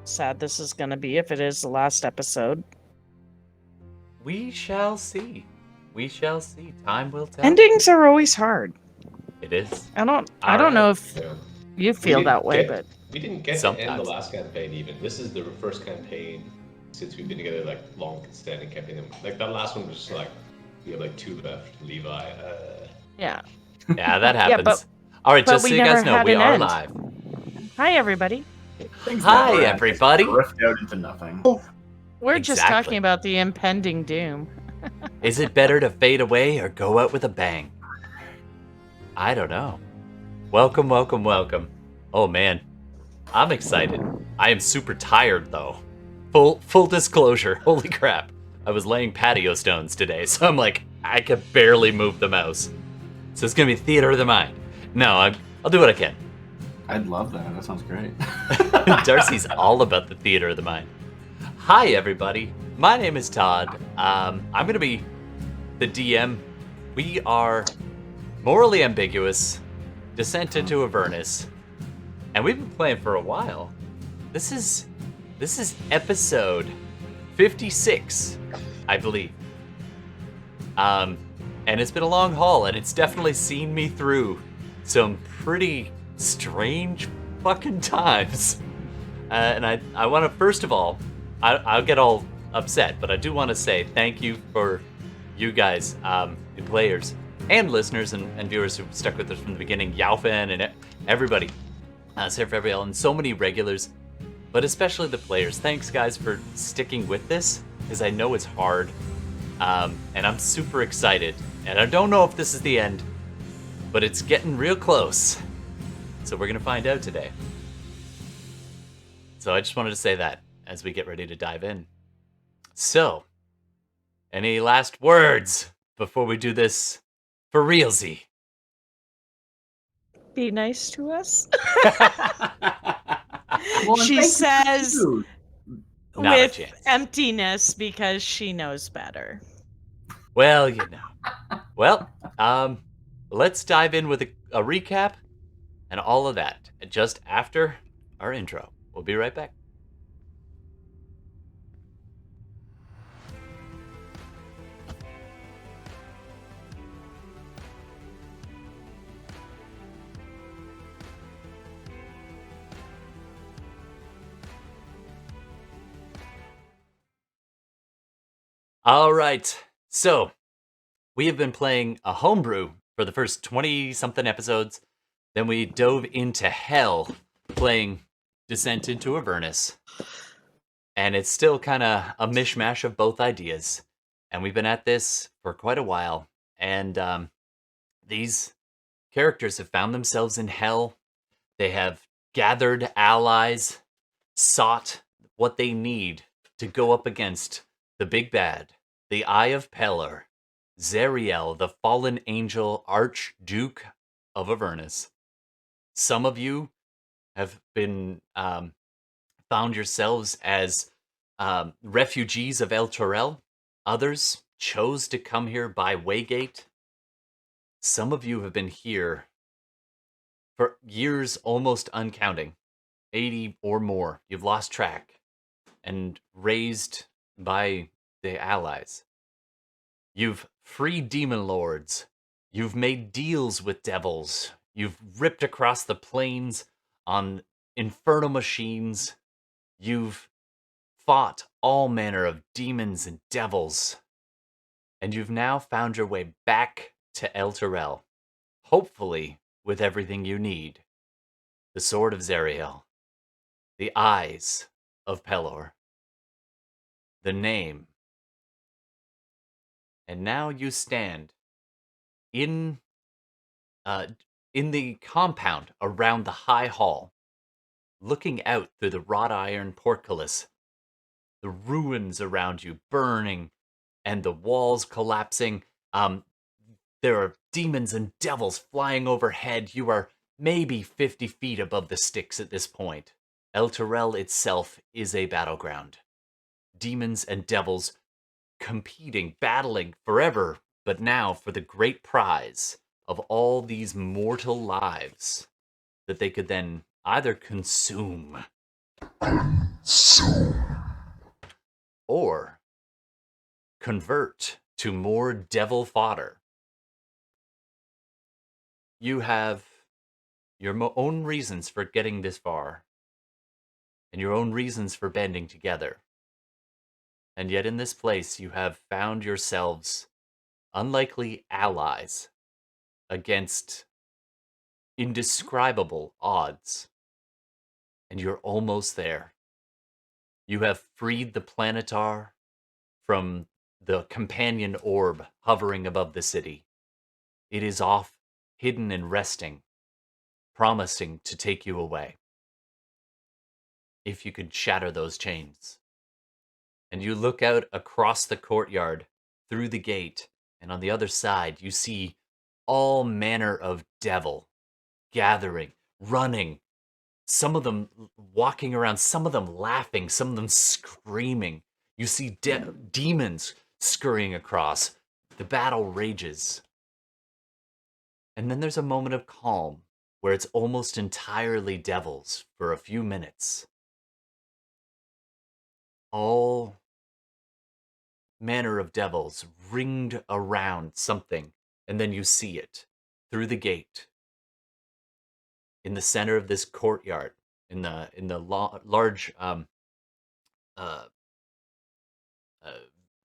sad this is going to be if it is the last episode. We shall see. We shall see. Time will tell. Endings are always hard. It is. I don't know if you feel that way, but we didn't get to end the last campaign even. This is the first campaign since we've been together, like long-standing campaign. Like that last one was just like we have like 2 left. Levi. Yeah. Yeah, that happens. All right, just so you guys know, we are live. Hi, everybody. Hi, everybody. Rift out into nothing. We're just talking about the impending doom. Is it better to fade away or go out with a bang? I don't know. Welcome, welcome, welcome. Oh man, I'm excited. I am super tired though. Full disclosure. Holy crap! I was laying patio stones today, so I'm like, I could barely move the mouse. So it's gonna be theater of the mind. No, I'll do what I can. I'd love that. That sounds great. Darcy's all about the theater of the mind. Hi, everybody. My name is Todd. I'm going to be the DM. We are morally ambiguous, Descent into Avernus, and we've been playing for a while. This is episode 56, I believe. And it's been a long haul, and it's definitely seen me through some pretty strange fucking times. And I want to, first of all, I'll get all upset, but I do want to say thank you for you guys, the players and listeners and viewers who stuck with us from the beginning, Yaufan and everybody, Sir Fabriel, and so many regulars, but especially the players. Thanks, guys, for sticking with this, because I know it's hard, and I'm super excited, and I don't know if this is the end, but it's getting real close, so we're going to find out today. So I just wanted to say that as we get ready to dive in. So, any last words before we do this for realsy? Be nice to us. Well, she says with emptiness because she knows better. Well, you know. Well, let's dive in with a recap and all of that just after our intro. We'll be right back. All right, so we have been playing a homebrew for the first 20-something episodes. Then we dove into hell playing Descent into Avernus. And it's still kind of a mishmash of both ideas. And we've been at this for quite a while. And these characters have found themselves in hell. They have gathered allies, sought what they need to go up against the big bad, the Eye of Pelor, Zariel, the fallen angel archduke of Avernus. Some of you have been found yourselves as refugees of Elturel. Others chose to come here by Waygate. Some of you have been here for years, almost uncounting, 80 or more. You've lost track and raised by the allies. You've freed demon lords. You've made deals with devils. You've ripped across the plains on infernal machines. You've fought all manner of demons and devils. And you've now found your way back to Elturel, hopefully with everything you need. The Sword of Zariel, the Eyes of Pelor, the Name. And now you stand in the compound around the High Hall, looking out through the wrought iron portcullis, the ruins around you burning, and the walls collapsing. There are demons and devils flying overhead. You are maybe 50 feet above the sticks at this point. Elturel itself is a battleground. Demons and devils competing, battling forever, but now for the great prize of all these mortal lives that they could then either consume Or convert to more devil fodder. You have your own reasons for getting this far, and your own reasons for banding together. And yet in this place you have found yourselves unlikely allies against indescribable odds. And you're almost there. You have freed the planetar from the companion orb hovering above the city. It is off, hidden and resting, promising to take you away. If you could shatter those chains. And you look out across the courtyard, through the gate, and on the other side you see all manner of devil gathering, running, some of them walking around, some of them laughing, some of them screaming. You see demons scurrying across. The battle rages. And then there's a moment of calm where it's almost entirely devils for a few minutes. All manner of devils ringed around something, and then you see it through the gate in the center of this courtyard, in the large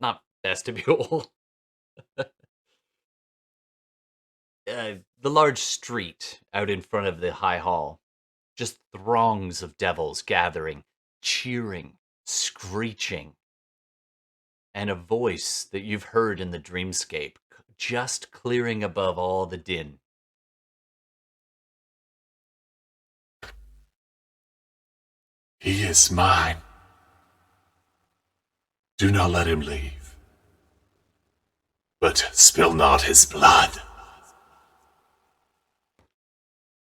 not vestibule, the large street out in front of the high hall. Just throngs of devils gathering, cheering, screeching, and a voice that you've heard in the dreamscape just clearing above all the din. He is mine. Do not let him leave. But spill not his blood.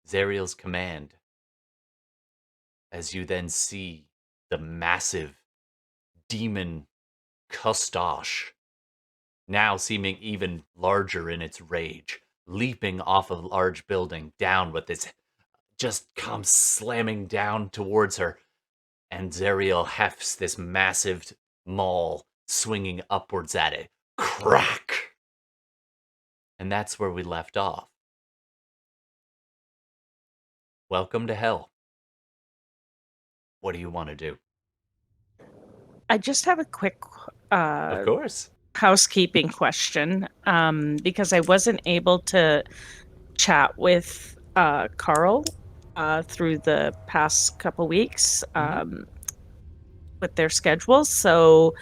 Zariel's command. As you then see the massive demon Custosh, now seeming even larger in its rage, leaping off a large building down with its, just comes slamming down towards her. And Zariel hefts this massive maul, swinging upwards at it. Crack! And that's where we left off. Welcome to hell. What do you want to do? I just have a quick Of course. housekeeping question, because I wasn't able to chat with Carl through the past couple weeks with their schedules. So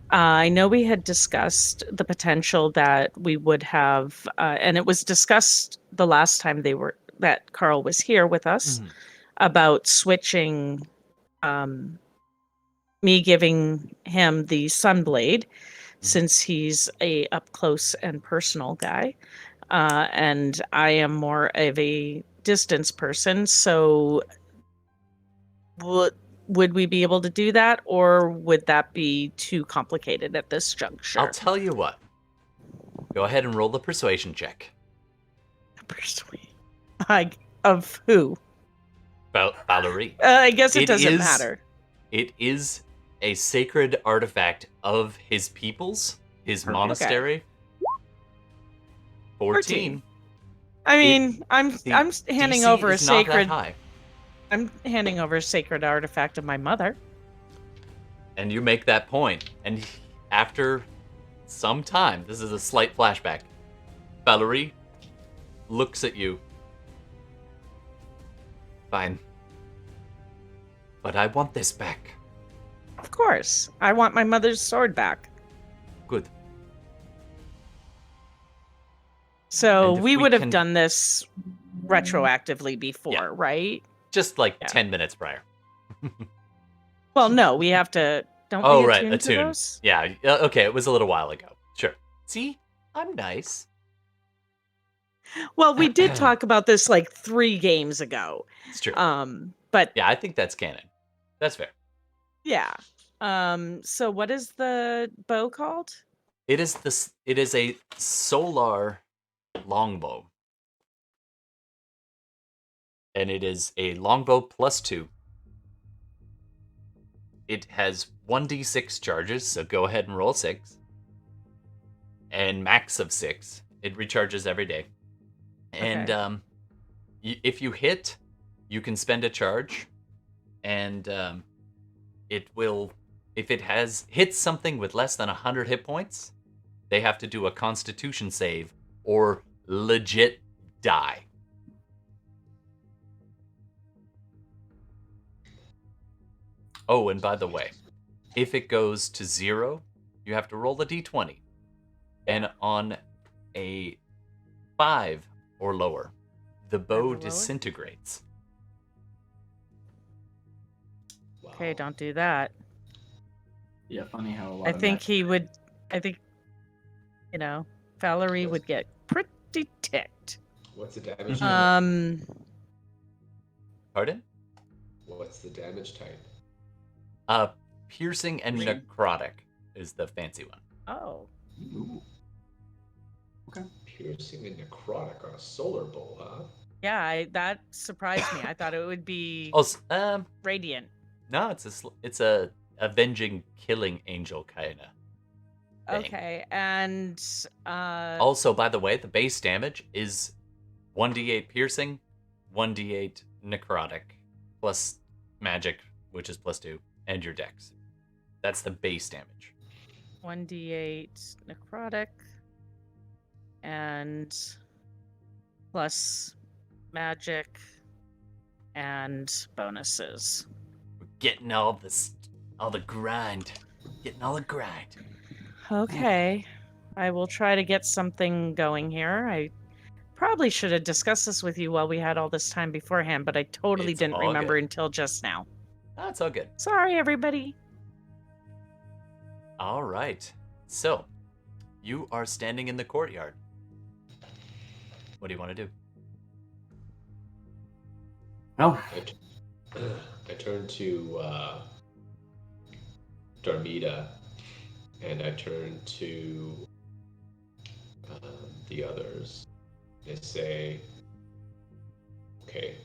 I know we had discussed the potential that we would have, and it was discussed the last time that Carl was here with us, about switching, me giving him the Sunblade, since he's a up close and personal guy, and I am more of a distance person. So would we be able to do that, or would that be too complicated at this juncture? I'll tell you what. Go ahead and roll the persuasion check. Persuade. Of who? Valerie. I guess it doesn't matter. It is a sacred artifact of his peoples, his monastery. 14. I mean, I'm handing DC over a is not that sacred. high. I'm handing over a sacred artifact of my mother. And you make that point, and after some time, this is a slight flashback, Valerie looks at you. Fine. But I want this back. Of course. I want my mother's sword back. Good. So And if we we would have can- done this retroactively before, Yeah. right? Just like Yeah. 10 minutes prior. Well, no, we have to. Don't Oh, we right, attune to attune. those? Yeah, okay, it was a little while ago. Sure. See? I'm nice. Well, we did talk about this like 3 games ago. It's true. But Yeah, I think that's canon. That's fair. yeah. So what is the bow called? It is a solar longbow. And it is a longbow +2. it has 1d6 charges, so go ahead and roll 6. And max of 6. It recharges every day. And Okay. if you hit, you can spend a charge. And it will, if it hits something with less than 100 hit points, they have to do a constitution save or legit die. Oh, and by the way, if it goes to 0, you have to roll a d20. And on a 5 or lower, the bow or lower? disintegrates. Wow. Okay, don't do that. Yeah, funny how a lot I of think magic- he would. I think, Valerie would get pretty ticked. What's the damage? Um, Pardon? What's the damage type? Piercing and necrotic is the fancy one. oh, Ooh. Piercing and necrotic on a solar bow, huh? yeah, that surprised me. I thought it would be Also, radiant. no, it's a avenging, killing angel kind of. Thing. Okay, and Also, by the way, the base damage is 1d8 piercing, 1d8 necrotic, plus magic, which is +2, and your dex. That's the base damage. 1d8 necrotic and plus magic and bonuses. We're getting all the grind. Getting all the grind. Okay, I will try to get something going here. I probably should have discussed this with you while we had all this time beforehand, but I totally It's didn't all remember good. until just now. Oh, it's all good. Sorry, everybody. All right. So, you are standing in the courtyard. What do you want to do? Well, I turn to Darmida, and I turn to the others. They say, okay,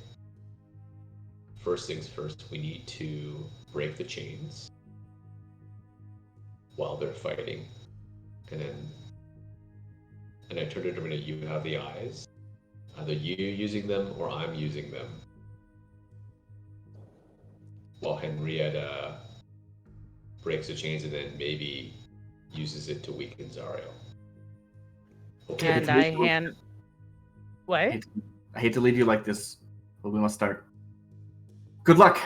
first things first, we need to break the chains while they're fighting. And I turn to Darmida, you have the eyes. Either you using them or I'm using them. While Henrietta breaks the chains and then maybe uses it to weaken Zariel. Okay. And I hand. What? I hate to leave you like this, but we must start. Good luck,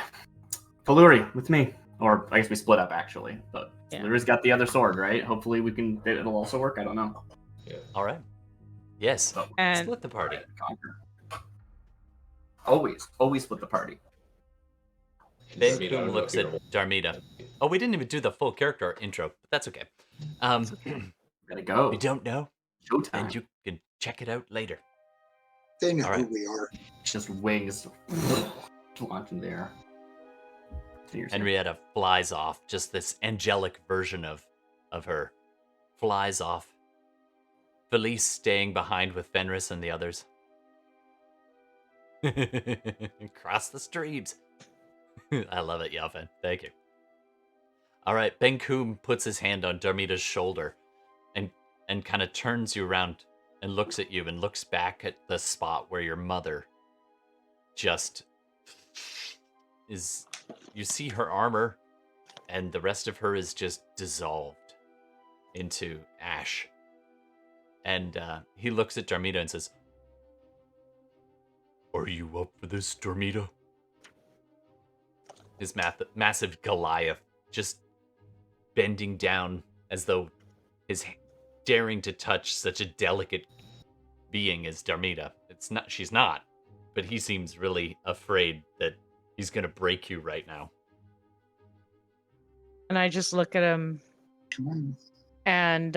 Faluri, with me. Or I guess we split up actually, but Yeah. Faluri's got the other sword, right? Hopefully it'll also work. I don't know. Yeah. All right. Yes. And Split the party. Conquer. Always split the party. Ben Darmida, I Boom don't know looks if at you're- Darmida. Oh, we didn't even do the full character intro, but that's okay. Gotta go. You don't know? Showtime. And you can check it out later. They know All right. who we are. Just wings launch in the air. Henrietta flies off. Just this angelic version of her flies off. Felice staying behind with Fenris and the others. Cross the streams. I love it, Yafen. Thank you. All right, Ben Koom puts his hand on Darmida's shoulder and kind of turns you around and looks at you and looks back at the spot where your mother just is. You see her armor, and the rest of her is just dissolved into ash. And he looks at Darmida and says, "Are you up for this, Darmida?" His massive Goliath just bending down as though his daring to touch such a delicate being as Darmida. She's not, but he seems really afraid that he's gonna break you right now. And I just look at him and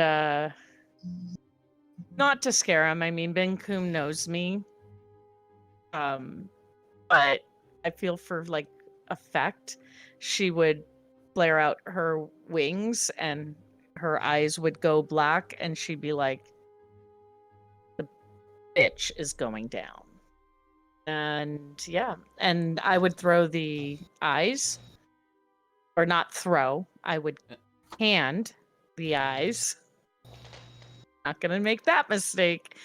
not to scare him. I mean, Ben Koom knows me. But I feel for like effect, she would flare out her wings and her eyes would go black and she'd be like, "The bitch is going down." And yeah, and I would throw the eyes or not throw. I would hand the eyes. Not gonna make that mistake.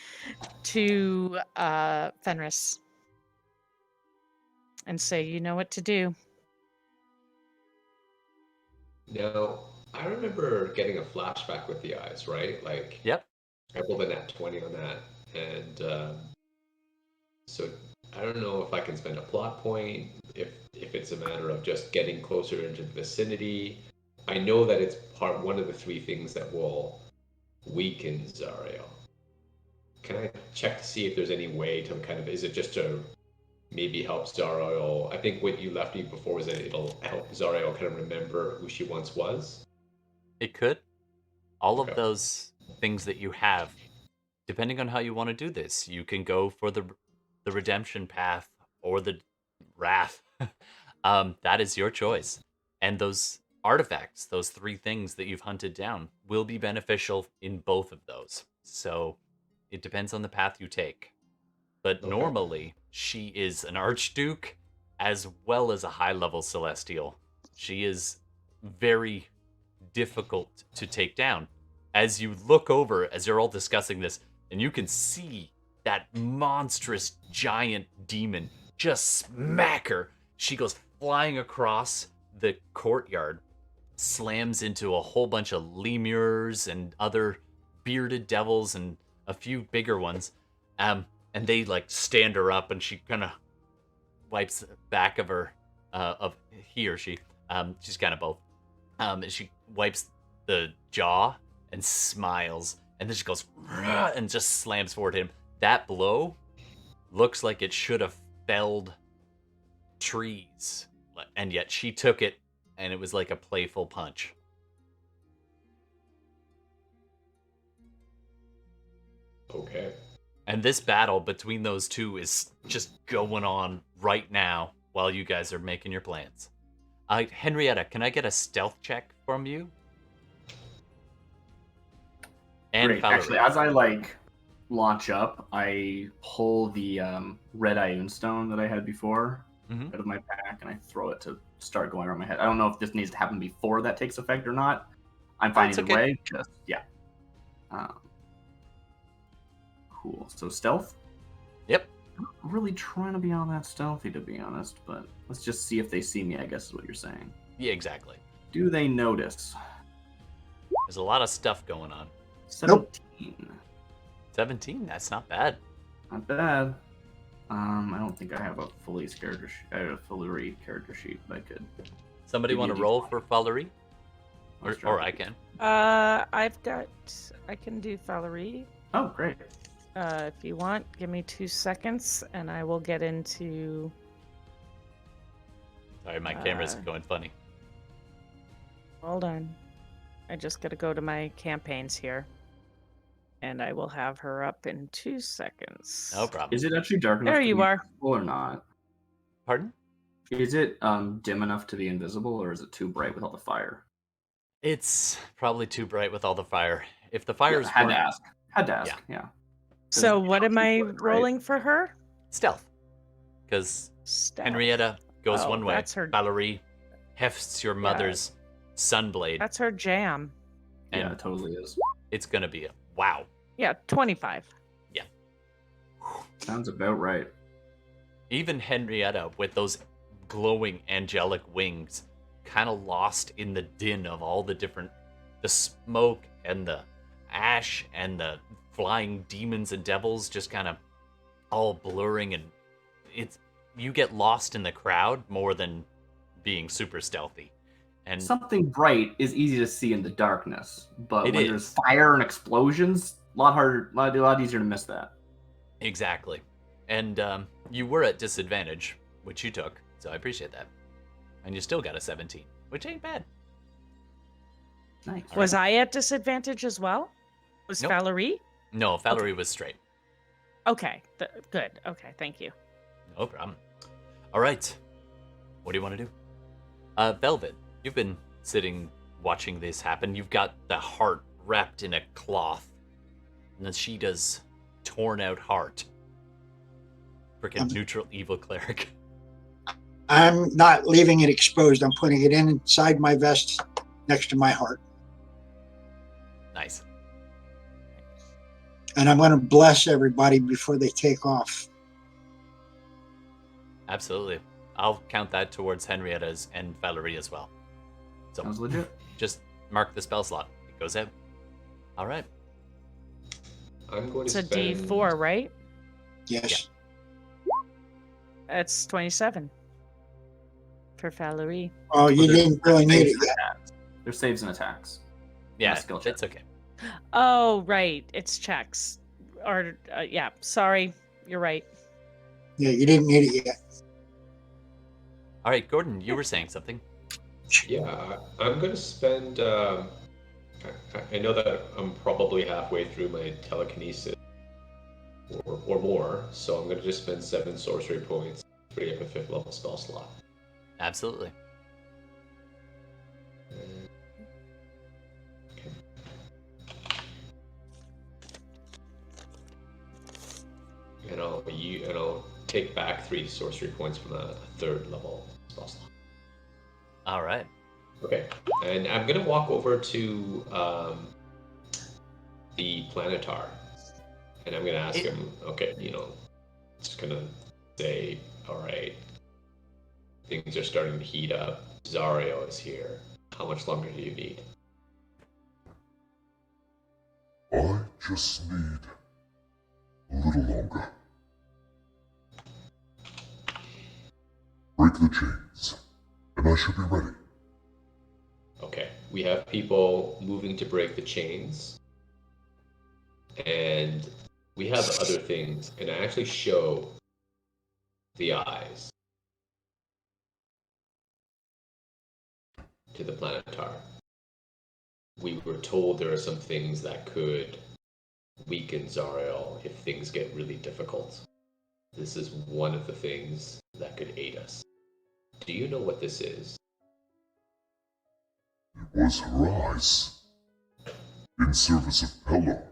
To Fenris, and say, "You know what to do." Now, I remember getting a flashback with the eyes, right? Like, Yep. I rolled a nat 20 on that, and so I don't know if I can spend a plot point, if it's a matter of just getting closer into the vicinity. I know that it's one of the three things that will weaken Zariel. Can I check to see if there's any way to kind of, is it just to maybe help Zariel? I think what you left me before was that it'll help Zariel kind of remember who she once was. It could. All Okay. of those things that you have, depending on how you want to do this, you can go for the redemption path or the wrath. That is your choice. And those artifacts, those three things that you've hunted down, will be beneficial in both of those. So it depends on the path you take. But Okay. normally, she is an archduke as well as a high-level celestial. She is very difficult to take down. As you look over, as you're all discussing this, and you can see that monstrous giant demon just smack her. She goes flying across the courtyard, slams into a whole bunch of lemurs and other bearded devils and a few bigger ones. And they like stand her up, and she kind of wipes the back of her, of he or she. She's kind of both. And she wipes the jaw and smiles, and then she goes and just slams forward him. That blow looks like it should have felled trees, and yet she took it, and it was like a playful punch. Okay. And this battle between those two is just going on right now while you guys are making your plans. Henrietta, can I get a stealth check from you? And Great. Valerie. Actually, as I launch up, I pull the red Ioun stone that I had before out of my pack, and I throw it to start going around my head. I don't know if this needs to happen before that takes effect or not. I'm fine either way. Just cool. So stealth? Yep. I'm not really trying to be all that stealthy, to be honest, but let's just see if they see me, I guess is what you're saying. Yeah, exactly. Do they notice? There's a lot of stuff going on. 17. 17? That's not bad. Not bad. I don't think I have a fully character sheet. I have a fully character sheet, but I could. Somebody Give me want a to roll D20. for Valerie? Let's Or try I it. can. I can do Valerie. Oh, great. If you want, give me 2 seconds, and I will get into. Sorry, my camera's going funny. Hold on. I just got to go to my campaigns here, and I will have her up in 2 seconds. No problem. Is it actually dark enough There to you be are. invisible or not? Pardon? Is it dim enough to be invisible, or is it too bright with all the fire? It's probably too bright with all the fire. If the fires Had to weren't ask. Had to ask. Yeah. So what am I Right? rolling for her? stealth, because Stealth. Henrietta goes Oh, one way, that's her- Valerie hefts your mother's sunblade, That's her jam. and Yeah, it totally is. it's gonna be a wow. Yeah, 25. Sounds about right. Even Henrietta, with those glowing angelic wings, kind of lost in the din of all the smoke and the ash and the flying demons and devils, just kind of all blurring, and you get lost in the crowd more than being super stealthy. And Something bright is easy to see in the darkness, but It when is. there's fire and explosions, a lot harder, a lot easier to miss that. exactly. And you were at disadvantage, which you took, so I appreciate that. And you still got a 17, which ain't bad. Nice. Was I at disadvantage as well? Was Nope. Valerie? No, Valerie was straight. Okay, good. Okay, thank you. No problem. All right. What do you want to do? Velvet, you've been sitting watching this happen. You've got the heart wrapped in a cloth. And then she does torn out heart. Freaking neutral evil cleric. I'm not leaving it exposed. I'm putting it inside my vest next to my heart. Nice. And I'm going to bless everybody before they take off. Absolutely. I'll count that towards Henrietta's and Valerie as well. So Sounds legit. just mark the spell slot. It goes out. All right. I'm going It's to a spend... D4, right? Yes. It's 27 for Valerie. Oh, you didn't really need it yet. There's saves and attacks. Yeah, skill check. it's okay. Oh, right. It's checks. Or yeah. Sorry, you're right. Yeah, you didn't need it yet. All right, Gordon, you were saying something. Yeah, I'm going to spend... I know that I'm probably halfway through my telekinesis or more, so I'm going to just spend 7 sorcery points to free up a 5th level spell slot. Absolutely. Okay. And I'll take back 3 sorcery points from a 3rd level spell slot. All right. Okay, and I'm gonna walk over to the Planetar, and I'm gonna ask him. Okay, just gonna say, all right, things are starting to heat up. Zariel is here. How much longer do you need? I just need a little longer. Break the chains, and I should be ready. Okay, we have people moving to break the chains, and we have other things, and I actually show the eyes to the Planetar. We were told there are some things that could weaken Zariel if things get really difficult. This is one of the things that could aid us. Do you know what this is? It was her eyes, in service of Pelor.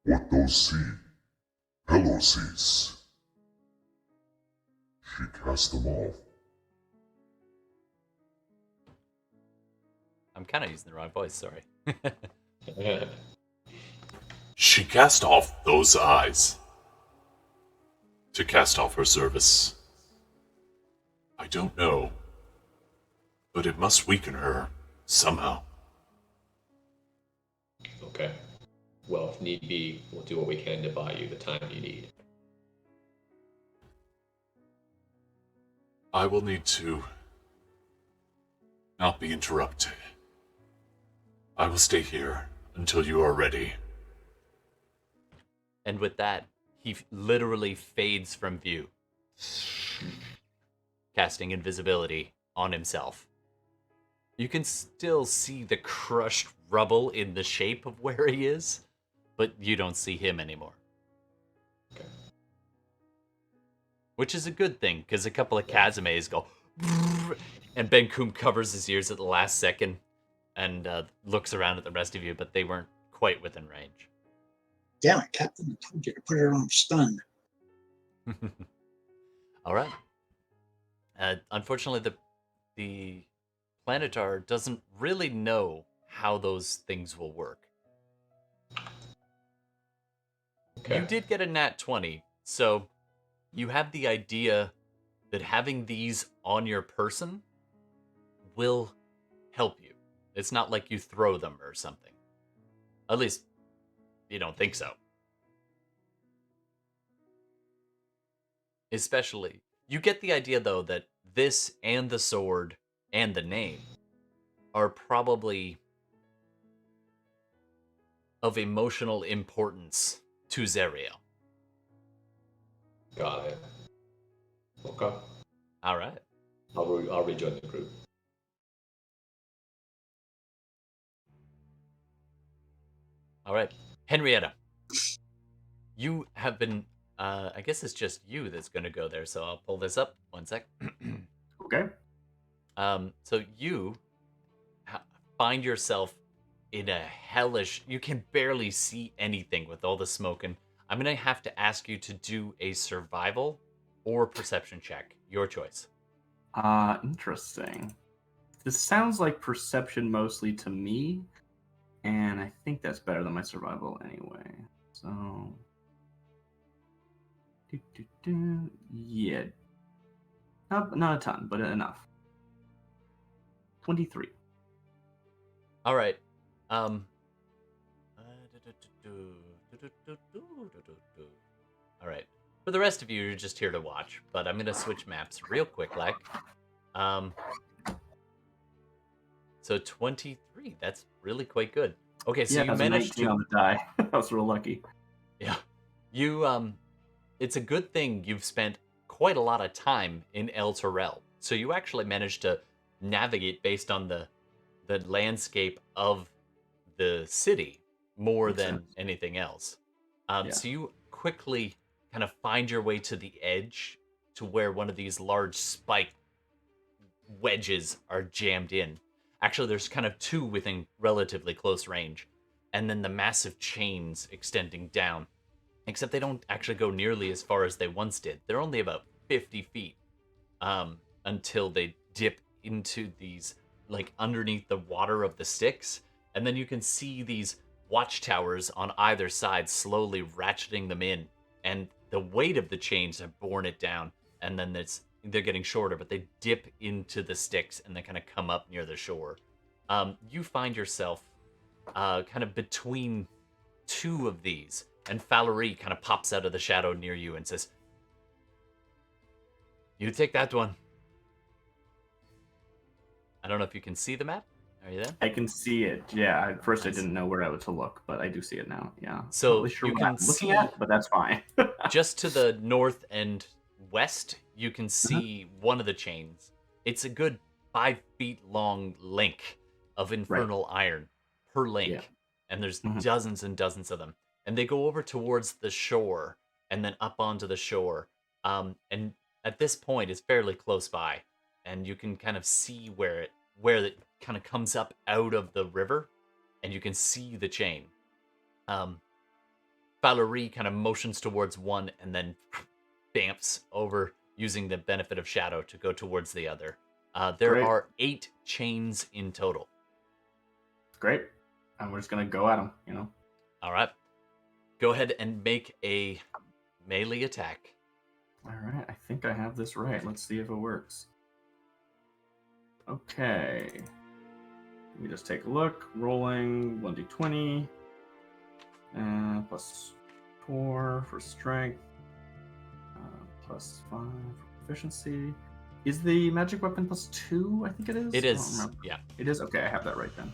What those see, Pelor sees. She cast them off. I'm kind of using the wrong voice, sorry. She cast off those eyes. To cast off her service. I don't know. But it must weaken her, somehow. Okay. Well, if need be, we'll do what we can to buy you the time you need. I will need to not be interrupted. I will stay here until you are ready. And with that, he literally fades from view, casting invisibility on himself. You can still see the crushed rubble in the shape of where he is, but you don't see him anymore. Okay. Which is a good thing, because a couple of Kazumes go, and Ben Kum covers his ears at the last second and looks around at the rest of you, but they weren't quite within range. Damn it, Captain. I told you to put it on stun. All right. Unfortunately, the Planetar doesn't really know how those things will work. Okay. You did get a nat 20, so you have the idea that having these on your person will help you. It's not like you throw them or something. At least, you don't think so. Especially, you get the idea, though, that this and the sword and the name are probably of emotional importance to Zariel. Got it. Okay. All right. I'll rejoin the group. All right. Henrietta, you have been, I guess it's just you that's going to go there, so I'll pull this up. One sec. Okay. So you find yourself in a hellish, you can barely see anything with all the smoke, and I'm going to have to ask you to do a survival or perception check. Your choice. Interesting. This sounds like perception mostly to me, and I think that's better than my survival anyway. So, yeah, not a ton, but enough. 23. All right. All right. For the rest of you, you're just here to watch, but I'm gonna switch maps real quick, like. So 23. That's really quite good. Okay, so Yeah, you that's a managed 19 to. on the die. I was real lucky. Yeah. You It's a good thing you've spent quite a lot of time in Elturel. So you actually managed to navigate based on the landscape of the city more Makes than sense. anything else. Yeah. So you quickly kind of find your way to the edge to where one of these large spike wedges are jammed in. Actually, there's kind of two within relatively close range, and then the massive chains extending down. Except they don't actually go nearly as far as they once did. They're only about 50 feet until they dip into these, like, underneath the water of the Styx. And then you can see these watchtowers on either side slowly ratcheting them in. And the weight of the chains have borne it down. And then they're getting shorter, but they dip into the Styx and they kind of come up near the shore. You find yourself kind of between two of these. And Valerie kind of pops out of the shadow near you and says, "You take that one." I don't know if you can see the map. Are you there? I can see it. Yeah. At first, Nice. I didn't know where I was to look, but I do see it now. Yeah. So Not really sure you what can I'm looking see at, but that's fine. just to the north and west, you can see one of the chains. It's a good 5 feet long link of infernal iron per link. Yeah. And there's Mhm. dozens and dozens of them. And they go over towards the shore and then up onto the shore. And at this point, it's fairly close by. And you can kind of see where it kind of comes up out of the river. And you can see the chain. Valerie kind of motions towards one and then bamps over using the benefit of shadow to go towards the other. There Great. are 8 chains in total. Great. And we're just going to go at them, All right. Go ahead and make a melee attack. All right. I think I have this right. Let's see if it works. Okay. Let me just take a look. Rolling 1d20. Plus 4 for strength. Plus 5 for proficiency. Is the magic weapon plus 2? I think it is. It I don't is. remember. Yeah. It is? Okay, I have that right then.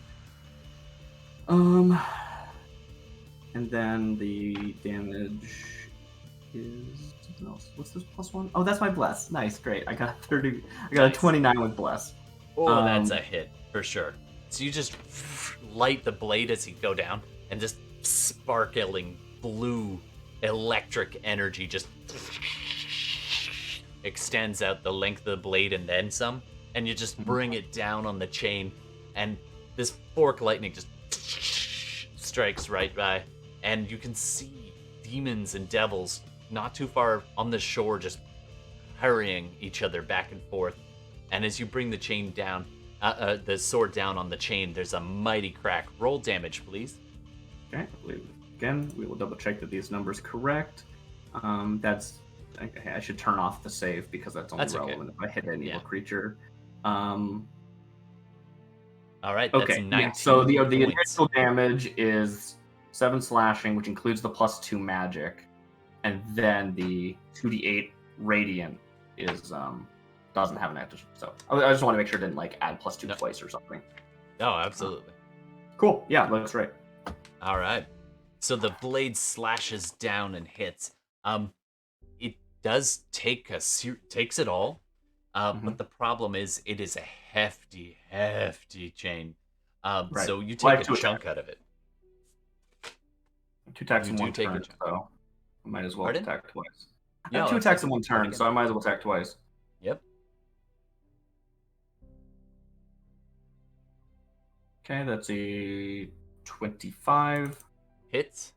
And then the damage is something else. What's this plus 1? Oh, that's my bless. Nice, great. I got 30. I got a 29 with bless. Oh, that's a hit for sure. So you just light the blade as you go down, and just sparkling blue electric energy just extends out the length of the blade and then some, and you just bring it down on the chain, and this fork lightning just strikes right by, and you can see demons and devils not too far on the shore just hurrying each other back and forth. And as you bring the chain down, the sword down on the chain, there's a mighty crack. Roll damage, please. Okay, again, we will double check that these numbers correct. I should turn off the save because that's only relevant if I hit an evil creature. All right, that's okay, 19 so the points. initial damage is 7 slashing, which includes the plus 2 magic, and then the 2d8 radiant is doesn't have an addition. So I just want to make sure it didn't add plus 2 twice or something. Oh, absolutely. Cool. Yeah, that's right. All right. So the blade slashes down and hits. It does takes it all. But the problem is it is a hefty chain. Right. So you take a chunk out of it. 2 attacks You in do one take a turn, chunk. so I might as well Pardon? attack twice. I Yeah, have 2 let's attacks take in one it. Do it turn, again. so I might as well attack twice. Yep. Okay, that's a 25 Hits.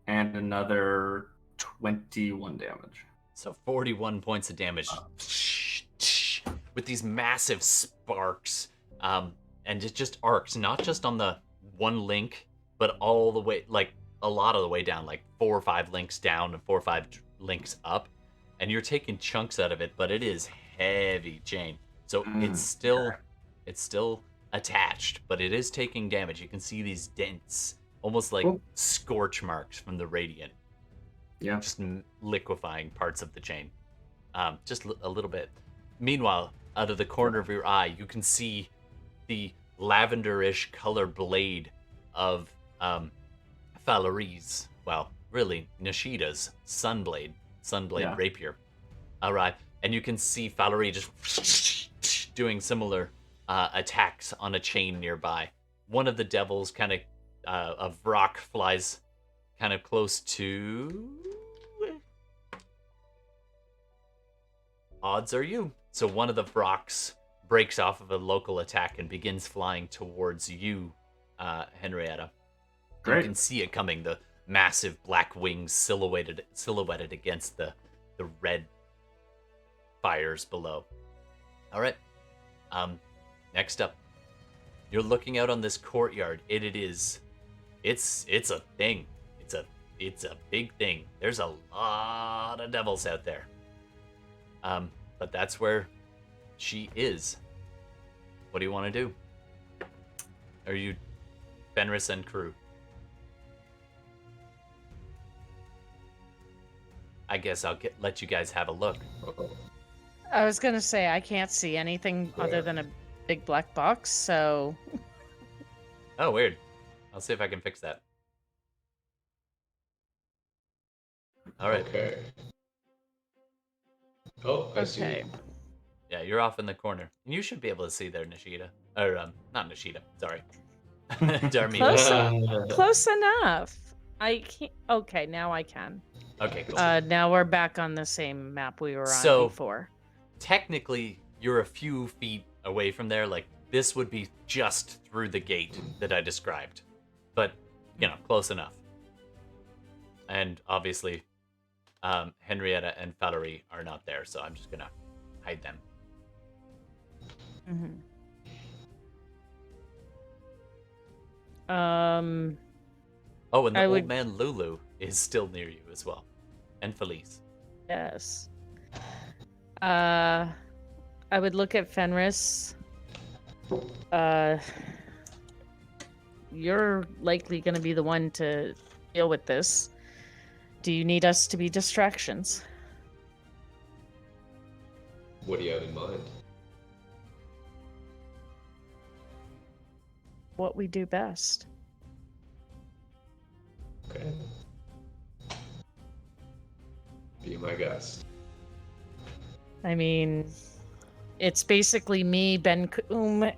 and another 21 damage. So 41 points of damage. with these massive sparks, and it just arcs, not just on the one link, but all the way, like a lot of the way down, like 4 or 5 links down and 4 or 5 links up, and you're taking chunks out of it, but it is heavy chain, so it's still attached, but it is taking damage. You can see these dents, almost like scorch marks from the radiant. Yeah. Just liquefying parts of the chain. Just a little bit. Meanwhile, out of the corner of your eye, you can see the lavenderish color blade of Falorie's, well, really, Nishida's sunblade rapier. All right, and you can see Falorie just doing similar attacks on a chain nearby. One of the devils of rock flies kind of close to... Odds are you. So one of the rocks breaks off of a local attack and begins flying towards you, Henrietta. Great. You can see it coming, the massive black wings silhouetted against the red fires below. All right. Next up, you're looking out on this courtyard. It's a thing. It's a big thing. There's a lot of devils out there. But that's where she is. What do you want to do? Are you Fenris and crew? I guess I'll let you guys have a look. I was gonna say I can't see anything other than a big black box, so... Oh, weird. I'll see if I can fix that. All right. Okay. Oh, I see. Okay. Yeah, you're off in the corner. You should be able to see there, Nishida. Or, not Nishida. Sorry. Darmina. Close enough. I can't... Okay, now I can. Okay, cool. Now we're back on the same map we were on before. Technically, you're a few feet away from there. Like, this would be just through the gate that I described. But, close enough. And obviously, Henrietta and Valerie are not there, so I'm just gonna hide them. Mm-hmm. Oh, and the old man Lulu is still near you as well. And Felice. Yes. I would look at Fenris. You're likely going to be the one to deal with this. Do you need us to be distractions? What do you have in mind? What we do best. Okay. Be my guest. I mean, it's basically me, Ben Coom.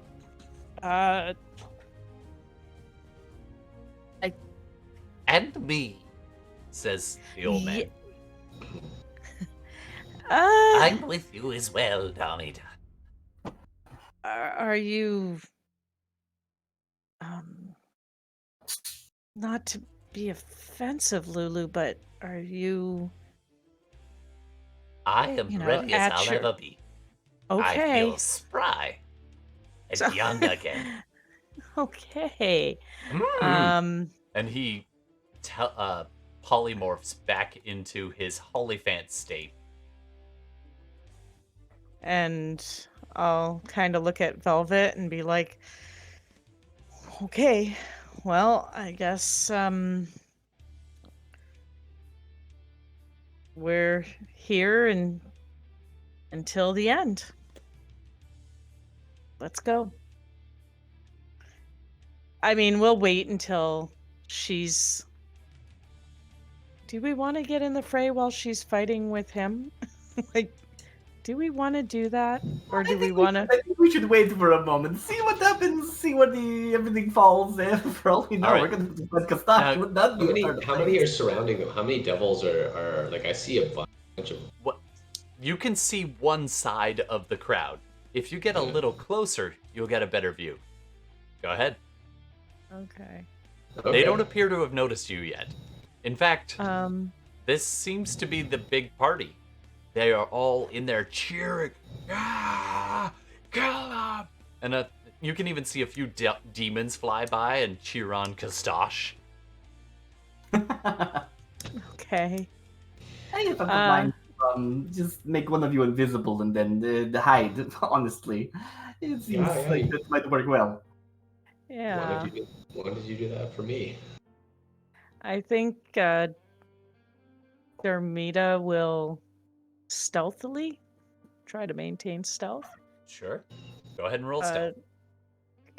And me, says the old man. I'm with you as well, Darmida. Are you... not to be offensive, Lulu, but are you... I am ready as I'll ever be. Okay. I feel spry and young again. Okay. And he polymorphs back into his Holyphant state. And I'll kind of look at Velvet and be like, okay, well, I guess we're here until the end. Let's go. I mean, we'll wait until she's... Do we want to get in the fray while she's fighting with him? Like, do we want to do that? Or do we want to... I think we should wait for a moment, see what happens, see what everything falls in. For all we know, All right. we're going to put Kostak. How many are surrounding them? How many devils are like, I see a bunch of... What? You can see one side of the crowd. If you get a little closer, you'll get a better view. Go ahead. Okay. They don't appear to have noticed you yet. In fact, this seems to be the big party. they are all in there cheering. Ah, kill him! And you can even see a few demons fly by and cheer on Kastash. Okay. Hey, if I don't mind, just make one of you invisible and then hide. Honestly, it seems like that might work well. Yeah. Why did you do that for me? I think Dermida will stealthily try to maintain stealth. Sure. Go ahead and roll stealth.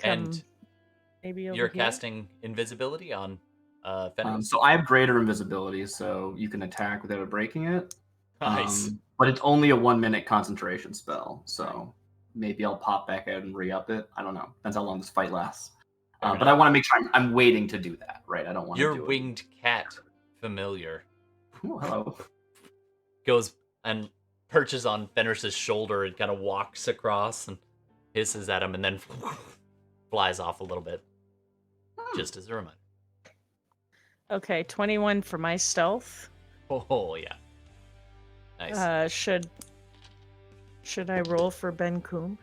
And maybe over you're here. casting invisibility on Fenris? So I have greater invisibility, so you can attack without breaking it. Nice. But it's only a 1-minute concentration spell, so maybe I'll pop back out and re-up it. I don't know. Depends how long this fight lasts. But I want to make sure I'm waiting to do that, right? I don't want to do it. Your winged cat familiar Ooh, hello. goes and perches on Fenris's shoulder and kind of walks across and hisses at him and then flies off a little bit. Just as a reminder. Okay, 21 for my stealth. Oh, yeah. Nice. Should I roll for Ben Coombe?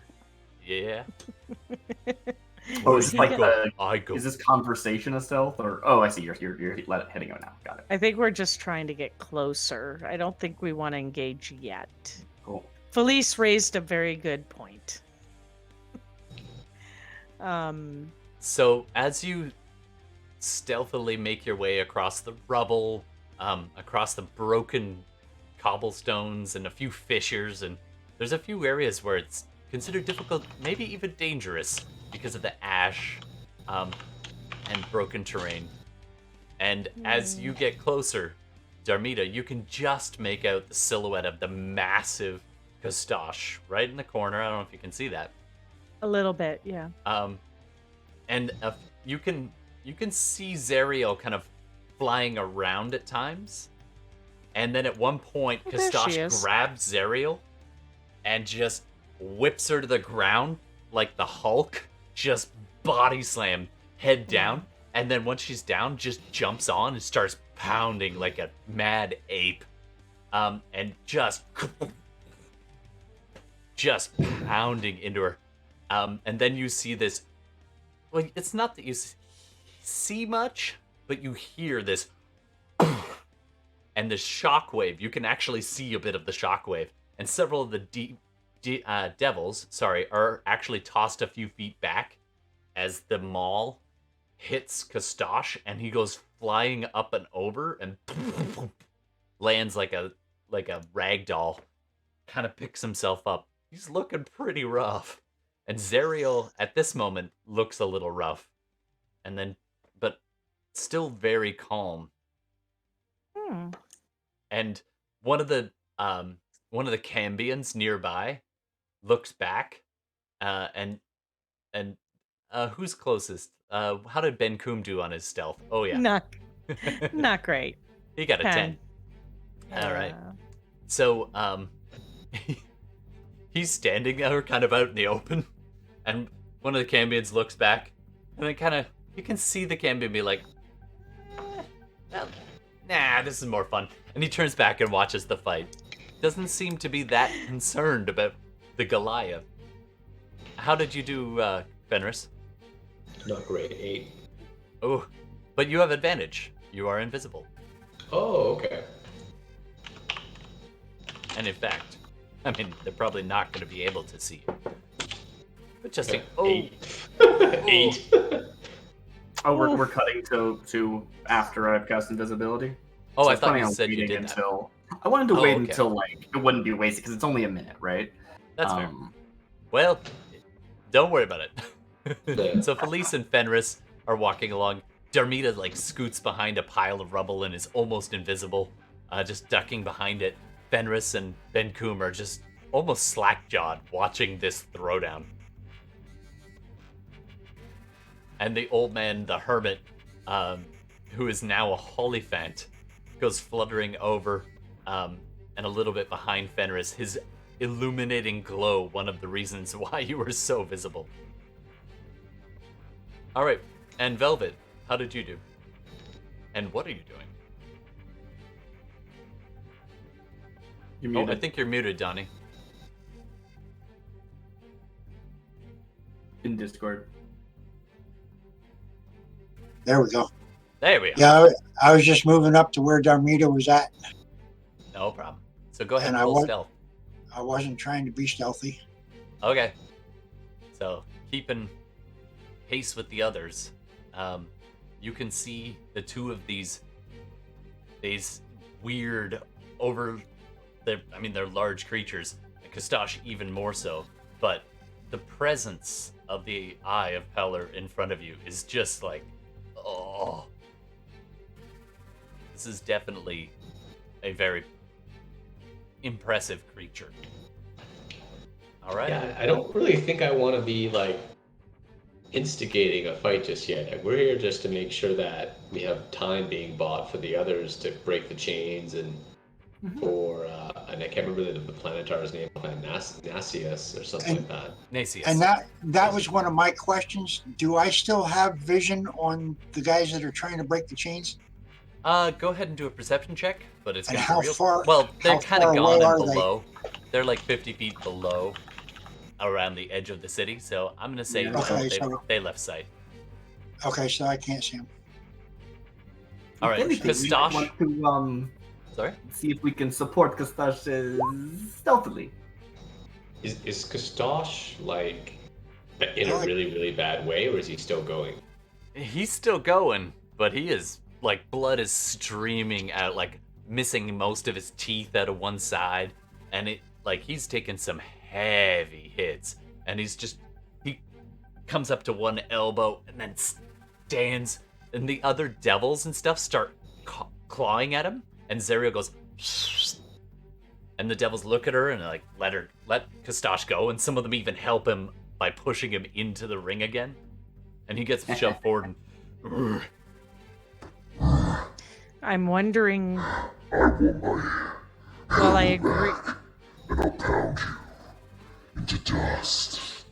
Yeah. Oh, is like I go. Is this conversation a stealth or? Oh, I see. You're hitting it now. Got it. I think we're just trying to get closer. I don't think we want to engage yet. Cool. Felice raised a very good point. So as you stealthily make your way across the rubble, across the broken cobblestones and a few fissures, and there's a few areas where it's considered difficult, maybe even dangerous, because of the ash and broken terrain. And as you get closer, Darmida, you can just make out the silhouette of the massive Kastash right in the corner. I don't know if you can see that. A little bit, yeah. And you can see Zariel kind of flying around at times. And then at one point, Kastash grabs Zariel and just whips her to the ground like the Hulk, just body slam, head down. And then once she's down, just jumps on and starts pounding like a mad ape. And just pounding into her. And then you see this. Well, it's not that you see much, but you hear this. And the shockwave. You can actually see a bit of the shockwave. And several of the devils, are actually tossed a few feet back as the maul hits Kastash, and he goes flying up and over and lands like a rag doll. Kind of picks himself up. He's looking pretty rough. And Zariel, at this moment, looks a little rough. But still very calm. And one of the Cambians nearby looks back, and who's closest? How did Ben Coombe do on his stealth? Oh yeah, not great. He got a 10. All right. So he's standing there, kind of out in the open, and one of the Cambians looks back, and then you can see the Cambian be like, well, nah, this is more fun. And he turns back and watches the fight. Doesn't seem to be that concerned about the Goliath. How did you do, Fenris? Not great. 8. Oh, but you have advantage. You are invisible. Oh, okay. And in fact, I mean, they're probably not going to be able to see you. But just 8. 8. Oh, we're cutting to after I've cast invisibility. Oh, So I thought you said you did until I wanted to wait okay. until like it wouldn't be wasted because it's only a minute, right? That's fair. Well, don't worry about it. So Felice and Fenris are walking along. Darmida scoots behind a pile of rubble and is almost invisible, just ducking behind it. Fenris and Ben Coombe are just almost slack-jawed watching this throwdown. And the old man, the hermit, who is now a Hollyphant, goes fluttering over and a little bit behind Fenris, his illuminating glow, one of the reasons why you were so visible. All right, and Velvet, how did you do? And what are you doing? You're Oh, muted. I think you're muted, Donnie. In Discord. There we go. There we are. Yeah, I was just moving up to where Darmida was at, No problem. So go ahead and And I roll want- stealth. I wasn't trying to be stealthy. Okay. So keeping pace with the others, you can see the two of these weird they're large creatures. Kustosh even more so, but the presence of the Eye of Pelor in front of you is just like, oh. This is definitely a very impressive creature. All right. Yeah, I don't really think I want to be like instigating a fight just yet. Like, we're here just to make sure that we have time being bought for the others to break the chains and for and I can't remember the Planetar's name, Nasius or something like that. Nasius. And that was one of my questions. Do I still have vision on the guys that are trying to break the chains? Go ahead and do a perception check, but it's And gonna how be real. far- Well, they're how kind far of away gone are and they? below. They're like 50 feet below, around the edge of the city. So I'm gonna say Yeah. no, Okay, they, so- they left sight. Okay, so I can't see them. All right, If anything, we might Kustosh. want to Sorry. see if we can support Kustosh stealthily. Is Kustosh like in a really, really bad way, or is he still going? He's still going, but he is like blood is streaming out, like missing most of his teeth out of one side, and it like he's taken some heavy hits, and he comes up to one elbow and then stands, and the other devils and stuff start clawing at him, and Zariel goes, and the devils look at her and like let Kustosh go, and some of them even help him by pushing him into the ring again, and he gets shoved forward and. I'm wondering. Well, I agree. And I'll pound you into dust.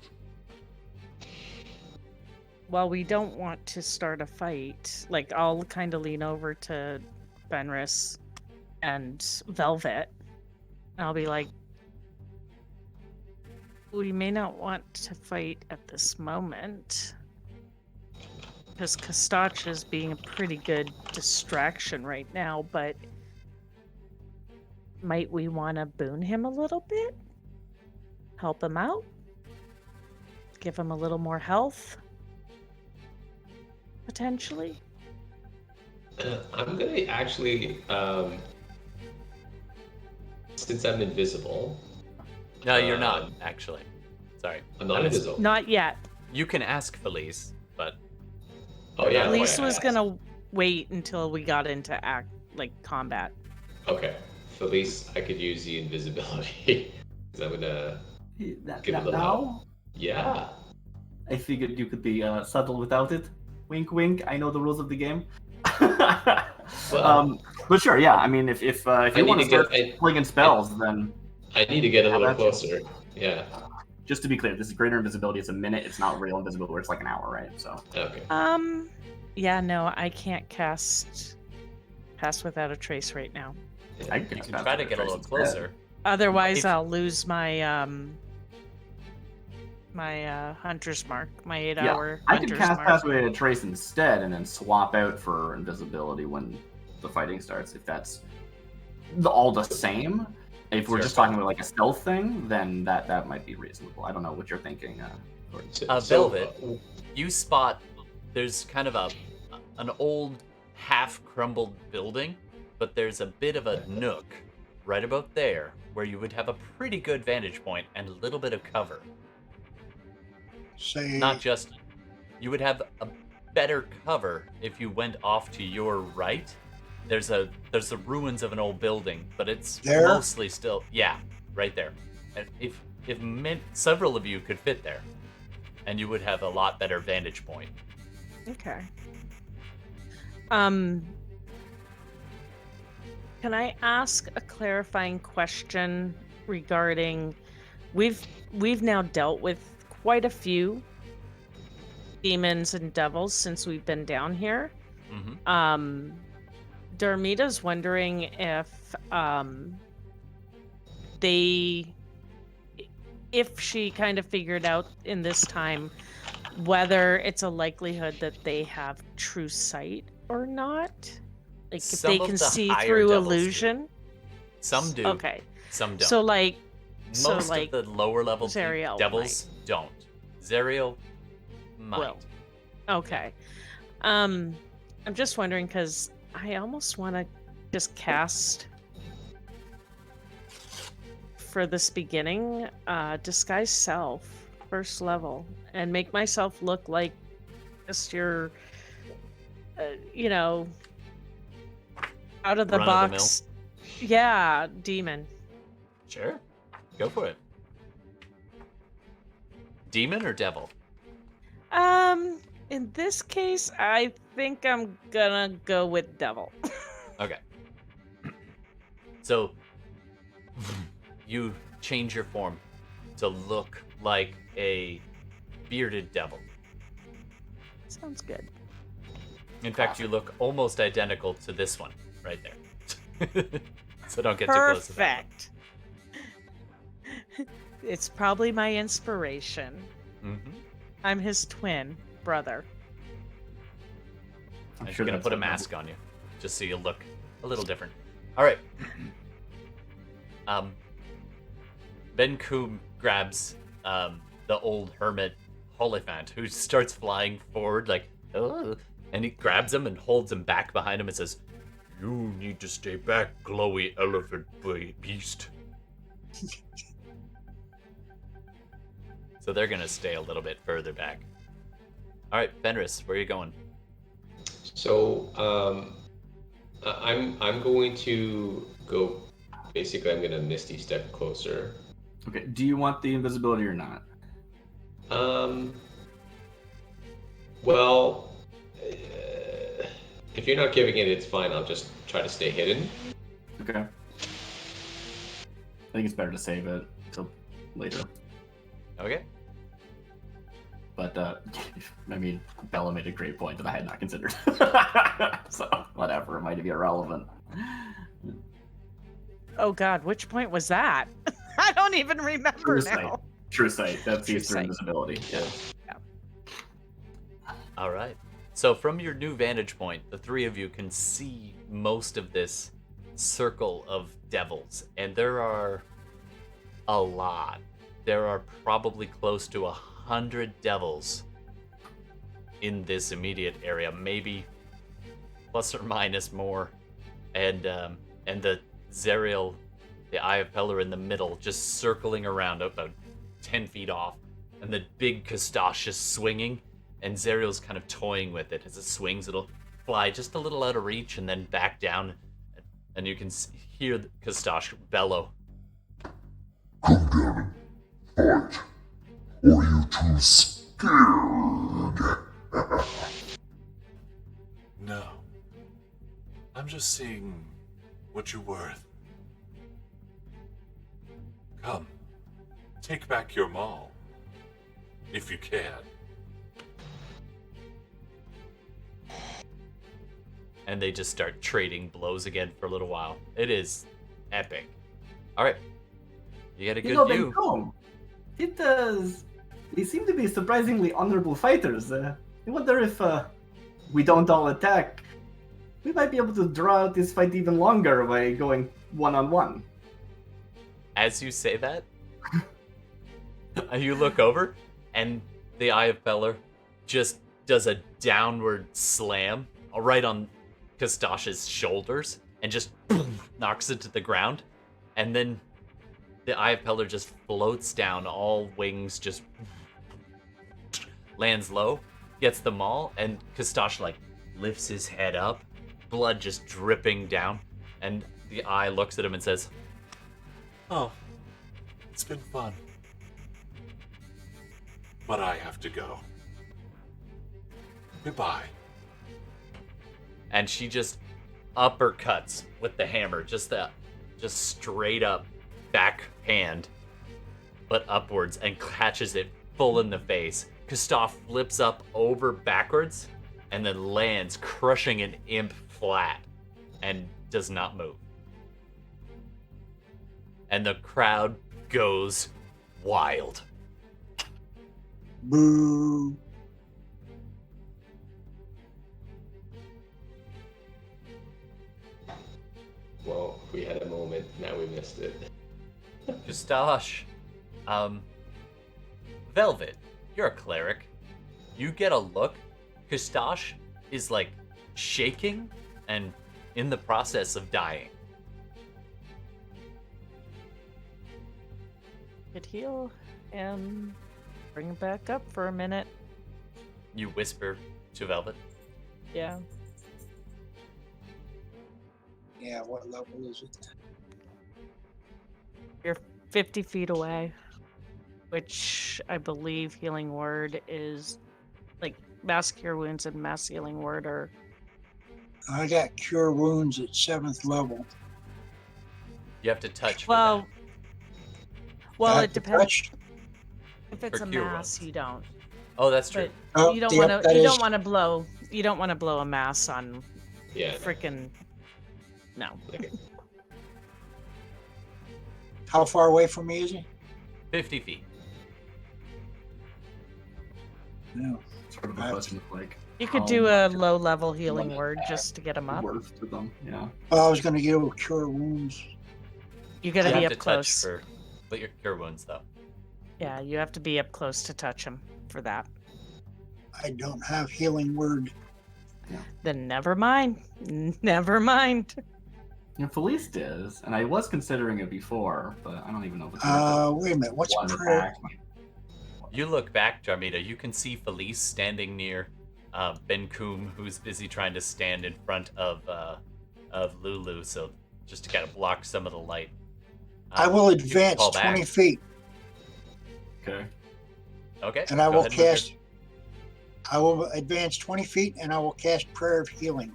Well, we don't want to start a fight. Like, I'll kind of lean over to Fenris and Velvet. I'll be like, we may not want to fight at this moment. Because Kustosh is being a pretty good distraction right now, but might we want to boon him a little bit? Help him out? Give him a little more health? Potentially? I'm gonna actually, since I'm invisible. No, you're not, actually. Sorry. I'm not invisible. Not yet. You can ask Felice, but Oh yeah. Lisa okay, was I gonna wait until we got into combat. Okay. Felice, I could use the invisibility. Because I'm gonna give it a little help. Yeah. I figured you could be subtle without it. Wink, wink. I know the rules of the game. Well, But sure, yeah. I mean, if you want to start I flinging spells, then I need to get a How little about you? closer. Yeah. just to be clear, this is greater invisibility. It's a minute. It's not real invisibility where it's like an hour, right? So Okay. Yeah, no, I can't cast without a trace right now. I you can try to get a little closer. Otherwise, If- I'll lose my my hunter's mark, my 8-hour I could hunter's cast mark. Pass Without a Trace instead, and then swap out for invisibility when the fighting starts. If that's all the same. If we're Sure. just talking about like a stealth thing, then that might be reasonable. I don't know what you're thinking. Gordon. Velvet. You spot there's kind of an old half crumbled building, but there's a bit of a nook right about there where you would have a pretty good vantage point and a little bit of cover. Say, Not just you would have a better cover if you went off to your right. There's the ruins of an old building, but it's There? mostly still right there. And if several of you could fit there, and you would have a lot better vantage point. Okay. Can I ask a clarifying question regarding we've now dealt with quite a few demons and devils since we've been down here. Mm-hmm. Darmita's wondering if if she kind of figured out in this time whether it's a likelihood that they have true sight or not. Like if Some they of can the see higher through devils do. illusion. Some do. Okay. Some don't. So like Most of the lower level Zariel devils don't. Zariel might. Will. Okay. I'm just wondering because I almost want to just cast for this beginning, disguise self, first level, and make myself look like just your, out of the box. Yeah, demon. Sure. Go for it. Demon or devil? In this case, I think I'm gonna go with devil. Okay. So, you change your form to look like a bearded devil. Sounds good. In fact, you look almost identical to this one right there. So don't get too close to that one. Perfect. It's probably my inspiration. Mm-hmm. I'm his twin brother. I'm just gonna put a mask on you, just so you look a little different. All right. Ben Coombe grabs the old hermit Holophant, who starts flying forward like, oh, and he grabs him and holds him back behind him and says, "You need to stay back, glowy elephant beast." So they're gonna stay a little bit further back. All right, Fenris, where are you going? So I'm going to go. Basically, I'm going to Misty step closer. Okay. Do you want the invisibility or not? Well, if you're not giving it, it's fine. I'll just try to stay hidden. Okay. I think it's better to save it till later. Okay. But, I mean, Bella made a great point that I had not considered. So, whatever. It might be irrelevant. Oh God, which point was that? I don't even remember True now. sight. True sight. That's True Eastern sight. invisibility. Yeah. All right. So from your new vantage point, the three of you can see most of this circle of devils, and there are a lot. There are probably close to 100 devils in this immediate area, maybe plus or minus more, and the Zariel, the Eye of Peller in the middle, just circling around about 10 feet off, and the big Kustosh just swinging, and Zariel's kind of toying with it. As it swings, it'll fly just a little out of reach and then back down, and you can hear the Kustosh bellow. Come down and fight, or are you too scared? No. I'm just seeing what you're worth. Come, take back your maul, if you can. And they just start trading blows again for a little while. It is epic. All right, you got a good view. They seem to be surprisingly honorable fighters. I wonder if we don't all attack, we might be able to draw out this fight even longer by going one-on-one. As you say that, you look over, and the Eye of Peller just does a downward slam right on Kustosh's shoulders and just knocks it to the ground. And then the Eye of Peller just floats down, all wings, just lands low, gets the maul, and Kustosh like lifts his head up, blood just dripping down, and the eye looks at him and says, Oh, it's been fun. But I have to go. Goodbye. and she just uppercuts with the hammer, just straight up backhand, but upwards, and catches it full in the face. Gustav flips up over backwards and then lands, crushing an imp flat, and does not move. and the crowd goes wild. Boo. Well, we had a moment, now we missed it. Gustache, Velvet, you're a cleric. You get a look. Gustache is like shaking and in the process of dying. Could heal and bring it back up for a minute. You whisper to Velvet. Yeah. Yeah, what level is it? You're 50 feet away, which I believe Healing Word is like Mass Cure Wounds and Mass Healing Word are. I got Cure Wounds at 7th level. You have to touch for Well, I it depends. touched? If it's For a cure mass, wounds. you don't. that. Oh, that's true. But Oh, you don't yep, want that to. You is- don't want to blow. You don't want to blow a mass on Yeah. freaking. No. Like, How far away from me is he? 50 feet. No. Sort of the question of like You could how do a much low-level Healing one Word attack just to get them up. worth to them. Yeah. Well, I was going to get over Cure Wounds. You gotta You be have up to close. touch for your cure wounds, though. Yeah, you have to be up close to touch him for that. I don't have Healing Word. Then never mind. Never mind. Yeah, Felice does, and I was considering it before, but I don't even know if it's Wait a minute. What's one prayer? attack. You look back, Jarmita, you can see Felice standing near Ben Koom, who's busy trying to stand in front of Lulu, so just to kind of block some of the light. I will You can advance call back. 20 feet, Okay. Okay. and I go will ahead and move cast. I will advance 20 feet, and I will cast Prayer of Healing.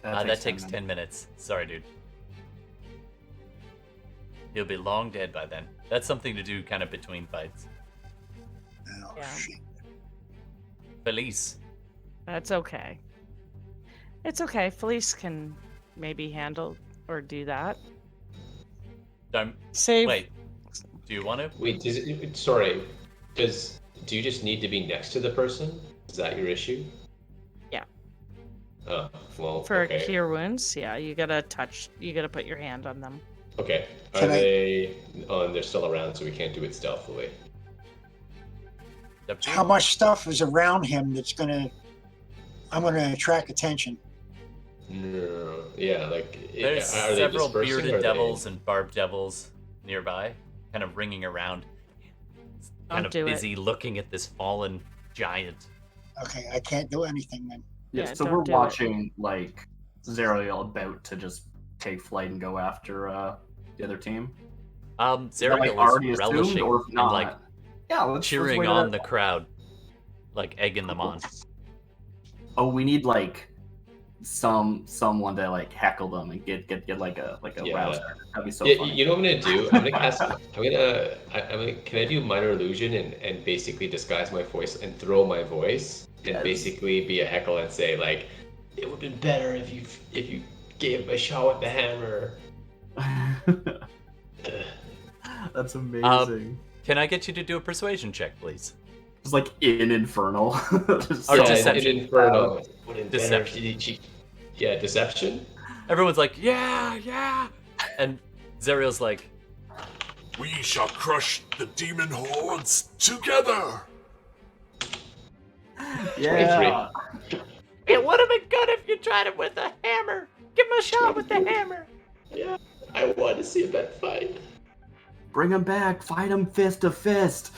that takes 10 minutes. Sorry, dude. He'll be long dead by then. That's something to do kind of between fights. Oh, Yeah. shit. Felice. That's okay. It's okay. Felice can maybe handle or do that. Save. Wait. Do you want to? wait, sorry. Do you just need to be next to the person? Is that your issue? Yeah. Oh, well, For okay. cure wounds, yeah, you gotta touch. You gotta put your hand on them. Okay. Are Can I- they... Oh, and they're still around, so we can't do it stealthily. Up to you. How much stuff is around him that's I'm gonna attract attention? No. Yeah, like... There's are they several dispersing, or bearded are they- devils and barbed devils nearby, kind of ringing around, kind Don't of do it. busy looking at this fallen giant. Okay, I can't do anything then. Yeah, Yeah, so don't we're do it. watching like Zariel about to just take flight and go after the other team. Is that, Zariel like, is already assumed, relishing or if and not? like Yeah, let's cheering wait on it the out. crowd, like egging them on. Oh, we need like someone to like heckle them and get like a Yeah. rouser. That'd be so Yeah, funny. you know what I'm gonna do? I'm gonna cast. Can I do minor illusion and basically disguise my voice and throw my voice and Yes. basically be a heckle and say like, it would have been better if you gave him a shot with the hammer. That's amazing. Can I get you to do a persuasion check, please? It's like in Infernal. Just Or yeah, deception. in Inferno. Would have been better if Deception. yeah, deception. Everyone's like, yeah, and Zariel's like, We shall crush the demon hordes together! Yeah. it would have been good if you tried it with a hammer. Give him a shot with the hammer. Yeah, I want to see that fight. Bring him back. Fight him fist to fist.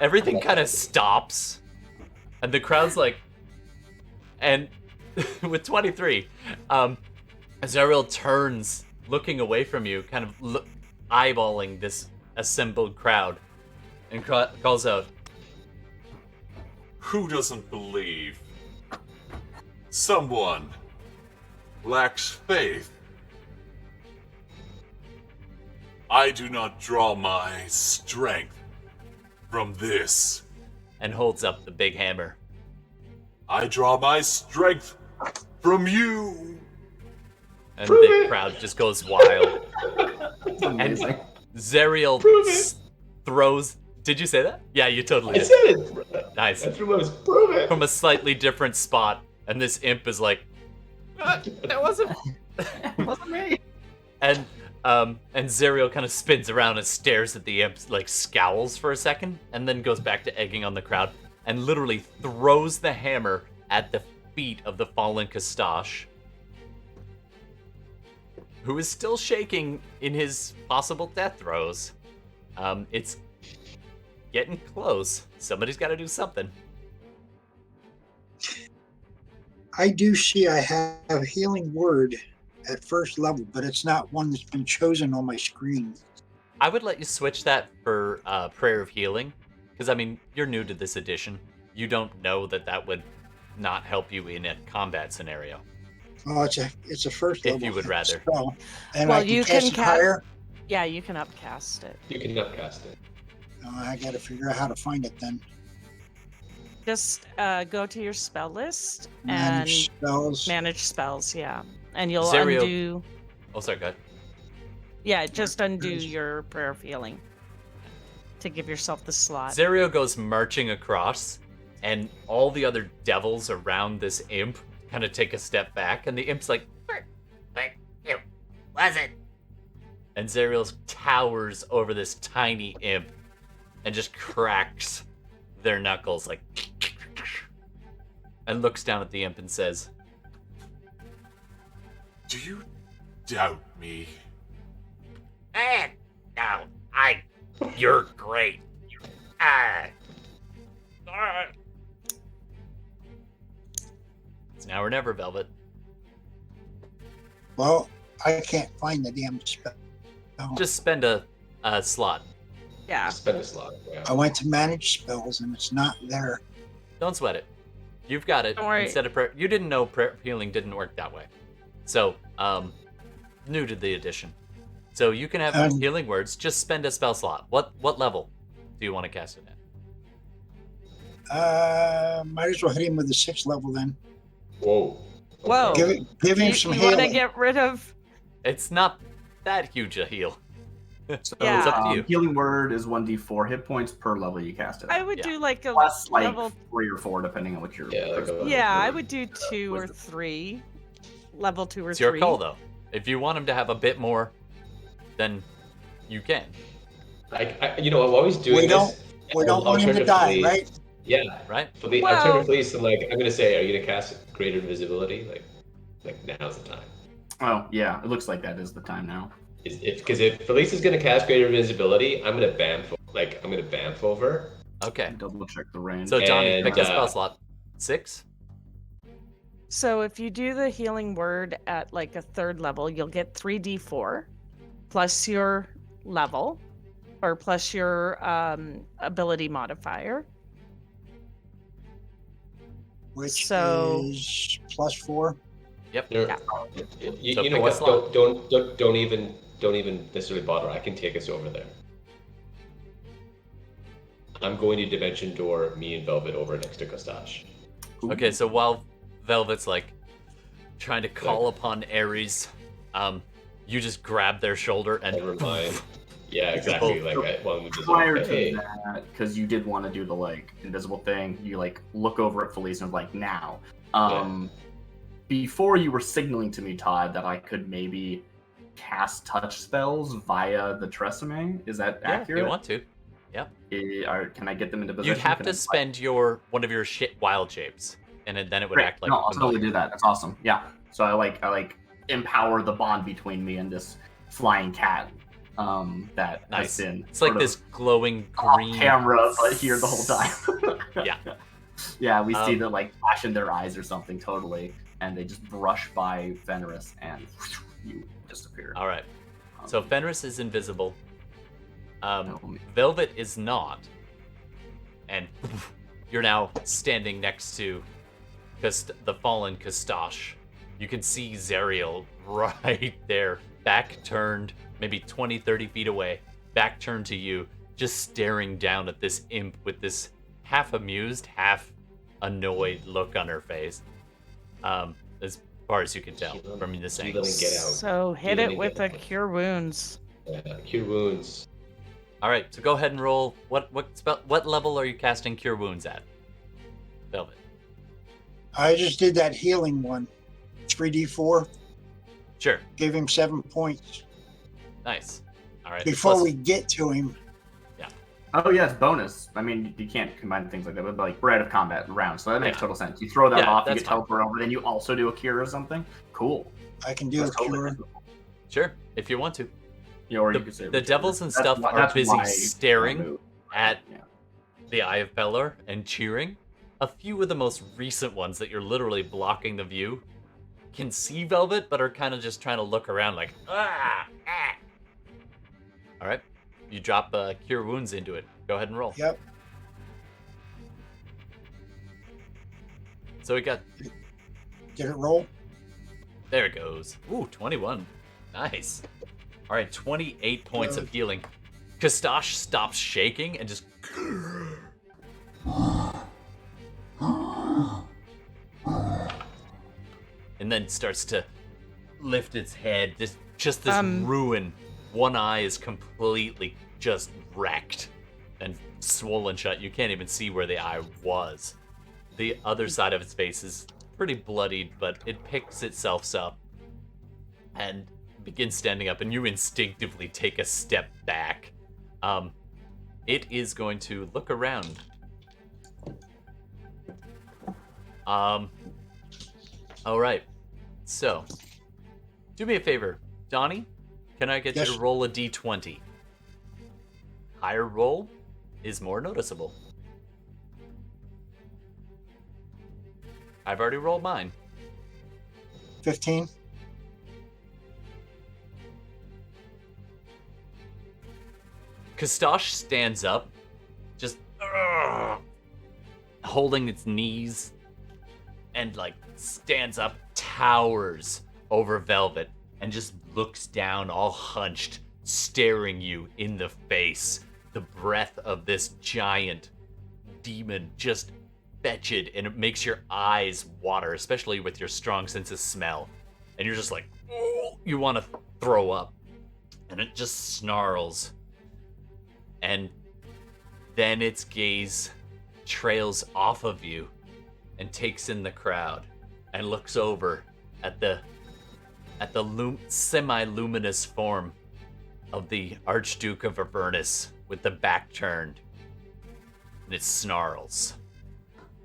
Everything kind of stops, and the crowd's like, and with 23, Zariel turns, looking away from you, kind of eyeballing this assembled crowd, and calls out, Who doesn't believe someone lacks faith? I do not draw my strength from this. and holds up the big hammer. I draw my strength from you. And Prove the it! crowd just goes wild. It's amazing. Zariel Prove it! throws. Did you say that? Yeah, you totally I did. said it! Nice. I threw my prove it! From a slightly different spot, and this imp is like, that wasn't. It wasn't me. And Zariel kind of spins around and stares at the imp, like scowls for a second, and then goes back to egging on the crowd, and literally throws the hammer at the feet of the fallen Kastash, who is still shaking in his possible death throes. It's getting close. Somebody's got to do something. I do see I have healing word at first level, but it's not one that's been chosen on my screen. I would let you switch that for Prayer of Healing, because, I mean, you're new to this edition. You don't know that would not help you in a combat scenario. Oh, it's a first level. If you would rather. spell. And Well, I can you cast can it ca- higher. Yeah, you can upcast it. You can upcast it. I got to figure out how to find it then. Just go to your spell list Manage and spells. manage spells, yeah. And you'll Zariel- undo. Oh, sorry, go ahead. Yeah, just undo your prayer of healing to give yourself the slot. Zariel goes marching across, and all the other devils around this imp kind of take a step back, and the imp's like, But it wasn't. and Zariel towers over this tiny imp and just cracks their knuckles, like, and looks down at the imp and says, Do you doubt me? No, you're great. it's now or never, Velvet. Well, I can't find the damn spell. Just spend a slot. Yeah. Spend a slot. Yeah. I went to manage spells and it's not there. Don't sweat it. You've got it. Don't worry. Instead of prayer, you didn't know prayer healing didn't work that way. So, new to the edition. So you can have healing words. Just spend a spell slot. What level do you want to cast it at? Might as well hit him with the 6th level then. Whoa. Whoa. Give him some You want to healing. get rid of? It's not that huge a heal. So, Yeah. It's up to you. Healing word is 1d4 hit points per level you cast it. I would Yeah. do like a Plus like level. 3 or 4 depending on what your Yeah, like first a- level Yeah, I is. would do 2 or Wisdom. 3. Level 2 or It's 3. your call, though. If you want him to have a bit more, then you can. I'm always doing We don't- this. We don't I'll want him turn to die, Felice. right? Yeah. Right? I'm turning Well- to Felice and I'm gonna say, are you gonna cast greater invisibility? Like now's the time. Oh, yeah, it looks like that is the time now. Because if Felice is gonna cast greater invisibility, I'm gonna bamf over. Okay. Double check the range. So, Johnny, And, pick a spell slot. 6? So if you do the healing word at like a 3rd level, you'll get 3d4 plus your level or plus your ability modifier. Which So- is +4. Yep. There- Yeah. You, So you know pick a what? slot. Don't even necessarily bother. I can take us over there. I'm going to dimension door me and Velvet over next to Kostash. Okay, so while Velvet's like trying to call upon Ares, you just grab their shoulder and Never mind. Yeah, exactly. Prior to Hey. that, because you did want to do the like invisible thing, you like look over at Felice and like now. Before you were signaling to me, Todd, that I could maybe cast touch spells via the Tresemme. Is that yeah, if accurate? you want to. Can I get them into position? You'd have Can to I- spend one of your wild shapes, and then it would Great. act like no, I'll totally familiar. do that. That's awesome. Yeah. So I like empower the bond between me and this flying cat. That Nice. has been It's like sort this of glowing off green camera, but here the whole time. Yeah. Yeah, we see Um, the like flash in their eyes or something totally, and they just brush by Fenris and you disappear. All right. So Fenris is invisible. Um, Velvet is not, and you're now standing next to the fallen Kastash. You can see Zariel right there, back turned, maybe 20, 30 feet away, back turned to you, just staring down at this imp with this half amused, half annoyed look on her face. As far as you can tell Healing- from this healing angle. get out. So hit Healing it with get a out. cure wounds. Cure wounds. All right, so go ahead and roll. What level are you casting Cure Wounds at? Velvet. I just did that healing one. 3d4. Sure. Gave him 7 points. Nice. All right. Before plus- we get to him, Oh yeah, it's bonus. I mean, you can't combine things like that, but like we're out of combat rounds, so that makes Yeah. total sense. You throw that Yeah, off, you that's get fine. teleport over, then you also do a cure or something. Cool. I can do a That's totally cure. reasonable. Sure, if you want to. Yeah, or you The, could say the devils and stuff are that's busy my staring move. at Yeah. the Eye of Pelor and cheering. A few of the most recent ones that you're literally blocking the view can see Velvet, but are kind of just trying to look around like, ah, ah. All right, you drop Cure Wounds into it. Go ahead and roll. Yep. So we got, Did it roll? there it goes. Ooh, 21. Nice. All right, 28 points of Good. healing. Kastash stops shaking and just and then starts to lift its head. Just this ruin. One eye is completely just wrecked and swollen shut. You can't even see where the eye was. The other side of its face is pretty bloodied, but it picks itself up and begins standing up, and you instinctively take a step back. It is going to look around. All right. So, do me a favor, Donnie. Can I get you Yes. to roll a d20? Higher roll is more noticeable. I've already rolled mine. 15. Kastash stands up, just holding its knees, and like stands up, towers over Velvet, and just looks down, all hunched, staring you in the face. The breath of this giant demon just fetid, and it makes your eyes water, especially with your strong sense of smell. And you're just like, oh, you want to throw up. And it just snarls. And then its gaze trails off of you and takes in the crowd and looks over at the semi-luminous form of the Archduke of Avernus with the back turned. And it snarls.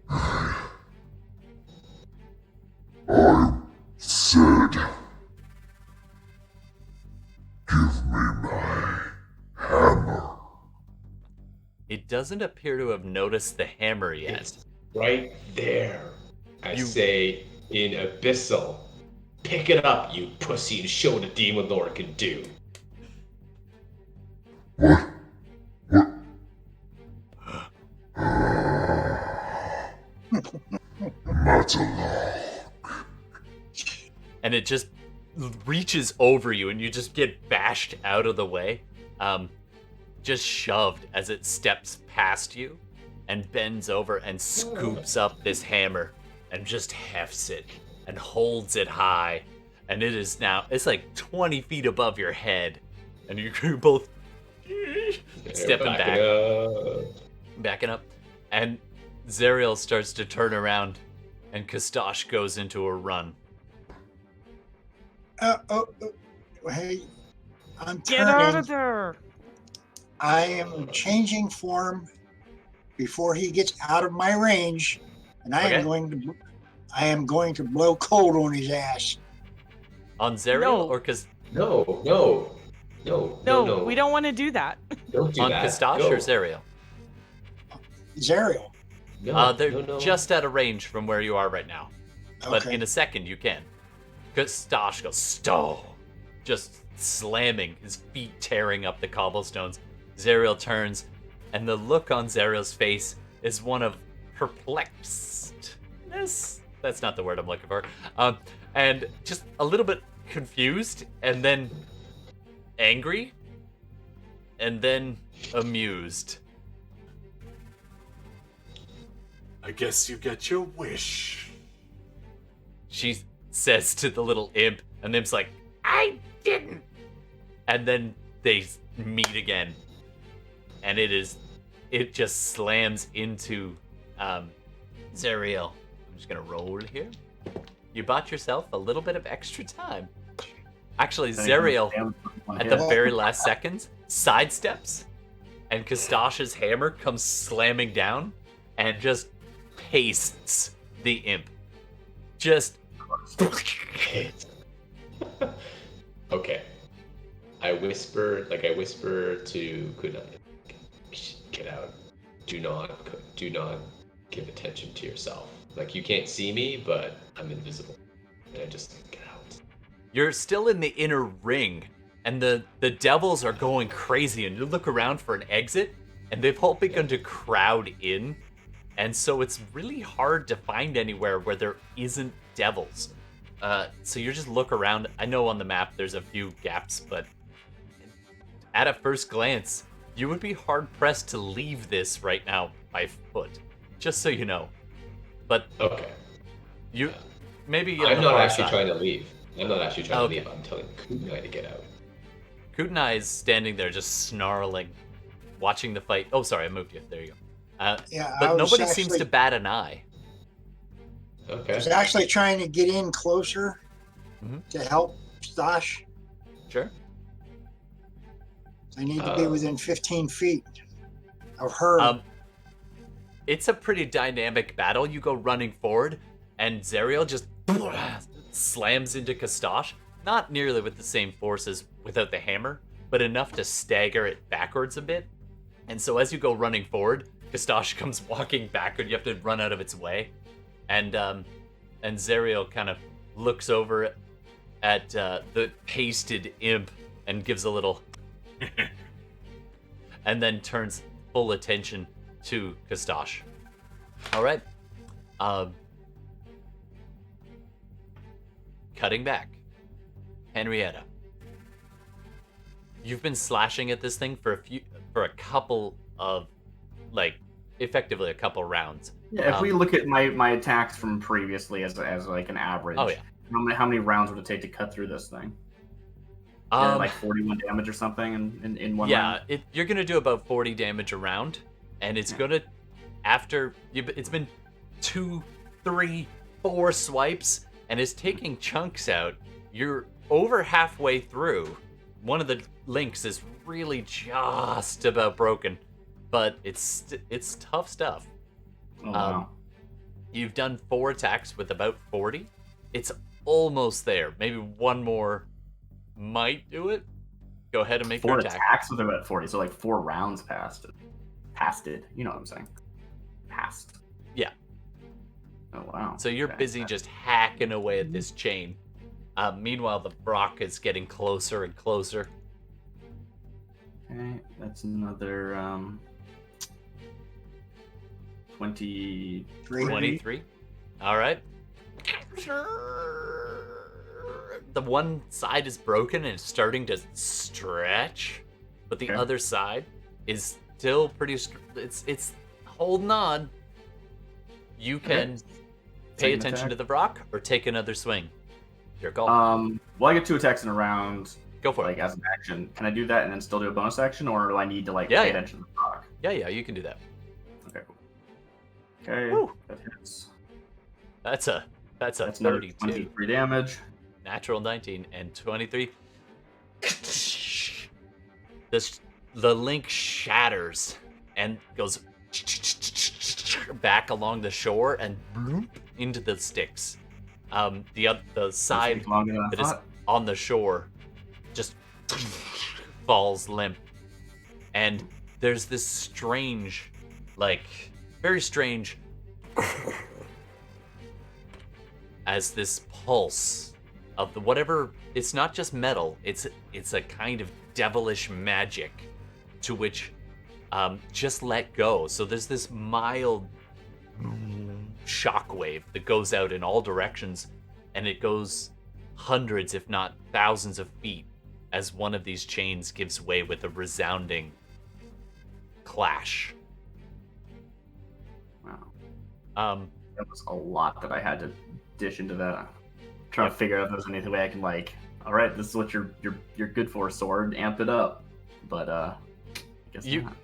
I said, give me my hammer. It doesn't appear to have noticed the hammer yet. It's right there. I say in Abyssal. Pick it up, you pussy, and show what a demon lord can do. What? Matalock. And it just reaches over you and you just get bashed out of the way. Just shoved as it steps past you and bends over and scoops up this hammer and just hefts it and holds it high. And it is now, it's like 20 feet above your head. And you're both stepping back. Backing up. And Zariel starts to turn around and Kastash goes into a run. Hey, I'm Get out of turning. there! I am changing form before he gets out of my range, and I Okay. am going to blow cold on his ass. On Zariel No. or No, We don't want to do that. Don't do on that. Kastash No. or Zariel? Zariel. No, They're no. just out of range from where you are right now. But Okay. in a second, you can. Kastash goes, stow! Just slamming, his feet tearing up the cobblestones. Zariel turns, and the look on Zariel's face is one of perplexedness. That's not the word I'm looking for. And just a little bit confused, and then angry, and then amused. I guess you get your wish. She says to the little imp, and the imp's like, I didn't. And then they meet again, and it just slams into Zariel. I'm just gonna roll here. You bought yourself a little bit of extra time. Actually, Zariel, at the very last seconds, sidesteps, and Kastash's hammer comes slamming down and just pastes the imp. Just. Okay. I whisper to Kunai, get out. Do not give attention to yourself. Like, you can't see me, but I'm invisible. And I just get out. You're still in the inner ring, and the devils are going crazy, and you look around for an exit, and they've all begun to crowd in, and so it's really hard to find anywhere where there isn't devils. So you just look around. I know on the map there's a few gaps, but at a first glance, you would be hard-pressed to leave this right now by foot, just so you know. But okay, maybe I'm not actually trying to leave. I'm not actually trying to leave. I'm telling Kunai to get out. Kunai is standing there just snarling, watching the fight. Oh, sorry, I moved you. There you go. But nobody seems to bat an eye. Okay. I was actually trying to get in closer to help Stash. Sure. I need to be within 15 feet of her. It's a pretty dynamic battle. You go running forward, and Zariel just slams into Kastash. Not nearly with the same force as without the hammer, but enough to stagger it backwards a bit. And so as you go running forward, Kastash comes walking backward. You have to run out of its way. And Zariel kind of looks over at the pasted imp and gives a little and then turns full attention to Kastash. All right. Cutting back. Henrietta. You've been slashing at this thing for a couple of, effectively a couple rounds. Yeah, if we look at my attacks from previously as like an average, how many rounds would it take to cut through this thing? Like 41 damage or something in one round? Yeah, you're going to do about 40 damage a round, and it's going to, it's been 2, 3, 4 swipes, and it's taking chunks out. You're over halfway through. One of the links is really just about broken, but it's tough stuff. Oh, wow. You've done 4 attacks with about 40. It's almost there. Maybe one more might do it. Go ahead and make 4 your attack. 4 attacks with about 40, so like 4 rounds past it. You know what I'm saying? Passed. Yeah. Oh, wow. So you're busy just hacking away at this chain. Meanwhile, the Brock is getting closer and closer. Okay, that's another 23. 23. All right. The one side is broken and it's starting to stretch, but the other side is still pretty. It's holding on. You can pay attention to the Brock or take another swing. Your call. Well, I get 2 attacks in a round. Go for it. As an action. Can I do that and then still do a bonus action, or do I need to pay attention to the Brock? Yeah, you can do that. Okay, cool. Okay, Woo. that hits. That's a 32. 23 damage. Natural 19 and 23. The link shatters and goes back along the shore and into the sticks. The side that is on the shore just falls limp, and there's this strange, very strange, as this pulse of the whatever. It's not just metal. It's a kind of devilish magic, to which just let go. So there's this mild shockwave that goes out in all directions, and it goes hundreds, if not thousands of feet, as one of these chains gives way with a resounding clash. Wow. That was a lot that I had to dish into that. trying to figure out if there's any way I can like, all right, this is what you're good for, sword. Amp it up. But I guess not.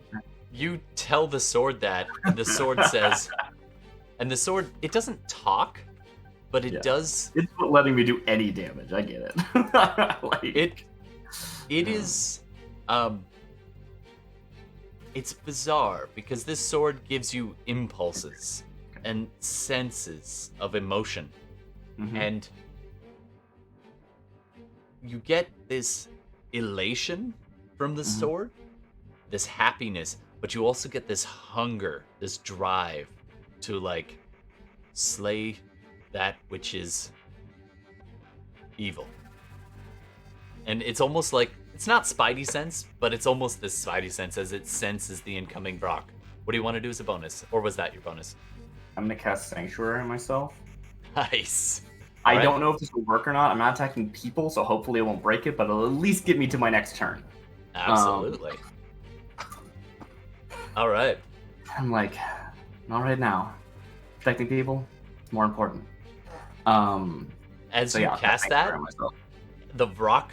You tell the sword that, and the sword says, and the sword, it doesn't talk, but it does. It's not letting me do any damage. I get it. Like, it is, it's bizarre because this sword gives you impulses and senses of emotion, and you get this elation from the sword, this happiness, but you also get this hunger, this drive to like slay that which is evil. And it's almost like, it's not Spidey sense, but it's almost this Spidey sense as it senses the incoming Brock. What do you want to do as a bonus? Or was that your bonus? I'm gonna cast Sanctuary on myself. Nice. I don't know if this will work or not. I'm not attacking people, so hopefully it won't break it, but it'll at least get me to my next turn. Absolutely. All right. I'm like, not right now. Protecting people is more important. As you cast that, the rock,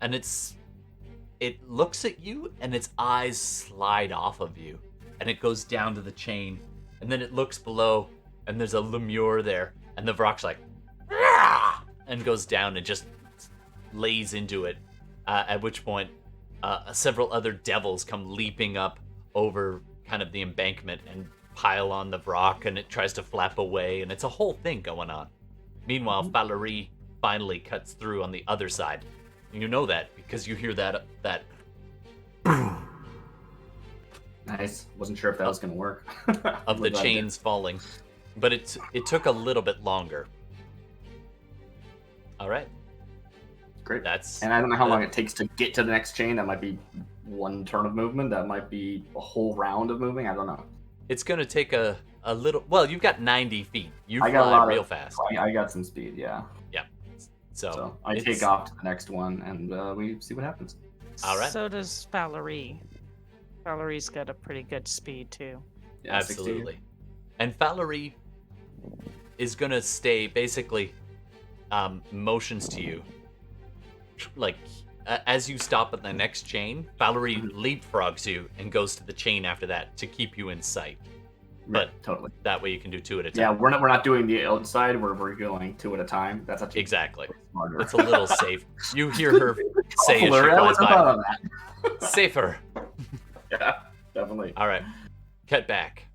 and it looks at you, and its eyes slide off of you, and it goes down to the chain, and then it looks below, and there's a lemure there, and the rock's like, and goes down and just lays into it. At which point, several other devils come leaping up over kind of the embankment and pile on the rock, and it tries to flap away, and it's a whole thing going on. Meanwhile, Valerie finally cuts through on the other side. And you know that because you hear that Nice. Wasn't sure if that was going to work. of the chains falling, but it took a little bit longer. All right. Great. That's and I don't know how long it takes to get to the next chain. That might be one turn of movement. That might be a whole round of moving. I don't know. It's going to take a little. Well, you've got 90 feet. You I got fly real fast. I got some speed. Yeah. Yeah. So I take off to the next one, and we see what happens. All right. So does Valerie. Valerie's got a pretty good speed too. Yeah, Absolutely. 16. And Valerie is going to stay basically motions to you. Like, as you stop at the next chain, Valerie leapfrogs you and goes to the chain after that to keep you in sight. Right, But totally. that way you can do two at a time. Yeah, we're not doing the outside. We're going two at a time. That's actually Exactly. smarter. It's a little safe. You hear her say as she Hilarious. I flies wouldn't have thought by. of that. Safer. Yeah, definitely. All right. Cut back.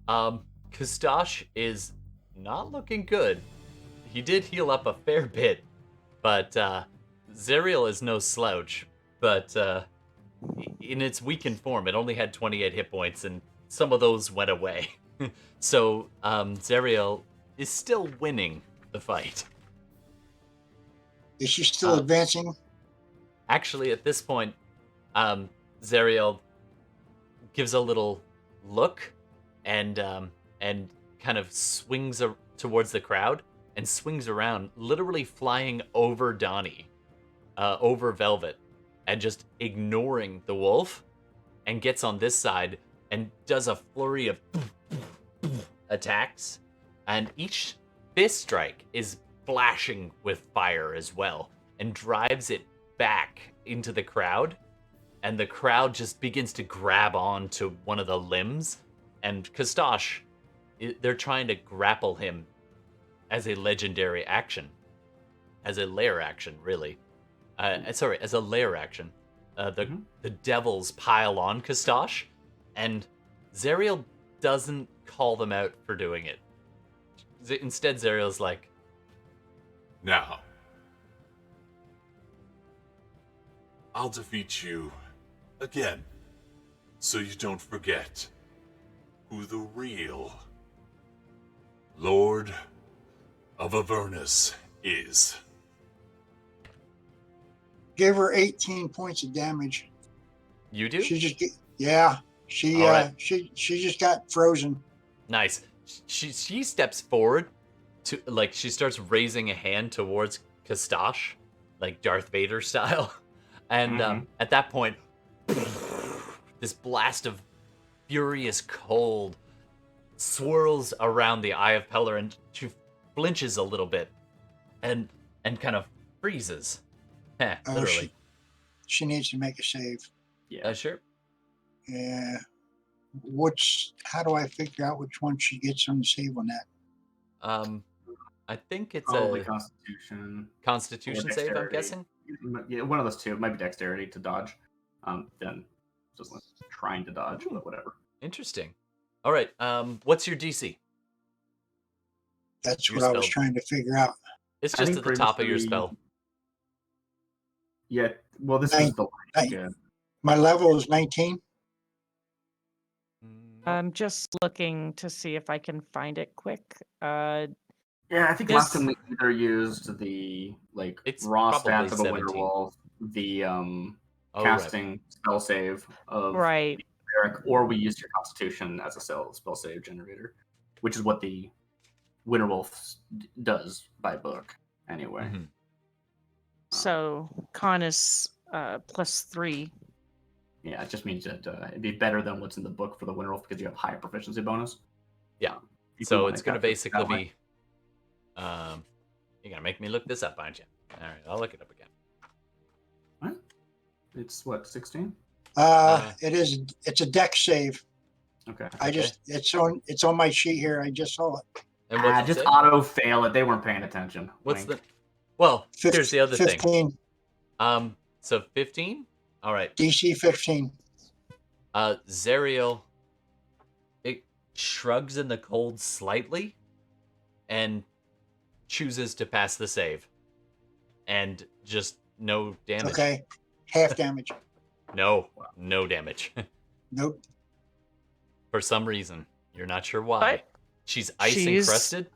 Kustash is not looking good. He did heal up a fair bit, but Zariel is no slouch. But in its weakened form, it only had 28 hit points, and some of those went away. So Zariel is still winning the fight. Is she still advancing? Actually, at this point, Zariel gives a little look and kind of swings towards the crowd and swings around, literally flying over Donnie, over Velvet, and just ignoring the wolf, and gets on this side and does a flurry of attacks, and each fist strike is flashing with fire as well, and drives it back into the crowd, and the crowd just begins to grab on to one of the limbs, and Kustash, they're trying to grapple him as a legendary action, as a lair action, really. As a lair action. The devils pile on Kustash, and Zariel doesn't call them out for doing it. Instead, Zariel's like, Now, I'll defeat you again, so you don't forget who the real Lord of Avernus is. Give her 18 points of damage. you do? She just she just got frozen. Nice. She steps forward to, like, she starts raising a hand towards Kustash, like Darth Vader style. And at that point, this blast of furious cold swirls around the Eye of Pellar, and she flinches a little bit, and kind of freezes. Literally. She needs to make a save. Yeah. Sure. Yeah. How do I figure out which one she gets on the save on that? I think it's Probably a Constitution save, I'm dexterity. guessing. Yeah, one of those two. It might be dexterity to dodge. Then just like trying to dodge, but whatever. Interesting. All right. What's your DC? That's Your what I was spell. trying to figure out. It's I just think at the top of your previously- spell. Yeah. Well, this Nine- is the nine. yeah. My level is 19. I'm just looking to see if I can find it quick. Yeah, I think last time we either used the It's raw probably stats of a 17. Winterwolf, the Oh, casting spell save of right. Eric, or we used your Constitution as a spell save generator, which is what the Winterwolf does by book anyway. Mm-hmm. So con is +3. Yeah, it just means that it'd be better than what's in the book for the Winterwolf because you have higher proficiency bonus. Yeah. If you So want it's to going to calculate basically that way. be. You're going to make me look this up, aren't you? All right, I'll look it up again. What? It's what, 16? It's a deck save. Okay. It's on my sheet here. I just saw it. And what's it Just say? auto fail it. They weren't paying attention. What's Wink. the? Well, here's the other 15, thing. So 15. All right. DC 15. Zariel. It shrugs in the cold slightly, and chooses to pass the save, and just no damage. Okay. Half damage. No damage. Nope. For some reason, you're not sure why. But She's ice encrusted,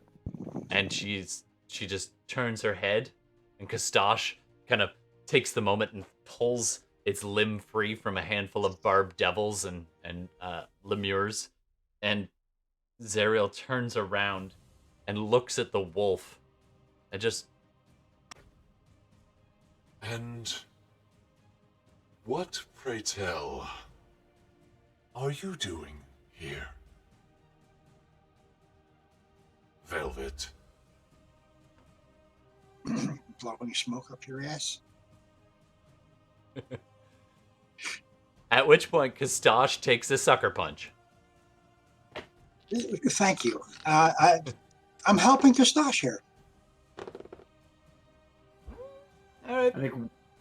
and she just turns her head, and Kastash kind of takes the moment and pulls its limb free from a handful of barbed devils and lemures, and Zariel turns around and looks at the wolf, and just. And what, pray tell, are you doing here? Velvet. Blowing smoke up your ass. At which point, Kastash takes a sucker punch. Thank you. I'm helping Kastash here. All right. I think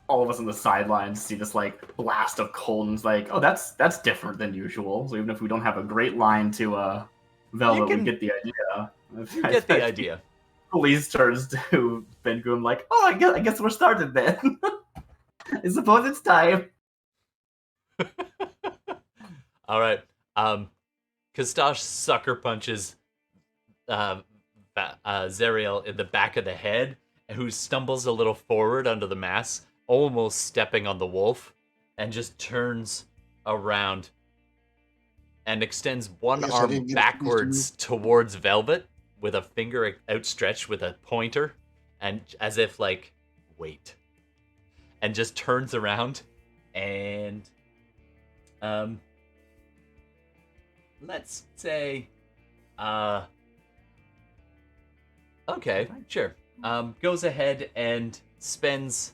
all of us on the sidelines see this like blast of cold and it's like, oh, that's different than usual. So even if we don't have a great line to Velvet, we get the idea. You get the idea. Police turns to Ben Groom like, oh, I guess we're started then. I suppose it's time. All right. Kastash sucker punches Zariel in the back of the head, who stumbles a little forward under the mass, almost stepping on the wolf, and just turns around and extends one Yes, I arm didn't get a chance to backwards towards Velvet with a finger outstretched with a pointer, and as if like, wait. And just turns around and let's say okay, sure. Goes ahead and spends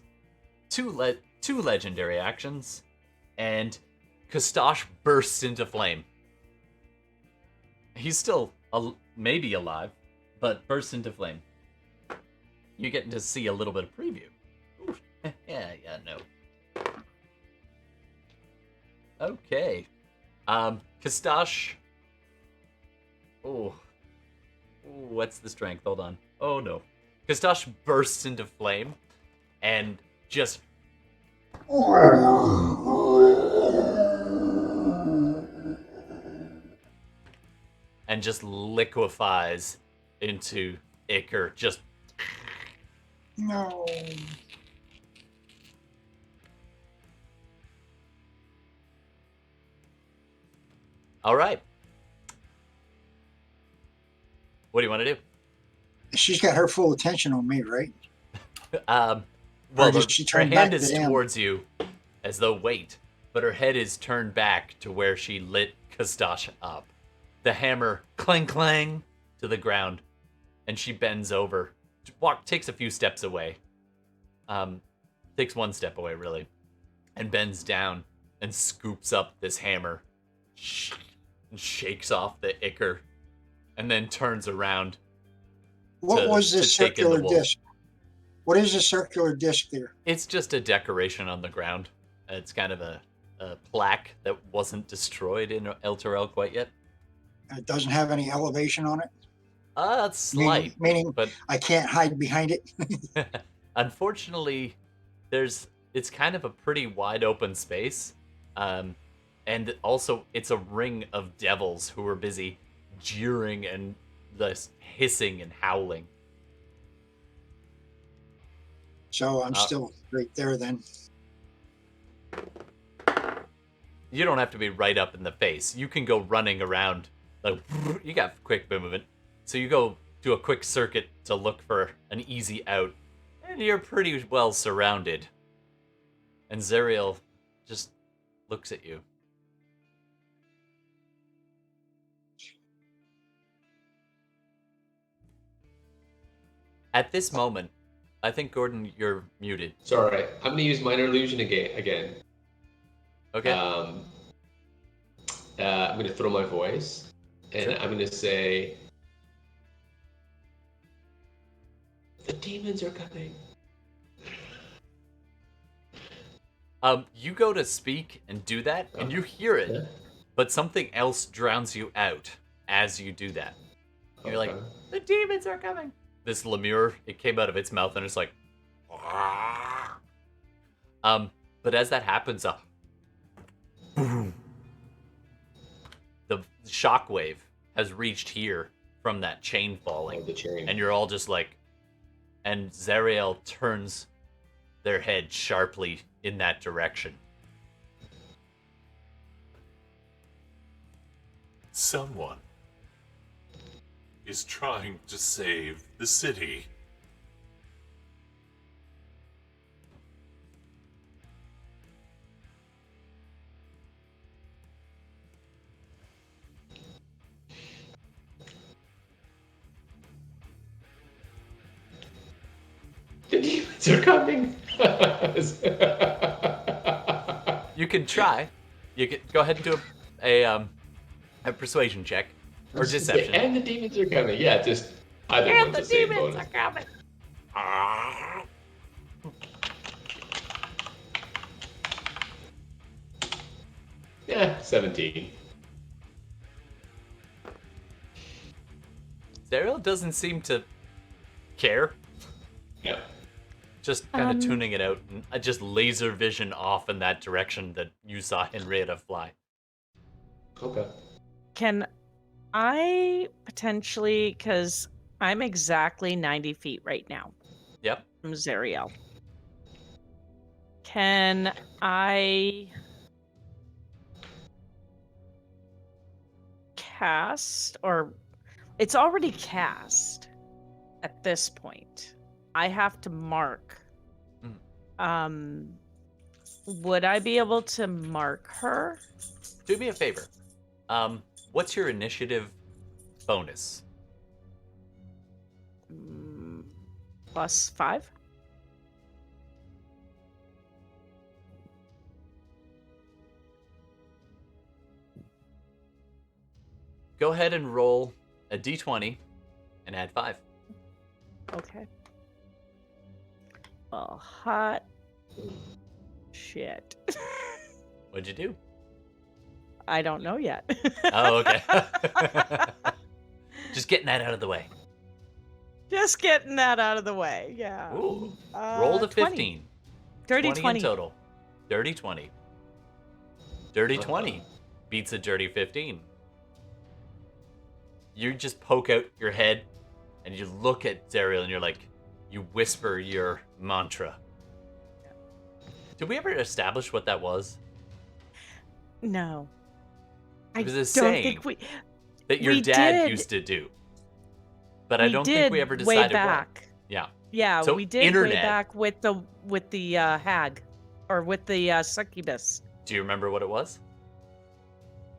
two legendary actions, and Kastash bursts into flame. He's still maybe alive, but bursts into flame. You're getting to see a little bit of preview. Ooh, yeah, no. Okay. Kastash. Oh. What's the strength? Hold on. Oh no. Kastash bursts into flame and just liquefies into ichor. Just No. all right. What do you want to do? She's got her full attention on me, right? Well, does she her turn hand back is to him? towards you, as though wait, but her head is turned back to where she lit Kastash up. the hammer clang clang to the ground, and she bends over, takes a few steps away, takes one step away really, and bends down and scoops up this hammer, and shakes off the ichor, and then turns around. What was this to take in the circular wolf. disc? What is a circular disc there? It's just a decoration on the ground. It's kind of a plaque that wasn't destroyed in Elturel quite yet. It doesn't have any elevation on it. It's slight, Meaning but I can't hide behind it. unfortunately, it's kind of a pretty wide open space, and also it's a ring of devils who are busy jeering and thus hissing and howling. So I'm still right there then. You don't have to be right up in the face. You can go running around. Like, you got quick movement. So you go do a quick circuit to look for an easy out. And you're pretty well surrounded. And Zariel just looks at you. At this moment, I think, Gordon, you're muted. Sorry, I'm gonna use minor illusion again. Okay. I'm gonna throw my voice, and Sure. I'm gonna say, "The demons are coming." You go to speak and do that, and you hear it, Yeah. but something else drowns you out as you do that. You're like, the demons are coming. This lemure, it came out of its mouth, and it's like, but as that happens, boom. The shockwave has reached here from that chain falling, the chain. and you're all just like, and Zariel turns their head sharply in that direction. Someone is trying to save the city. The demons are coming. You can try. You can go ahead and do a persuasion check or deception. And the demons are coming. Yeah, just either And one's the the same demons bonus. are coming. Yeah, 17. Zariel doesn't seem to care. Yeah. Just kind of tuning it out and just laser vision off in that direction that you saw Henrietta fly. Okay. Can I potentially, because I'm exactly 90 feet right now Yep. from Zariel. Can I cast, or it's already cast at this point. I have to mark. Would I be able to mark her? Do me a favor. What's your initiative bonus? +5. Go ahead and roll a d20 and add 5. Okay. Oh, hot shit. What'd you do? I don't know yet. Oh, okay. Just getting that out of the way. Just getting that out of the way. Yeah. Ooh. Roll to 20. 15. Dirty 20 in 20. total. Dirty 20. Dirty 20 beats a dirty 15. You just poke out your head and you look at Zariel and you're like, you whisper your mantra. Did we ever establish what that was? No. I It was a don't saying think we that your we dad did. used to do. But I don't think did we ever way decided back. what. Yeah. Yeah, So, we did internet. way back with the hag, or with the succubus. Do you remember what it was?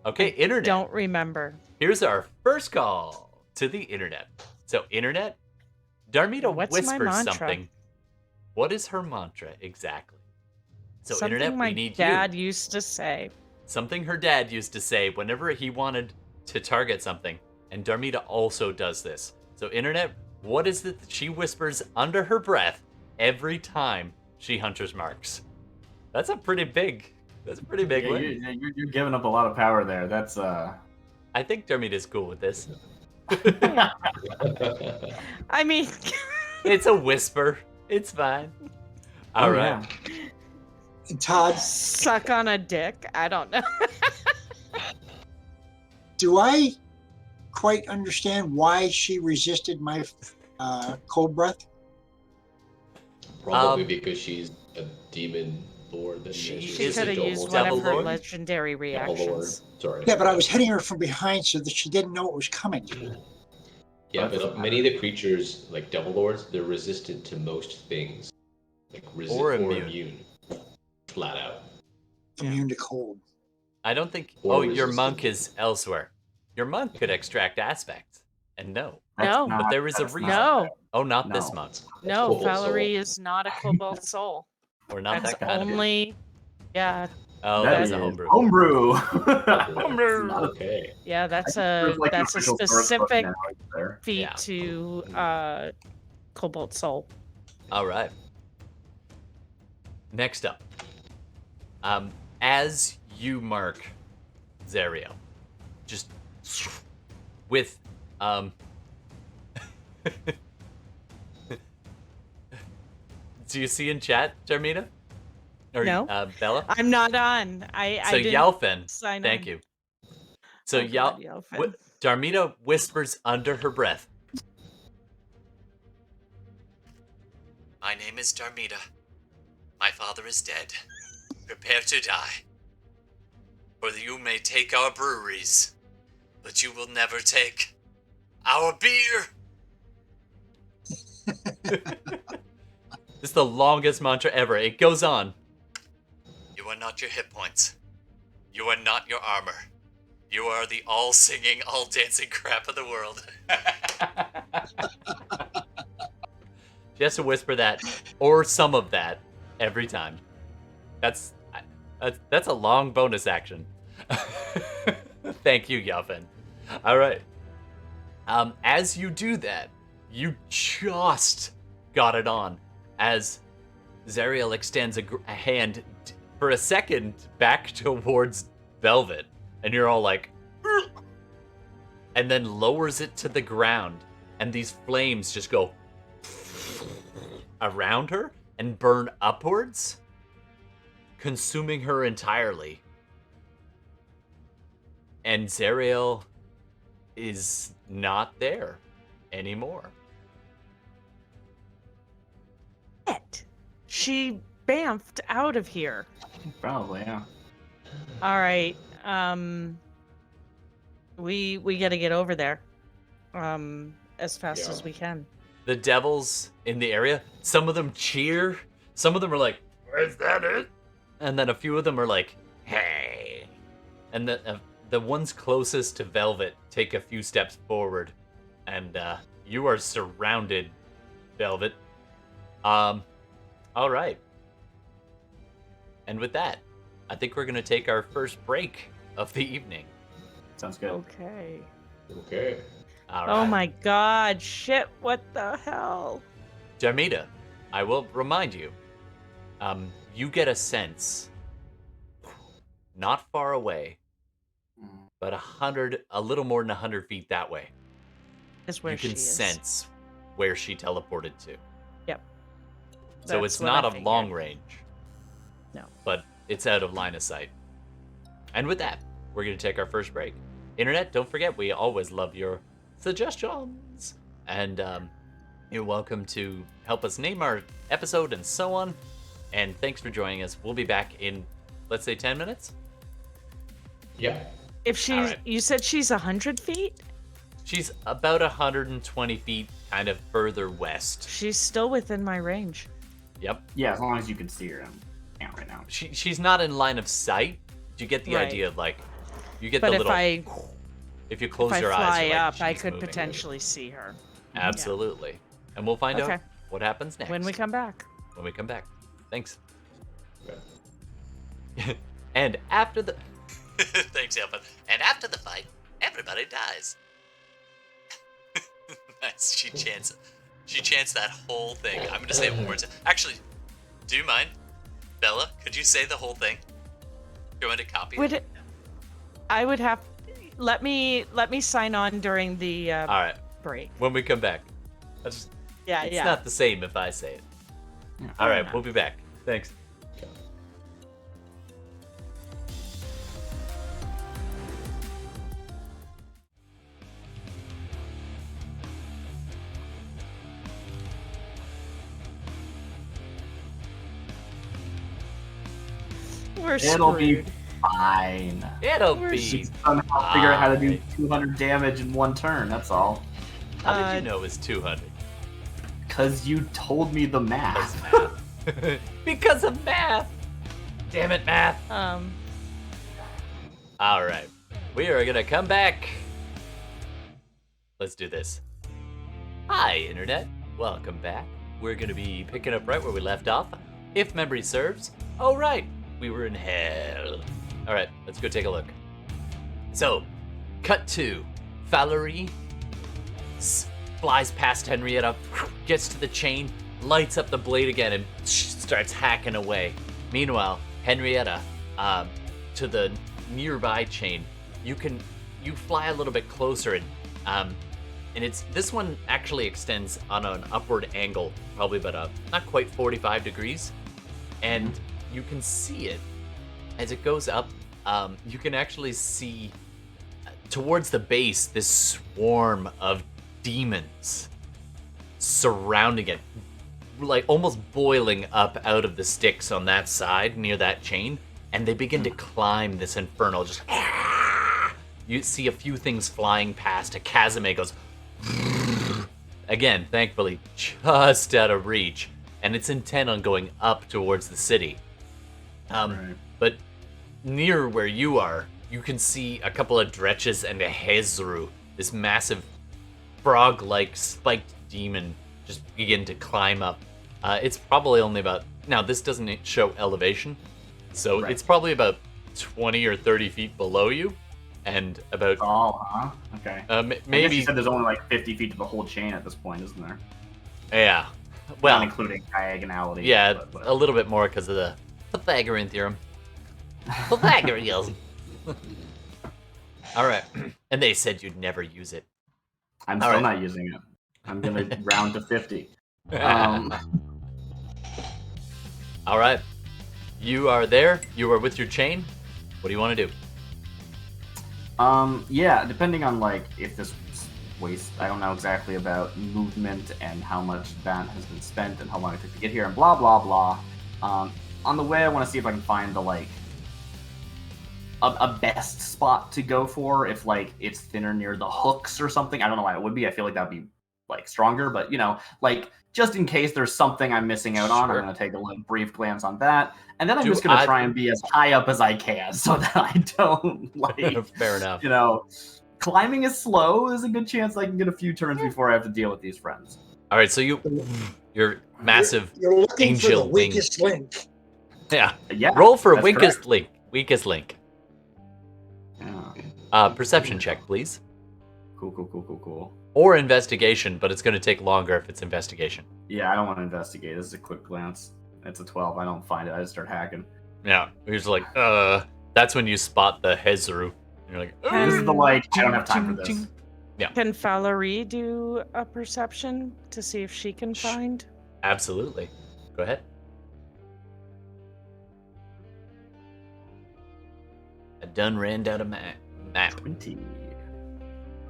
Okay, internet. Don't remember. Here's our first call to the internet. So, internet, Darmita What's my whispers mantra? something. What is her mantra exactly? So, Something internet, my we need dad you. used to say. Something her dad used to say whenever he wanted to target something. And Darmita also does this. So, internet, what is it that she whispers under her breath every time she hunter's marks? That's a pretty big Yeah, one. you're giving up a lot of power there. That's I think Darmita's cool with this. I mean, It's a whisper. It's fine. All right. yeah. And Todd, suck on a dick. I don't know. do I quite understand why she resisted my cold breath? Probably because she's a demon lord. Than She She is could a have used devil one of her lord? legendary Devil lord. reactions. Sorry. Yeah, but I was hitting her from behind so that she didn't know it was coming. Yeah, That's but many of the creatures, like devil lords, they're resistant to most things, like Or or immune. immune, flat out. Immune to cold. I don't think. Or Oh, your resistant. monk is elsewhere. Your monk could extract aspects. And no. That's No. But there is a that's reason. No, Oh, not this No. monk. no, Cobalt Valerie soul. is not a cobalt soul. Or not That's that kind of. only, yeah, Oh, That that's is a homebrew. Homebrew. Homebrew. Not a- Okay. yeah. That's There's a like an that's a official source book specific now right there. feat Yeah. to cobalt soul. All right. Next up, as you mark Zariel, just with do you see in chat, Jarmina? Or No. Bella? I'm not on. So I didn't Yalfin, sign thank on. you. So Oh, God, Yalfin. Darmina whispers under her breath. My name is Darmida. My father is dead. Prepare to die. For you may take our breweries, but you will never take our beer. This is the longest mantra ever. It goes on. You are not your hit points. You are not your armor. You are the all-singing, all-dancing crap of the world. She has to whisper that, or some of that, every time. That's a long bonus action. Thank you, Yavin. All right. As you do that, you just got it on as Zariel extends a hand for a second back towards Velvet, and you're all like, "Ugh," and then lowers it to the ground, and these flames just go around her and burn upwards, consuming her entirely. And Zariel is not there anymore. She bamfed out of here. Probably, yeah. All right. We got to get over there. As fast as we can. The devils in the area, some of them cheer, some of them are like, "Is that it?" And then a few of them are like, "Hey." And the ones closest to Velvet take a few steps forward, and you are surrounded, Velvet. All right. And with that, I think we're going to take our first break of the evening. Sounds good. Okay. Okay. All Oh right. my God! Shit! What the hell? Jarmita, I will remind you, you get a sense, not far away, but a little more than 100 feet that way. Is where You can she is. sense where she teleported to. Yep. So That's it's what not I a figured. long range. No. But it's out of line of sight. And with that, we're going to take our first break. Internet, don't forget, we always love your suggestions. And you're welcome to help us name our episode and so on. And thanks for joining us. We'll be back in, let's say, 10 minutes. Yeah. If she's, Alright. you said she's 100 feet. She's about 120 feet, kind of further west. She's still within my range. Yep. Yeah, as long as you can see her. I'm right now. She's not in line of sight. You get the Right. idea of like, You get But the if little. I If you close if I your eyes, fly you're like, up, I "She's could moving." potentially see her Absolutely. And we'll find out Okay. what happens next when we come back. when we come back. Thanks. Yeah. And after the thanks, Alpha. And after the fight, everybody dies. Nice. She chants that whole thing. I'm gonna say it one more time. Actually, do you mind, Bella? Could you say the whole thing? Do you want to copy it? I would have. Let me sign on during the All right. break. When we come back. It's not the same if I say it. All right, we'll be back. Thanks. We're It'll be screwed. fine. It'll We're be. Somehow figure out how to do Alright. 200 damage in one turn. That's all. How did you know it was 200? Because you told me the math. Because math. Because of math. Damn it, math. All right. We are going to come back. Let's do this. Hi, Internet. Welcome back. We're going to be picking up right where we left off. If memory serves. Oh, right. We were in hell. All right. Let's go take a look. So, cut to Valerie flies past Henrietta, gets to the chain, lights up the blade again, and starts hacking away. Meanwhile, Henrietta, to the nearby chain, you fly a little bit closer, and this one actually extends on an upward angle, probably about not quite 45 degrees, and you can see it as it goes up. You can actually see towards the base this swarm of demons surrounding it, like almost boiling up out of the sticks on that side near that chain, and they begin to climb this infernal. Just you see a few things flying past. A Kazame goes again, thankfully just out of reach, and it's intent on going up towards the city. But near where you are, you can see a couple of Dretches and a Hezru, this massive frog-like spiked demon, just begin to climb up. It's probably only about, now this doesn't show elevation, so it's probably about 20 or 30 feet below you, and about Okay. maybe you said there's only like 50 feet to the whole chain at this point, isn't there? Yeah, well, not including diagonality. Yeah, a little bit more because of the Pythagorean theorem. Pythagorean. All right, and they said you'd never use it. I'm still not using it. I'm gonna round to 50. All right, you are there. You are with your chain. What do you want to do? Yeah, depending on like if this waste, I don't know exactly about movement and how much that has been spent and how long it took to get here and blah blah blah. On the way, I want to see if I can find the like a best spot to go for if like it's thinner near the hooks or something. I don't know why it would be. I feel like that'd be like stronger, but you know, like just in case there's something I'm missing out on, I'm gonna take a brief glance on that, and then I'm just gonna try and be as high up as I can so that I don't like. Fair enough. You know, climbing is slow. There's a good chance I can get a few turns before I have to deal with these friends. All right, so you're massive You're looking angel for the wing. weakest link. Yeah. Roll for weakest link. Weakest link. Yeah. Perception check, please. Cool. Or investigation, but it's going to take longer if it's investigation. Yeah, I don't want to investigate. This is a quick glance. It's a 12. I don't find it. I just start hacking. Yeah, you're just like, that's when you spot the Hezru. And you're like, This is the like, I don't have time for this. Yeah. Can Valerie do a perception to see if she can find? Absolutely. Go ahead. I done ran down a map. 20.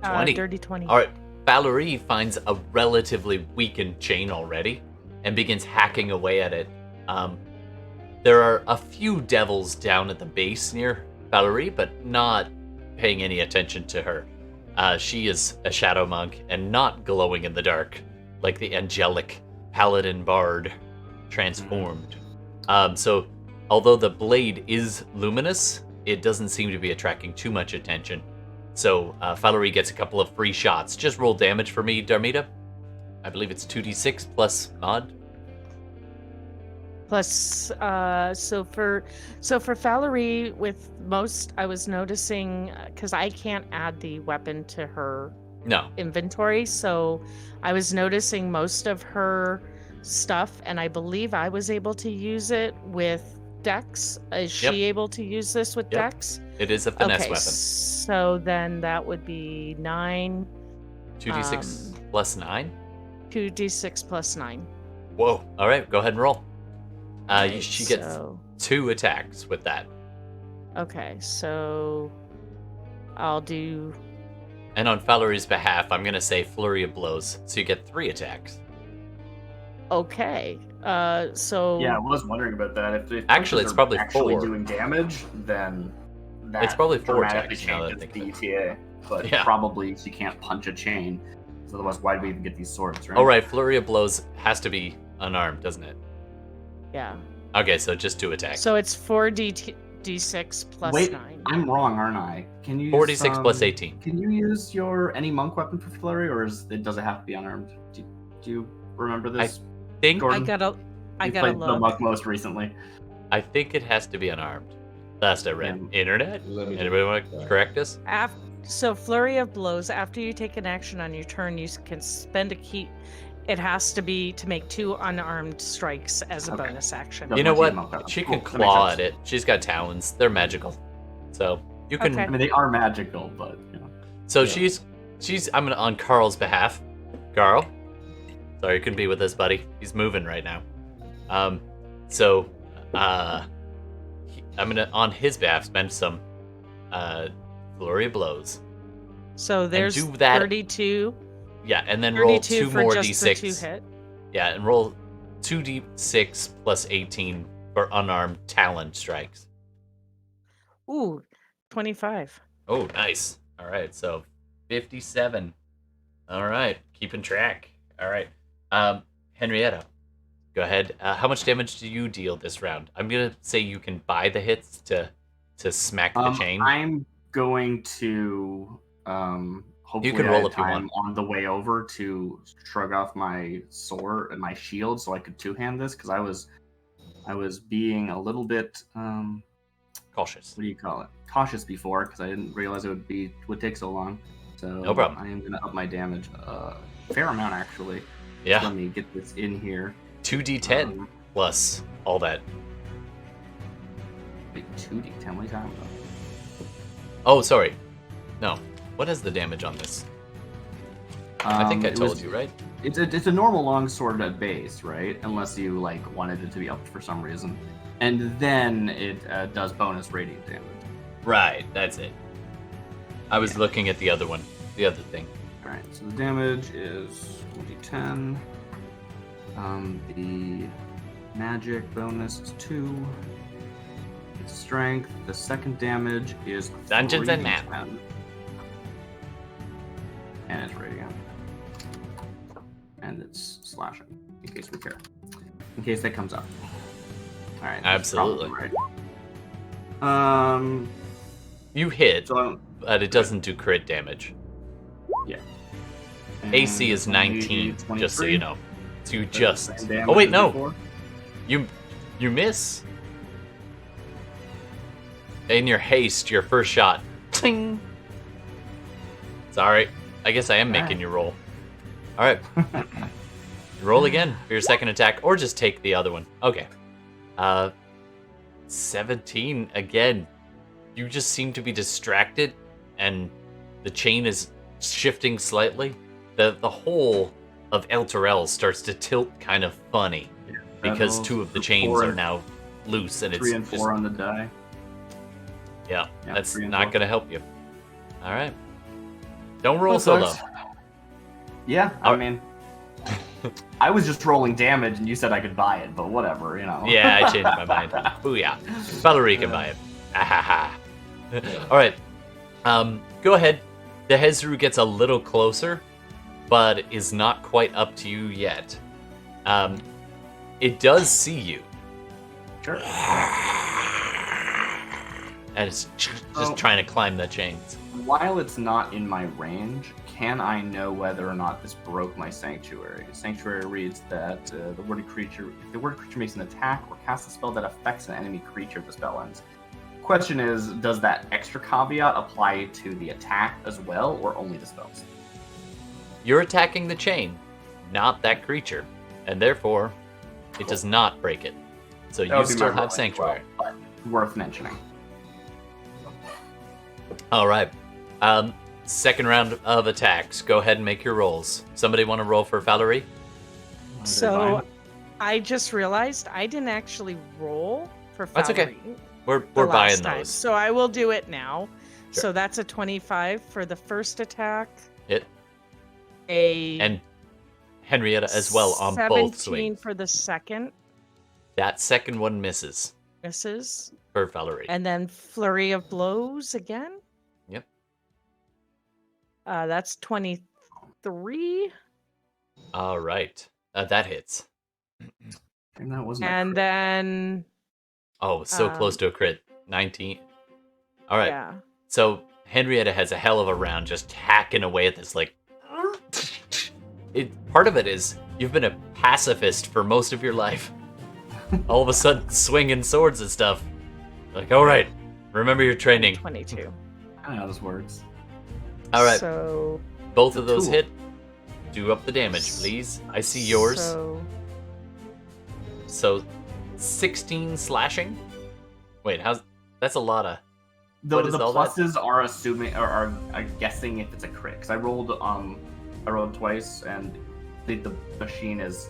20. Dirty 20. All right. Valerie finds a relatively weakened chain already and begins hacking away at it. There are a few devils down at the base near Valerie, but not paying any attention to her. She is a shadow monk and not glowing in the dark like the angelic paladin bard transformed. So although the blade is luminous, it doesn't seem to be attracting too much attention. So Valerie gets a couple of free shots. Just roll damage for me, Darmita. I believe it's 2d6 plus mod. Plus, so for Valerie, with most, I was noticing, because I can't add the weapon to her inventory, so I was noticing most of her stuff, and I believe I was able to use it with Dex. Is she able to use this with Dex? It is a finesse Okay, weapon. so then that would be 9. 2d6 plus 9? 2d6 plus 9. Whoa. All right, go ahead and roll. Right, she gets 2 attacks with that. Okay, so I'll do... And on Valerie's behalf, I'm going to say Flurry of Blows. So you get 3 attacks. Okay, so... Yeah, I was wondering about that. If actually, it's probably actually 4. doing damage, then that it's probably 4 dramatically attacks now that I changes think the ETA. But probably she can't punch a chain. Because otherwise, why do we even get these swords, right? Oh, right. Flurry of Blows has to be unarmed, doesn't it? Yeah. Okay, so just 2 attacks. So it's 4d6 plus Wait, 9. I'm wrong, aren't I? Can you 4d6 plus 18. Can you use any monk weapon for flurry, or does it have to be unarmed? Do you remember this? I think I gotta played look. the monk most recently. I think it has to be unarmed. Last I read. Internet? Anybody want to correct us? So Flurry of Blows, after you take an action on your turn, you can spend a key. It has to be to make 2 unarmed strikes as a bonus action. You know what? She can claw at it. She's got talons. They're magical. So you can... Okay. I mean, they are magical, but... So she's... I'm gonna, on Carl's behalf. Carl? Sorry you couldn't be with us, buddy. He's moving right now. I'm gonna, on his behalf, spend some Flurry of Blows. So there's do that, 32. Yeah, and then roll 2 more just d6. the 2 hit. Yeah, and roll 2d6 plus 18 for unarmed talon strikes. Ooh, 25. Oh, nice. All right, so 57. All right, keeping track. All right, Henrietta, go ahead. How much damage do you deal this round? I'm gonna say you can buy the hits to smack the chain. I'm going to hopefully you can roll I if you want. on the way over to shrug off my sword and my shield so I could 2-hand this, because I was being a little bit cautious. What do you call it? Cautious before, because I didn't realize it would take so long. So no problem. I am gonna up my damage a fair amount actually. Yeah. So let me get this in here. 2d10 plus all that. Wait, 2d10? What are you talking about? Oh, sorry. No. What is the damage on this? I think I told you, right? It's a normal longsword at base, right? Unless you wanted it to be upped for some reason, and then it does bonus radiant damage. Right, that's it. I was looking at the other one, the other thing. All right, so the damage is 1d10. The magic bonus is 2. The strength. The second damage is Dungeons and 3d10. Math. And it's radiant. And it's slashing, in case we care. In case that comes up. Alright. Absolutely. Right. You hit, so but it doesn't do crit damage. Yeah. AC is 19, just so you know. So you just... Oh wait, no! You miss. In your haste, your first shot. Ting! Sorry. I guess I am making you roll. Alright. Roll again for your second attack, or just take the other one. Okay. 17 again. You just seem to be distracted, and the chain is shifting slightly. The whole of Elturel starts to tilt kind of funny, because 2 of the chains are now loose, and it's 3 and 4 on the die. Yeah, that's 3 and not 4. going to help you. All right. Don't roll so low. Yeah, I mean, I was just rolling damage, and you said I could buy it, but whatever, you know. Yeah, I changed my mind. Booyah. Valerie can buy it. Ahaha. All right. Go ahead. The Hezru gets a little closer, but is not quite up to you yet. It does see you. Sure. and it's just trying to climb the chains. While it's not in my range, can I know whether or not this broke my sanctuary? Sanctuary reads that if the worded creature makes an attack or casts a spell that affects an enemy creature, the spell ends. Question is, does that extra caveat apply to the attack as well, or only the spells? You're attacking the chain, not that creature, and therefore, it does not break it. So That you would be still my have ruling as sanctuary. well, but worth mentioning. All right. Second round of attacks. Go ahead and make your rolls. Somebody want to roll for Valerie? So I just realized I didn't actually roll for That's Valerie. okay. We're the buying last time. those. So I will do it now. Sure. So that's a 25 for the first attack. Hit. A And Henrietta as well on 17 both swings. for the second. That second one misses Misses. for Valerie. And then flurry of blows again. Yep. That's 23. All right. That hits. And that wasn't. And then Oh, so close to a crit. 19. All right. yeah. So Henrietta has a hell of a round just hacking away at this, like... Part of it is you've been a pacifist for most of your life. All of a sudden swinging swords and stuff. Like, all right, remember your training. 22. I know how this works. All right, So both of those tool. hit. Do up the damage, please. I see yours. So 16 slashing? Wait, that's a lot of... The What is all that? pluses are assuming or are guessing if it's a crit. Because I rolled twice, and the machine is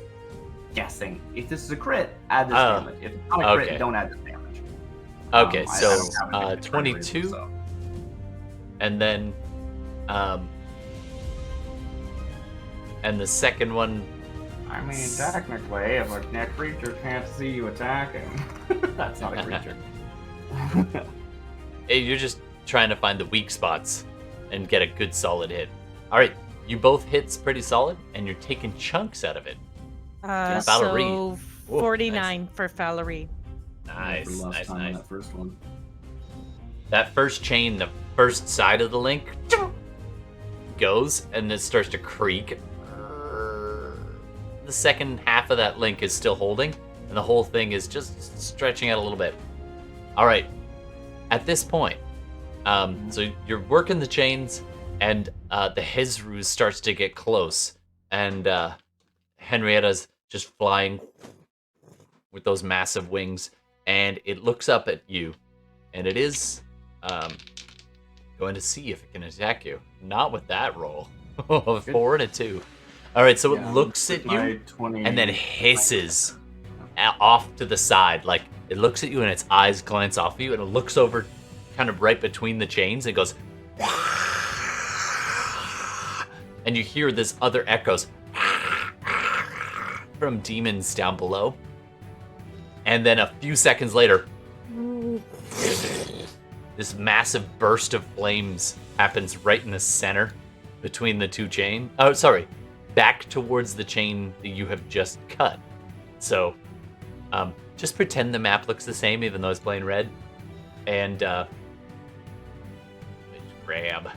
guessing if this is a crit. Add this Oh, damage. If it's not a crit, okay. don't add this damage. Okay, I so don't have it in 22, so. and then... and the second one... I mean, technically, if a creature can't see you attacking, that's not a creature. Hey, you're just trying to find the weak spots and get a good solid hit. All right, you both hits pretty solid, and you're taking chunks out of it. Valerie. So Ooh, 49 for Valerie. Nice, For last nice, time on nice. that first one. That first chain, the first side of the link goes, and it starts to creak. The second half of that link is still holding, and the whole thing is just stretching out a little bit. All right. At this point, so you're working the chains, and the Hezru starts to get close, and Henrietta's just flying with those massive wings, and it looks up at you, and it is going to see if it can attack you. Not with that roll. 4 and a 2. All right, so Yeah, it looks at my you 20 and then hisses off to the side. Like, it looks at you and its eyes glance off of you, and it looks over kind of right between the chains and goes... And you hear this other echoes from demons down below. And then a few seconds later, this massive burst of flames happens right in the center between the two chains. Oh, sorry. Back towards the chain that you have just cut. So, just pretend the map looks the same, even though it's plain red. And, grab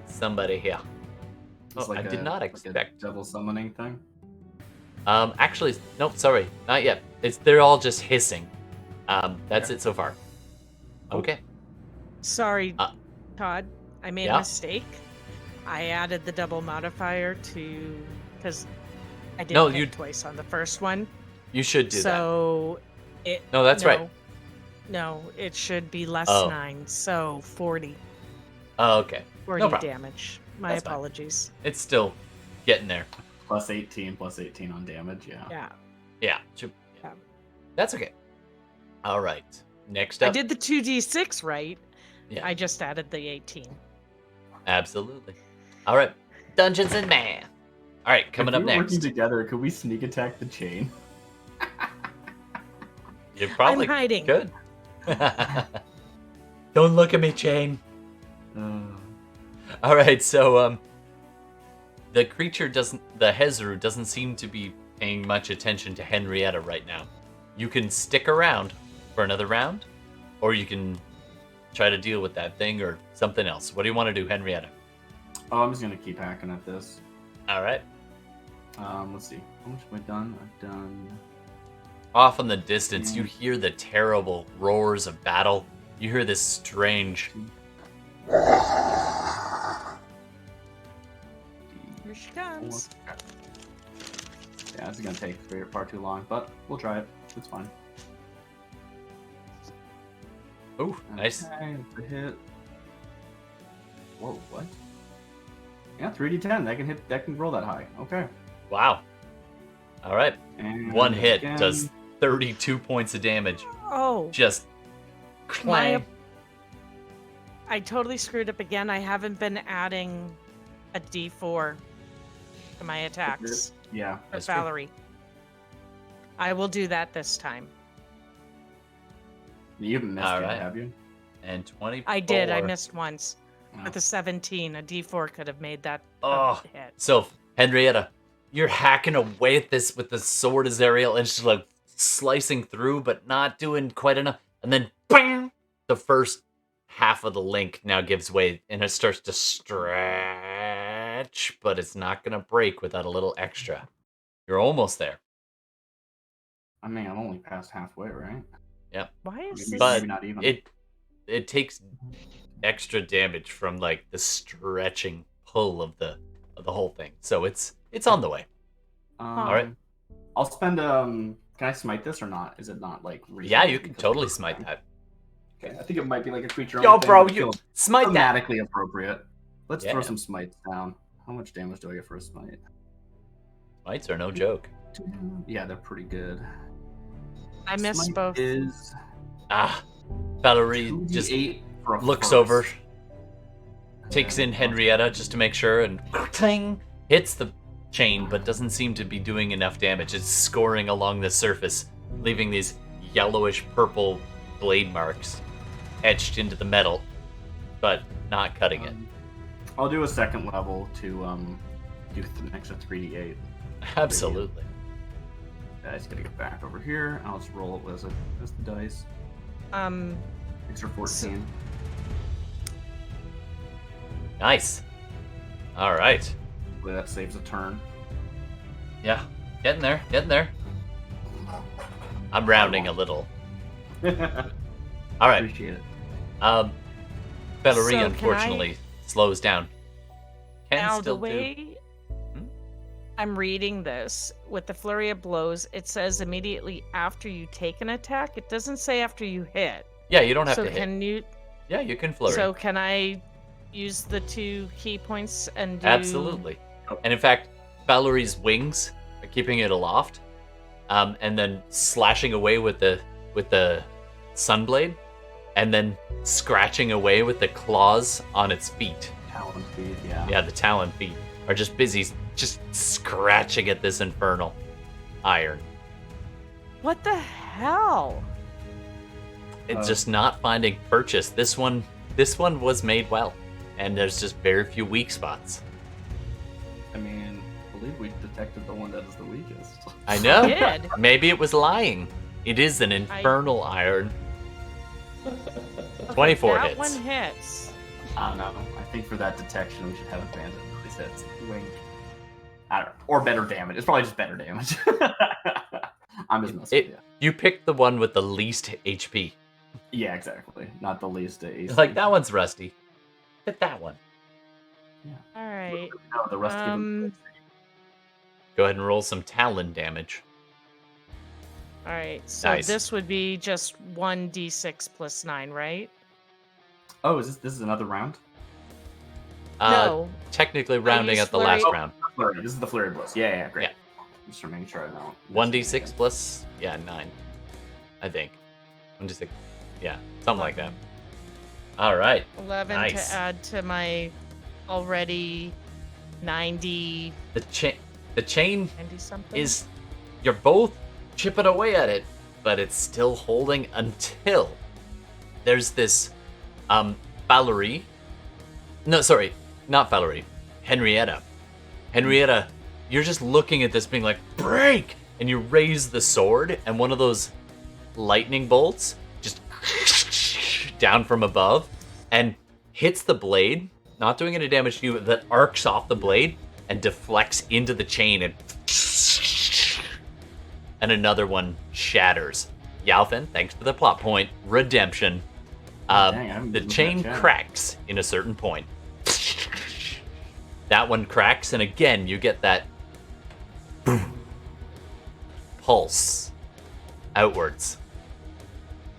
somebody here. It's Oh, I did not like expect. a double summoning thing. Actually, nope, sorry, not yet. They're all just hissing. That's it so far. Okay. Sorry, Todd. I made yeah? a mistake. I added the double modifier to because I didn't hit twice on the first one. You should do that. So it. No, that's right. No, it should be less 9. So 40. Oh, okay. 40 no problem. damage. My That's apologies. Fine. It's still getting there. Plus 18 on damage, yeah. Yeah. Yeah. Yeah. That's okay. All right. Next up. I did the 2d6 right. Yeah. I just added the 18. Absolutely. All right. Dungeons and Math. All right, coming if up we were next. working together, could we sneak attack the chain? You probably I'm hiding. could. Don't look at me, Chain. All right, so the creature the Hezru doesn't seem to be paying much attention to Henrietta right now. You can stick around for another round, or you can try to deal with that thing or something else. What do you want to do, Henrietta? Oh, I'm just gonna keep hacking at this. All right. Let's see. How much have I done? I've done. Off in the distance, you hear the terrible roars of battle. You hear this strange. Here she comes. Yeah, this is gonna take far too long, but we'll try it. It's fine. Ooh, nice. Okay, it's a hit. Whoa, what? Yeah, 3d10. That can roll that high. Okay. Wow. All right. And One hit again. does 32 points of damage. Oh, Just clang. I totally screwed up again. I haven't been adding a d4 to my attacks Yeah. for That's true. Valerie. I will do that this time. You haven't missed All yet, right. have you? And 24. I did. I missed once. No. With a 17, a d4 could have made that Oh. hit. So, Henrietta, you're hacking away at this with the sword of Zariel, and she's like slicing through, but not doing quite enough. And then, bang! The first half of the link now gives way, and it starts to stretch, but it's not going to break without a little extra. You're almost there. I mean, I'm only past halfway, right? Why is Maybe, this? But maybe not even. It takes extra damage from like the stretching pull of the whole thing. So it's on the way. All right. I'll spend. Can I smite this or not? Is it not like? Yeah, reasonable? you can Because- totally smite that. Okay, I think it might be like a creature. Yo, only thing, bro, but you still smite that. thematically appropriate. Let's Yeah. throw some smites down. How much damage do I get for a smite? Smites are no joke. Yeah, they're pretty good. I missed Smite both. Is Ah, Valerie just 2d8 for a looks first. over, takes in Henrietta just to make sure, and cling, hits the chain, but doesn't seem to be doing enough damage. It's scoring along the surface, leaving these yellowish purple blade marks etched into the metal, but not cutting it. I'll do a second level to do an extra 3d8. Absolutely. I just gotta get back over here. I'll just roll it as the dice. Extra 14. Nice. All right. Hopefully that saves a turn. Yeah, getting there, getting there. I'm rounding a little. All right. Appreciate it. Valerie So can unfortunately slows down. Can Now, the still do. way Hmm? I'm reading this, with the flurry of blows, it says immediately after you take an attack. It doesn't say after you hit. Yeah, you don't have So to hit. can you? Yeah, you can flurry. So can I use the 2 key points and do? Absolutely. And in fact, Valerie's wings are keeping it aloft, and then slashing away with the sunblade, and then scratching away with the claws on its feet. Talon speed, yeah. Yeah, the talon feet are just busy, just scratching at this infernal iron. What the hell? It's just not finding purchase. This one was made well, and there's just very few weak spots. I mean, I believe we detected the one that is the weakest. I know. Did. Maybe it was lying. It is an infernal iron. 24 that hits. one hits. I don't know. I think for that detection, we should have advantage at least hits. Wink. I don't know. Or better damage. It's probably just better damage. I'm just messing with you. You picked the one with the least HP. Yeah, exactly. Not the least AC. Like, that one's rusty. Hit that one. All right. No, the rest of them. Go ahead and roll some talon damage. All right. So Nice. this would be just 1d6 plus 9, right? Oh, is this is another round? No. Technically rounding use at the flurry. last round. Flurry. This is the flurry blows. Yeah, great. Yeah. Just to make sure I know. 1d6 plus, 9. I think. 1d6. Yeah, something like that. All right. 11 Nice. to add to my already 90 The chain 90 something. is, you're both chipping away at it, but it's still holding until there's this Valerie. No, sorry, not Valerie. Henrietta. Henrietta, you're just looking at this being like, break! And you raise the sword, and one of those lightning bolts just down from above and hits the blade, not doing any damage to you, that arcs off the blade and deflects into the chain, and another one shatters. Yalfin, thanks for the plot point. Redemption. The chain cracks in a certain point. That one cracks, and again, you get that pulse outwards.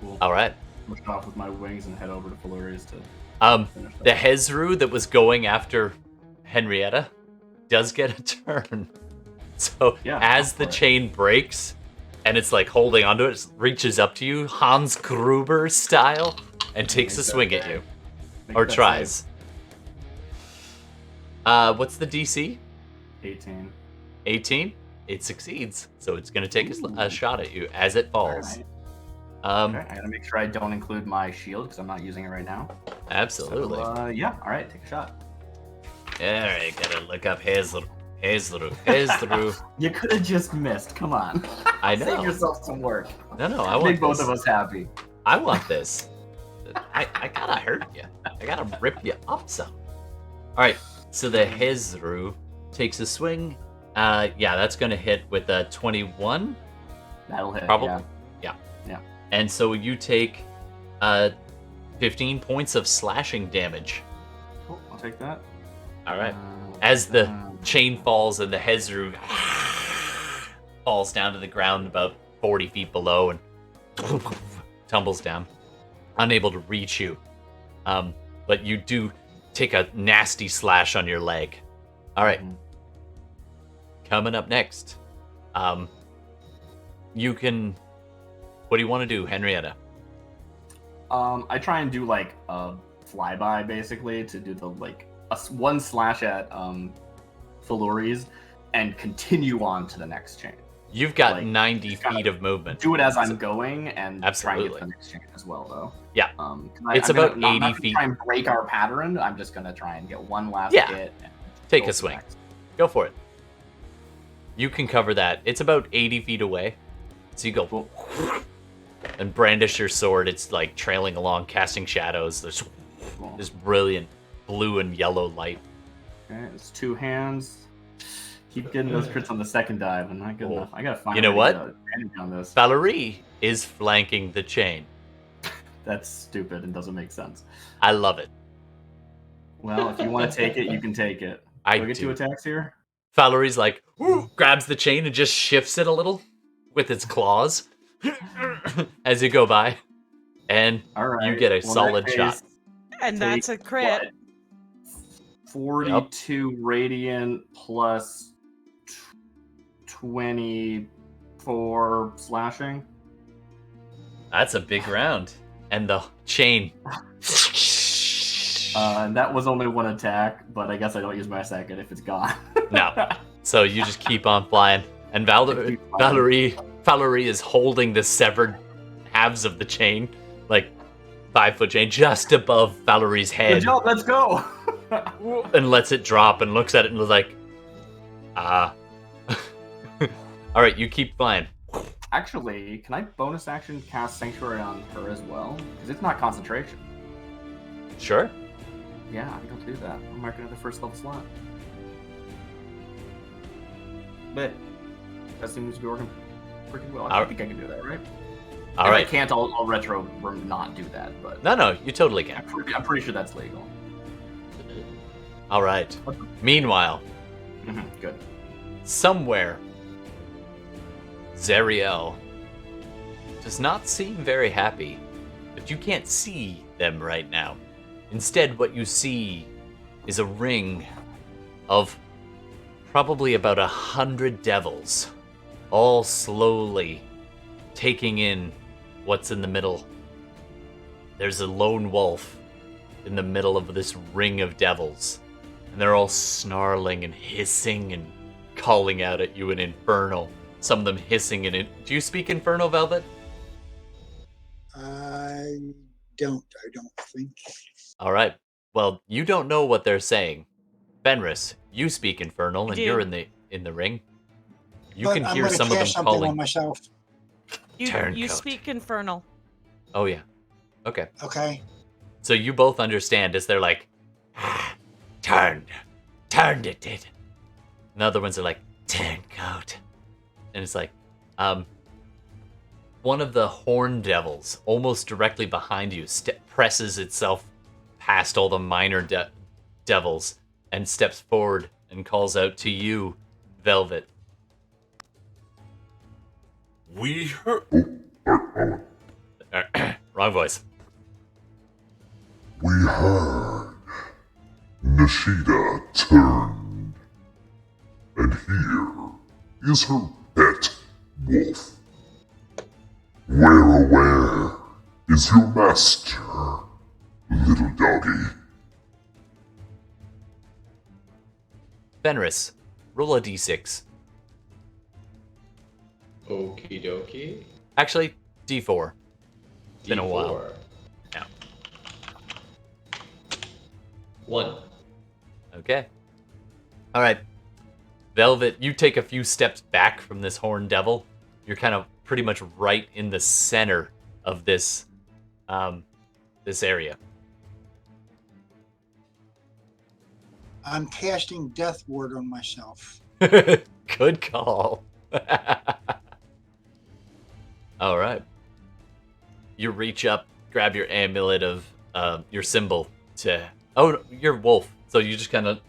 Cool. All right. Push off with my wings and head over to Flurries to finish that. The Hezru that was going after Henrietta does get a turn. So as the chain breaks and it's like holding onto it, it reaches up to you, Hans Gruber style, and takes a swing at you. Or tries. What's the DC? 18. 18? It succeeds. So it's going to take a shot at you as it falls. Right. Okay, I gotta make sure I don't include my shield because I'm not using it right now. Absolutely. So, yeah, alright, take a shot. Alright, gotta look up Hezru. You could have just missed, come on. I know. Save yourself some work. No, I want Make both this. of us happy. I want this. I gotta hurt you. I gotta rip you up some. Alright, so the Hezru takes a swing. Yeah, that's gonna hit with a 21. That'll hit, Probably. yeah. And so you take 15 points of slashing damage. Cool, I'll take that. Alright. As the chain falls and the Hezru falls down to the ground about 40 feet below and tumbles down, unable to reach you. But you do take a nasty slash on your leg. Alright. Coming up next. You can... What do you want to do, Henrietta? I try and do like a flyby basically to do the one slash at Feluri's and continue on to the next chain. You've got 90 feet of movement. Do it as I'm going and try and get Absolutely. to the next chain as well, though. Yeah. It's about I'm not 80 gonna feet. Try and break our pattern. I'm just gonna try and get one last hit. And Take go a to swing. next. Go for it. You can cover that. It's about 80 feet away. So you go and brandish your sword. It's like trailing along, casting shadows. There's this brilliant blue and yellow light. Okay, it's 2 hands. Keep getting those crits on the second dive, and not good enough. I gotta find. You know a way to what? get advantage on this. Valerie is flanking the chain. That's stupid and doesn't make sense. I love it. Well, if you want to take it, you can take it. I Do I get do. 2 attacks here? Valerie's like, grabs the chain and just shifts it a little with its claws as you go by. And All right. you get a Well, in solid that shot. case, And that's a crit. what? 42 radiant plus 24 slashing. That's a big round. And the chain. And that was only 1 attack, but I guess I don't use my second if it's gone. No. So you just keep on flying. And Valerie is holding the severed halves of the chain, like 5-foot chain, just above Valerie's head. Good job, let's go! And lets it drop and looks at it and is like, Alright, you keep flying. Actually, can I bonus action cast Sanctuary on her as well? Because it's not concentration. Sure. Yeah, I think I'll do that. I'm marking it the first level slot. But that seems to be working pretty well. I think I can do that, right? All if right. I can't, I'll retro not do that. But No, you totally can. I'm pretty sure that's legal. All right. Meanwhile, Good. somewhere, Zariel does not seem very happy, but you can't see them right now. Instead, what you see is a ring of probably about 100 devils, all slowly taking in what's in the middle. There's a lone wolf in the middle of this ring of devils, and they're all snarling and hissing and calling out at you in Infernal. Some of them hissing in it. Do you speak Infernal, Velvet? I don't think. All right. Well, you don't know what they're saying. Fenris, you speak Infernal, and you're in the ring. You But can I'm hear gonna some of them cast something calling. on myself. You Turncoat. speak infernal. Oh yeah. Okay. Okay. So you both understand as they're like, turned it did. And the other ones are like, turncoat. And it's like, one of the horn devils, almost directly behind you, presses itself past all the minor devils and steps forward and calls out to you, Velvet. We heard. Wrong voice. We heard Nishida turned, and here is her pet wolf. Where is your master, little doggy? Fenris, roll a d6. Okie dokie. Actually, d4. It's been a while. D4. Yeah. 1. Okay. All right. Velvet, you take a few steps back from this horn devil. You're kind of pretty much right in the center of this this area. I'm casting Death Ward on myself. Good call. All right. You reach up, grab your amulet of your symbol to... Oh, you're wolf. So you just kind of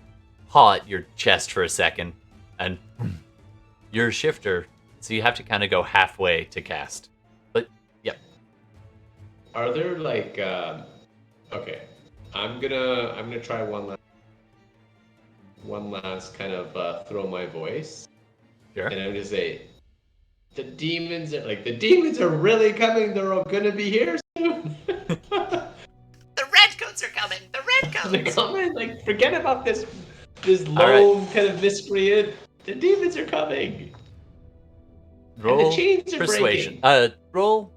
paw at your chest for a second, and you're a shifter, so you have to kind of go halfway to cast. But, yep. Are there like okay. I'm gonna try one last kind of throw my voice. Sure. And I'm gonna say the demons are really coming, they're all gonna be here soon. The redcoats are coming. The They're redcoats. coming, like forget about this All lone kind of miscreant. The demons are coming. Roll chains are persuasion. breaking. Roll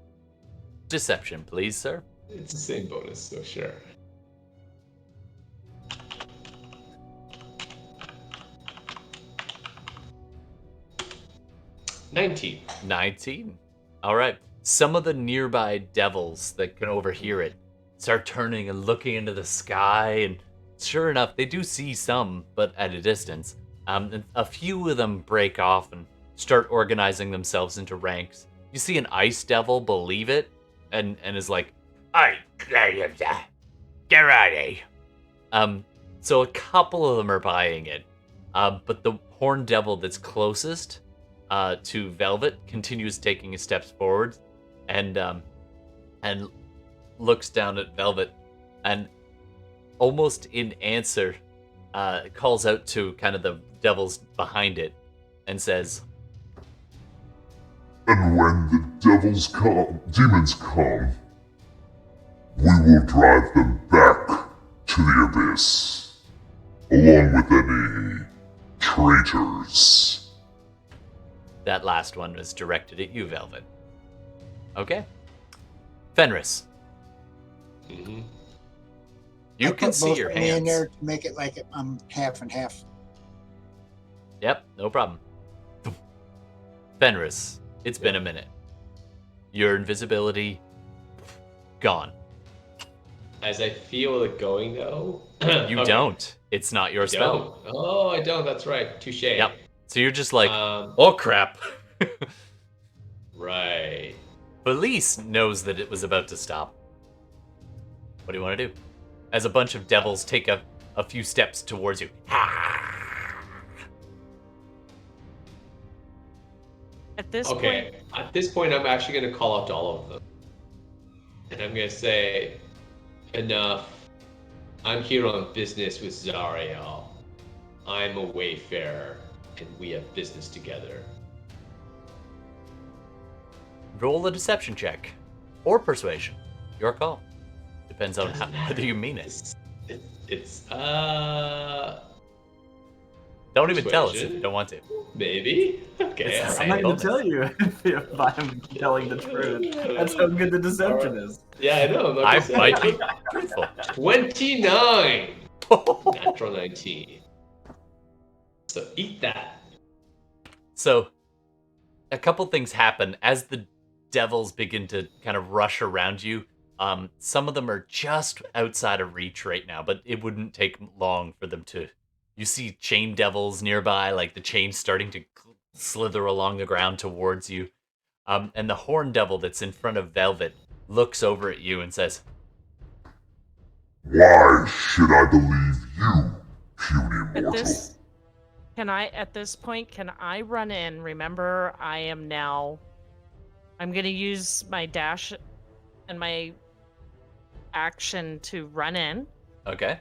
deception, please, sir. It's the same bonus, so sure. $19. 19. All right. Some of the nearby devils that can overhear it start turning and looking into the sky, and sure enough, they do see some, but at a distance. And a few of them break off and start organizing themselves into ranks. You see an ice devil believe it, and is like, Get ready. so a couple of them are buying it, but the horn devil that's closest to Velvet continues taking his steps forward, and looks down at Velvet, and almost in answer, calls out to kind of the devils behind it, and says, And when the demons come, we will drive them back to the abyss, along with any traitors. that last one was directed at you, Velvet. Okay. Fenris, Mm-hmm. you I can put see both your of me in hands. there to make it like I'm half and half. Yep, no problem. Fenris, it's been a minute. Your invisibility, gone. As I feel it going though. You don't. It's not your spell. Don't. Oh, I don't. That's right. Touche. Yep. So you're just like, Um, oh crap. Right. Felice knows that it was about to stop. What do you want to do? As a bunch of devils take a few steps towards you. At this Okay. point, At this point, I'm actually going to call out to all of them. And I'm going to say, enough. I'm here on business with Zariel. I'm a wayfarer, and we have business together. Roll a deception check. Or persuasion. Your call. Depends on Doesn't matter. whether you mean it. It's Don't even tell us if persuasion? you don't want to. maybe? Okay. It's the all same. I'm not right. going to tell you if I'm telling the truth. That's how good the deception is. Yeah, I know. I'm not I gonna say. might be truthful. 29! Natural 19. So eat that. So, a couple things happen as the devils begin to kind of rush around you. Some of them are just outside of reach right now, but it wouldn't take long for them to... You see chain devils nearby, like the chains starting to slither along the ground towards you. And the horn devil that's in front of Velvet looks over at you and says, Why should I believe you, puny mortal? At this point, can I run in? Remember, I'm going to use my dash and my action to run in. Okay.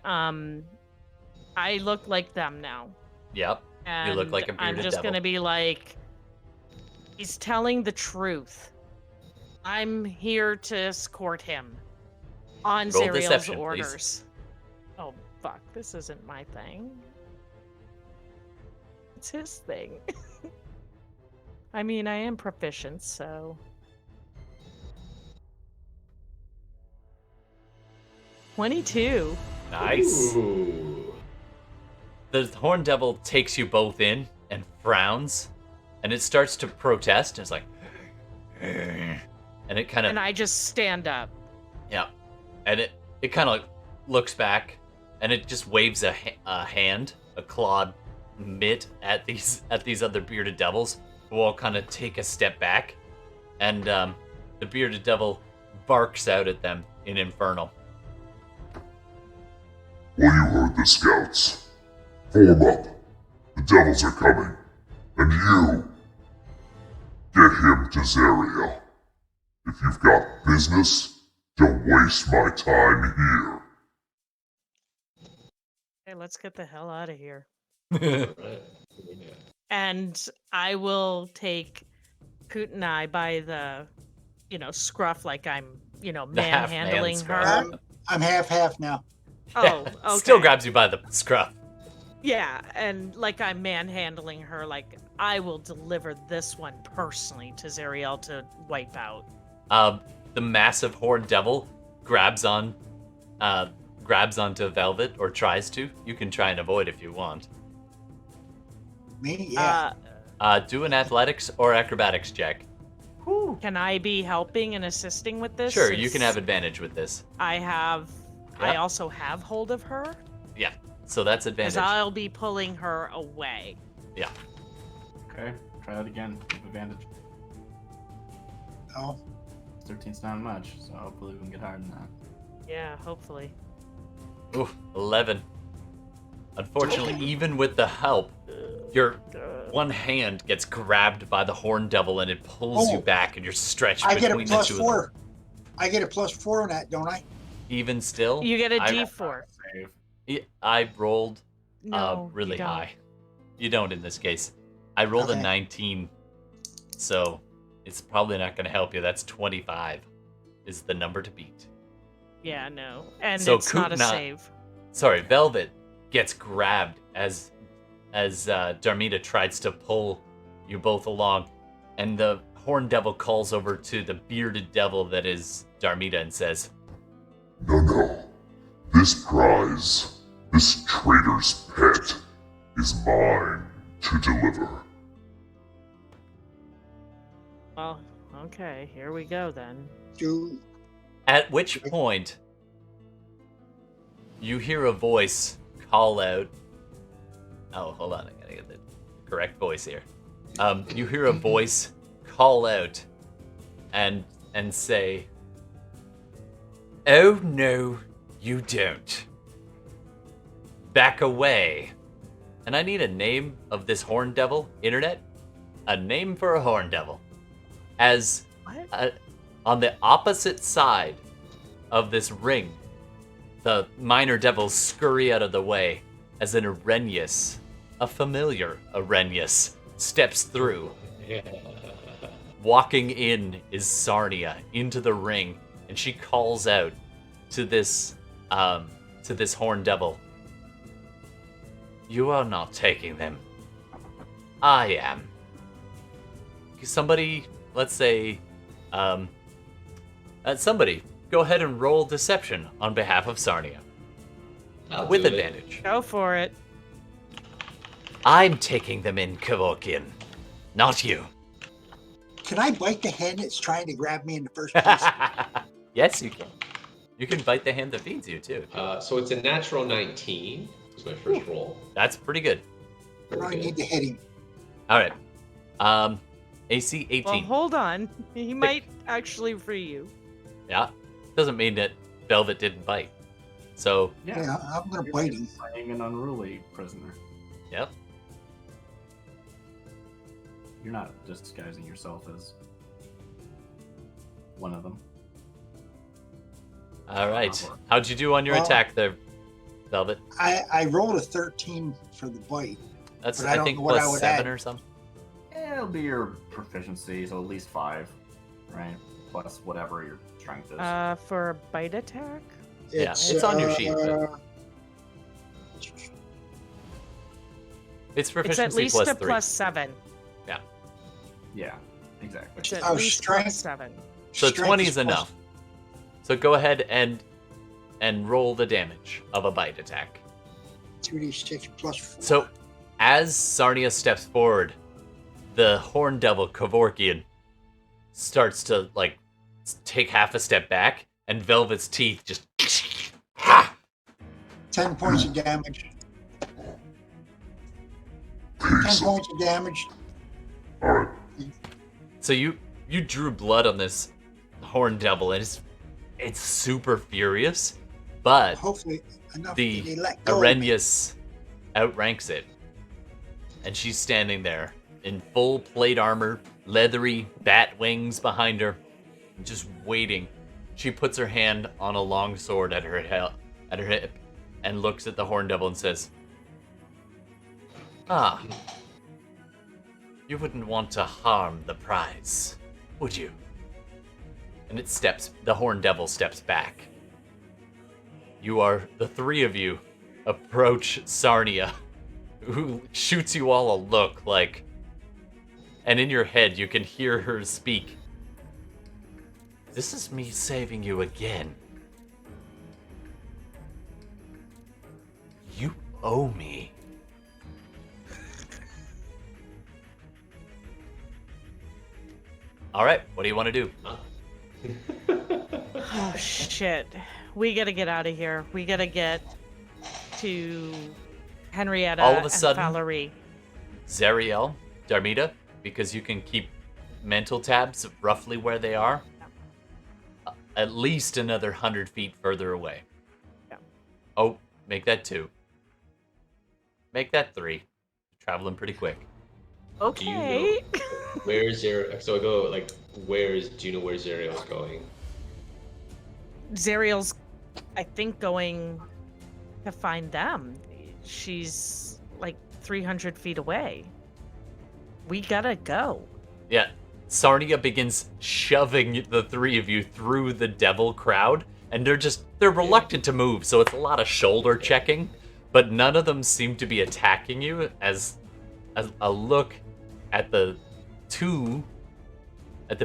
I look like them now. Yep. And you look like a bearded I'm just devil. going to be like, he's telling the truth. I'm here to escort him on Roll Zariel's deception, orders. please. Oh, fuck. This isn't my thing. It's his thing. I mean, I am proficient, so... 22. Nice. Ooh. The horn devil takes you both in and frowns, and it starts to protest. And it's like, and it kind of... And I just stand up. Yeah. And it kind of looks back, and it just waves a hand, a clawed mitt at these other bearded devils, who all kind of take a step back, and the bearded devil barks out at them in Infernal. Well, you heard the scouts. Form up. The devils are coming. And you, get him to Zariel. If you've got business, don't waste my time here. Okay, let's get the hell out of here. Right. Yeah. And I will take Kootenai by the, scruff, like I'm, The half-man manhandling scruff. her. I'm half now. Oh, okay. Still grabs you by the scruff. Yeah, and like I'm manhandling her, like I will deliver this one personally to Zariel to wipe out. The massive horned devil grabs onto Velvet, or tries to. You can try and avoid if you want. Me? Yeah. Do an athletics or acrobatics check. Can I be helping and assisting with this? Sure, you can since have advantage with this. I also have hold of her, Yeah, so that's because advantage. I'll be pulling her away. Yeah. Okay, try that again. Give advantage. Oh. 13's not much, so hopefully we can get higher than that. Yeah, hopefully. Ooh, 11. Unfortunately, even with the help, your one hand gets grabbed by the horn devil and it pulls you Oh. back, and you're stretched I get a between the plus two 4. of them. I get a plus 4 on that, don't I? Even still, You get a I- D4. Save. I rolled No, really you don't. high. You don't in this case. I rolled a Okay. 19, so it's probably not going to help you. That's 25 is the number to beat. Yeah, no. And So it's not a Kootenai- save. Sorry, Velvet gets grabbed as Darmida tries to pull you both along, and the horn devil calls over to the bearded devil that is Darmida and says, No. This prize, this traitor's pet, is mine to deliver. Well, okay, here we go then. Do at which point you hear a voice call out. Oh, hold on, I gotta get the correct voice here. You hear a voice call out and say, "Oh no, you don't. Back away." And I need a name of this horn devil, internet. A name for a horn devil. As What? on the opposite side of this ring, the minor devils scurry out of the way as an Arrhenius, a familiar Arrhenius, steps through. Yeah. Walking in is Sarnia into the ring, and she calls out to this horn devil. "You are not taking them. I am." Somebody, let's say, somebody, go ahead and roll deception on behalf of Sarnia. I'll With do it. advantage. Go for it. I'm taking them in, Kevorkian. Not you. can I bite the hand that's trying to grab me in the first place? Yes, you can. You can bite the hand that feeds you too. So it's a natural 19. It's my first roll. That's pretty good. I need to hit him. All right. AC 18. Well, hold on. He might actually free you. Yeah. Doesn't mean that Velvet didn't bite. So, Yeah, I'm gonna bite him. Playing an unruly prisoner. yep. You're not disguising yourself as one of them. All right. How'd you do on your Well- attack there, Velvet? I rolled a 13 for the bite. That's, but I I don't think, know what I plus would 7 add. or something. It'll be your proficiency, so at least 5, right? Plus whatever your strength is. For a bite attack? Yeah, it's on your sheet, but- It's proficiency It's at least plus a 3. plus 7. Yeah, exactly. It's at Oh, least strength. plus 7. So Strength 20 is plus- enough. So go ahead and roll the damage of a bite attack. 2d6 plus 4. So, as Sarnia steps forward, the Horn Devil Kevorkian starts to take half a step back, and Velvet's teeth just 10 points of damage. 10 points of damage. So you drew blood on this Horn Devil, and it's super furious, but Hopefully enough the that they let go. Arrhenius outranks it, and she's standing there in full plate armor, leathery bat wings behind her, just waiting. She puts her hand on a long sword at her hip, and looks at the Horn Devil and says, "Ah, you wouldn't want to harm the prize, would you?" And the Horn Devil steps back. The 3 of you approach Sarnia, who shoots you all a look and in your head you can hear her speak. "This is me saving you again. You owe me." All right, what do you want to do? Oh, shit. We gotta get out of here. We gotta get to Henrietta All of a and sudden- Valerie. Zariel, Darmida, because you can keep mental tabs of roughly where they are, at least another 100 feet further away. Yeah. Oh, make that 2. Make that 3. Traveling pretty quick. Okay. Where's Zariel? So I go do you know where Zariel's going? Zariel's, I think, going to find them. She's like 300 feet away. We gotta go. Yeah, Sarnia begins shoving the 3 of you through the devil crowd, and they're reluctant to move, so it's a lot of shoulder checking, but none of them seem to be attacking you as a look at the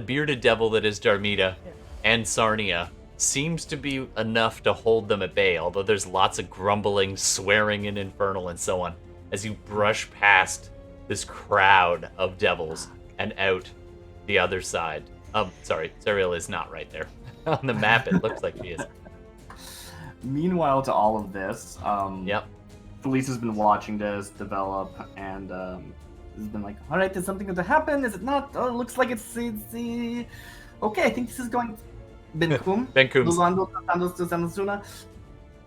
bearded devil that is Darmida and Sarnia seems to be enough to hold them at bay, although there's lots of grumbling, swearing, and infernal and so on, as you brush past this crowd of devils and out the other side. Sorry, Zariel is not right there. On the map, it looks like she is. Meanwhile, to all of this, Yep. Felice has been watching this develop and has been like, all right, is something going to happen? Is it not? Oh, it looks like it's okay, I think this is going... Benkum. Benkum's. Lulando, Sandos, Sanasuna.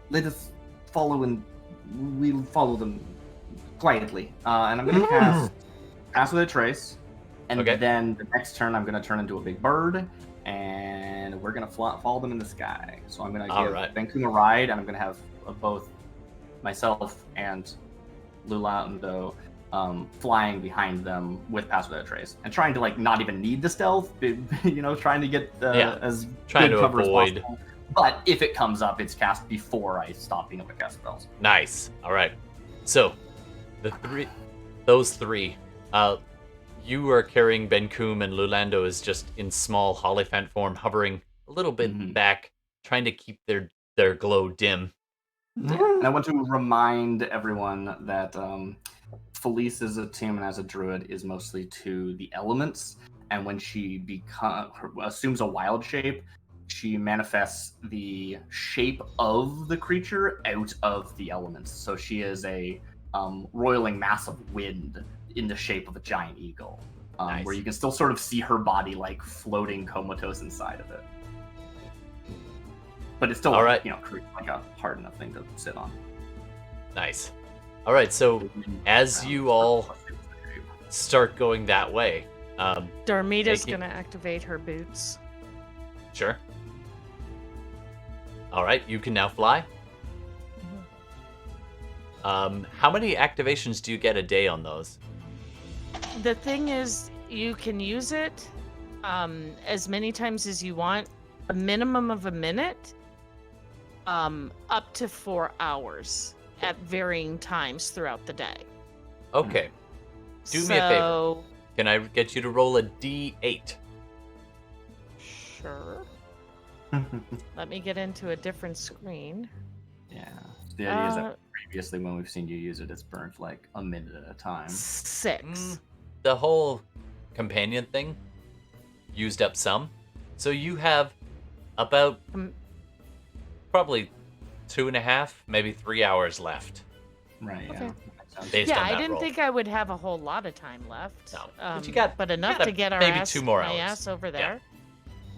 Let us follow and we'll follow them quietly. And I'm going to cast Pass Without a Trace. And Okay. then the next turn, I'm going to turn into a big bird. And we're going to follow them in the sky. So I'm going to give right. Benkum a ride. And I'm going to have both myself and Lulando flying behind them with Pass Without a Trace, and trying to not even need the stealth, trying to get as Trying good to cover avoid. as possible. But if it comes up, it's cast before I stop being able to cast spells. Nice. All right. So, those three, you are carrying Benkum, and Lulando is just in small Hollyphant form, hovering a little bit back, trying to keep their glow dim. And I want to remind everyone that Felice is attuned as a druid is mostly to the elements, and when she assumes a wild shape, she manifests the shape of the creature out of the elements. So she is a roiling mass of wind in the shape of a giant eagle, Nice. where you can still sort of see her body like floating comatose inside of it. But it's still, All right. like a hard enough thing to sit on. Nice. All right, so as you all start going that way, Darmita's Making- gonna activate her boots. sure. All right, you can now fly. How many activations do you get a day on those? The thing is, you can use it as many times as you want, a minimum of a minute, up to 4 hours at varying times throughout the day. Okay. Do me a favor. Can I get you to roll a D8? Sure. Let me get into a different screen. Yeah. The idea is that previously when we've seen you use it, it's burnt like a minute at a time. 6. The whole companion thing used up some. So you have about probably 2.5, maybe 3 hours left. Right, Okay. Based Yeah, on I that didn't roll. think I would have a whole lot of time left. No, but you got- but enough got to get our maybe ass, 2 more my hours. ass over Yeah. there.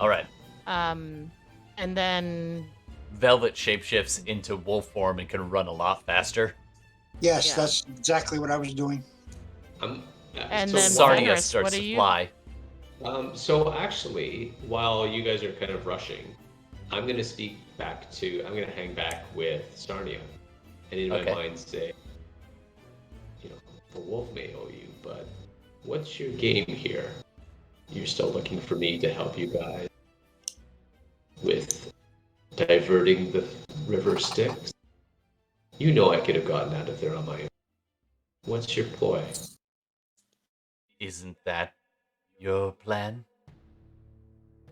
All right. And then Velvet shapeshifts into wolf form and can run a lot faster. Yes, Yeah. that's exactly what I was doing. And so then Sarnia Fenris, starts what to are you- fly. So actually, while you guys are kind of rushing, I'm going to hang back with Sarnia. And in Okay. my mind say, the wolf may owe you, but what's your game here? You're still looking for me to help you guys with diverting the river Styx? You know I could have gotten out of there on my own. What's your ploy? Isn't that your plan?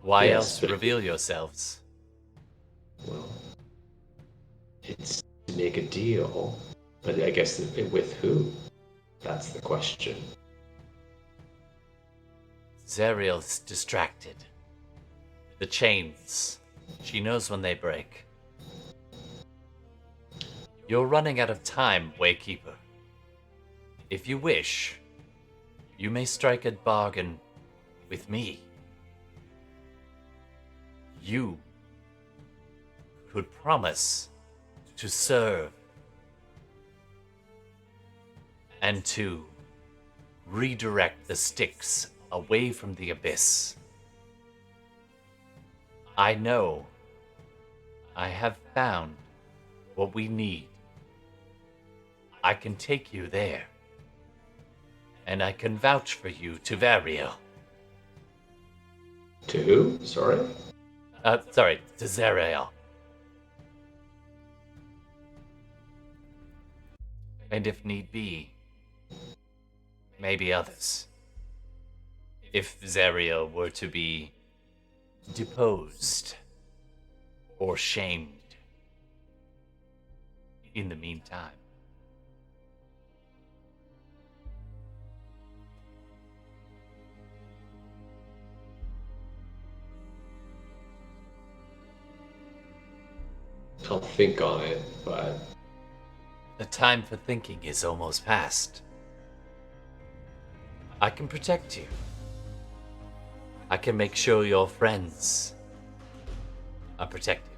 Why Yes, else but- reveal yourselves? Well, it's to make a deal, but I guess with who? That's the question. Zariel's distracted. The chains. She knows when they break. You're running out of time, Waykeeper. If you wish, you may strike a bargain with me. You could promise to serve and to redirect the Styx away from the abyss. I know I have found what we need. I can take you there, and I can vouch for you to Zariel. To who? Sorry? Sorry, to Zariel. And if need be, maybe others. If Zariel were to be deposed or shamed in the meantime. I'll think on it, but The time for thinking is almost past. I can protect you. I can make sure your friends are protected.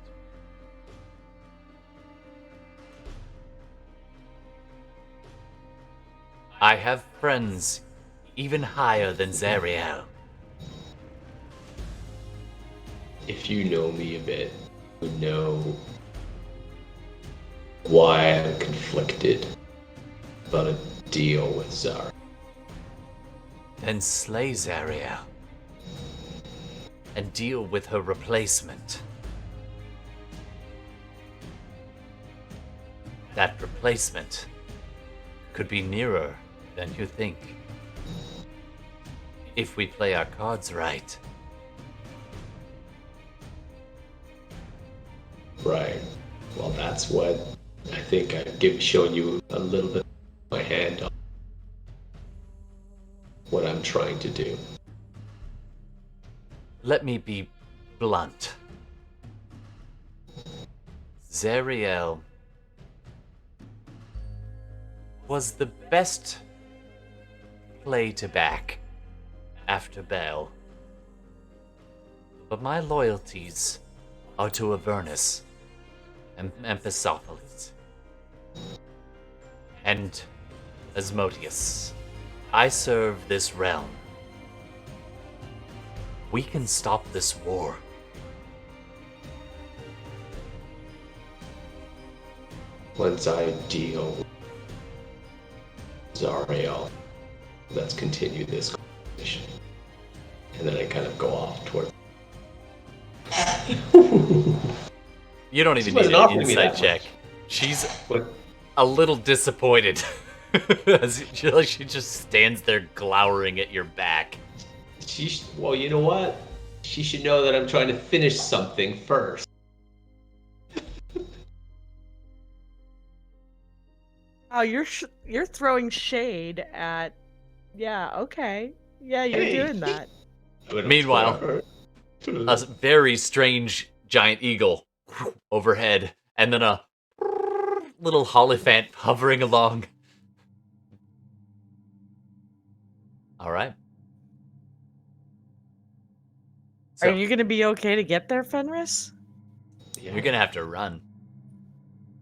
I have friends even higher than Zariel. if you know me a bit, you know why I'm conflicted about a deal with Zar. Then slay Zariel and deal with her replacement. That replacement could be nearer than you think. If we play our cards right. Right. Well, that's what I think I've shown you a little bit of my hand on what I'm trying to do. Let me be blunt. Zariel was the best play to back after Bell. But my loyalties are to Avernus and Amphistopheles and Asmodeus. I serve this realm. We can stop this war. Once I deal with Zariel, let's continue this conversation. And then I kind of go off towards. You don't even She need wasn't an offering me insight that check. much. She's What? a little disappointed. As she just stands there glowering at your back. Well, you know what? She should know that I'm trying to finish something first. Oh, you're throwing shade at. Yeah. Okay. Yeah, you're Hey. doing that. Meanwhile, a very strange giant eagle overhead, and then a little Hollyphant hovering along. All right. Are So you gonna be okay to get there, Fenris? you're gonna have to run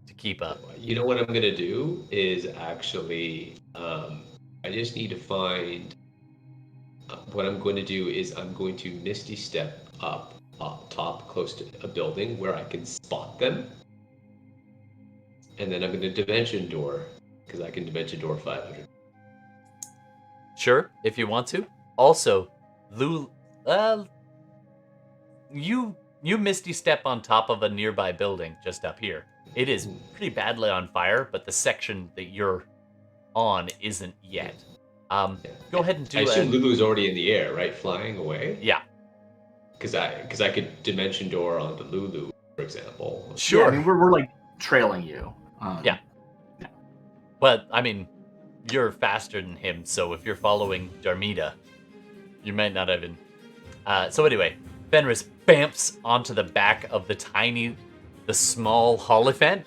to keep up. You know what I'm gonna do is actually, I just need to find. What I'm going to do is I'm going to Misty Step up top, close to a building where I can spot them, and then I'm going to Dimension Door because I can Dimension Door 500. Sure, if you want to. Also, you misty step on top of a nearby building just up here. It is pretty badly on fire, but the section that you're on isn't yet. Go ahead and do I it. assume Lulu's already in the air, right, flying away. Yeah, Because I could Dimension Door onto Lulu, for example. sure. Yeah, I mean, we're like trailing you. Yeah. But I mean, you're faster than him, so if you're following Darmida, you might not even. So anyway, Fenris bamps onto the back of the small Hollyphant,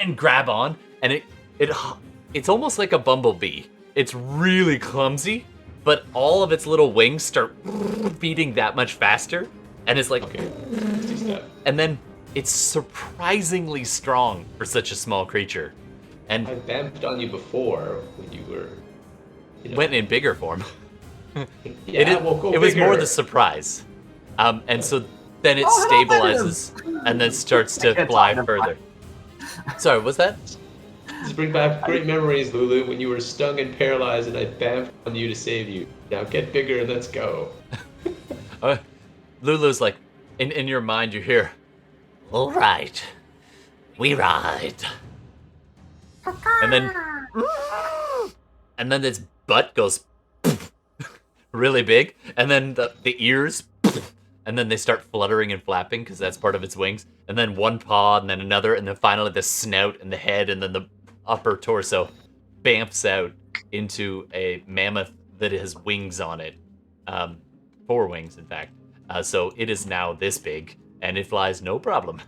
and grab on, and it's almost like a bumblebee. It's really clumsy, but all of its little wings start beating that much faster, and it's like, Okay, Misty Step. and then it's surprisingly strong for such a small creature, and I vamped on you before when you were. went in bigger form. Yeah, we'll go it was more bigger. the surprise, and so then it Oh, hello, stabilizes and then starts to Can't fly talk further. Sorry, what's that? Just bring back great memories, Lulu, when you were stung and paralyzed and I vamped on you to save you. Now get bigger and let's go. Lulu's like, in your mind, you hear, All right. We ride. and then this butt goes really big, and then the ears, and then they start fluttering and flapping because that's part of its wings, and then one paw, and then another, and then finally the snout and the head, and then the upper torso bamps out into a mammoth that has wings on it, 4 wings in fact. So it is now this big, and it flies no problem.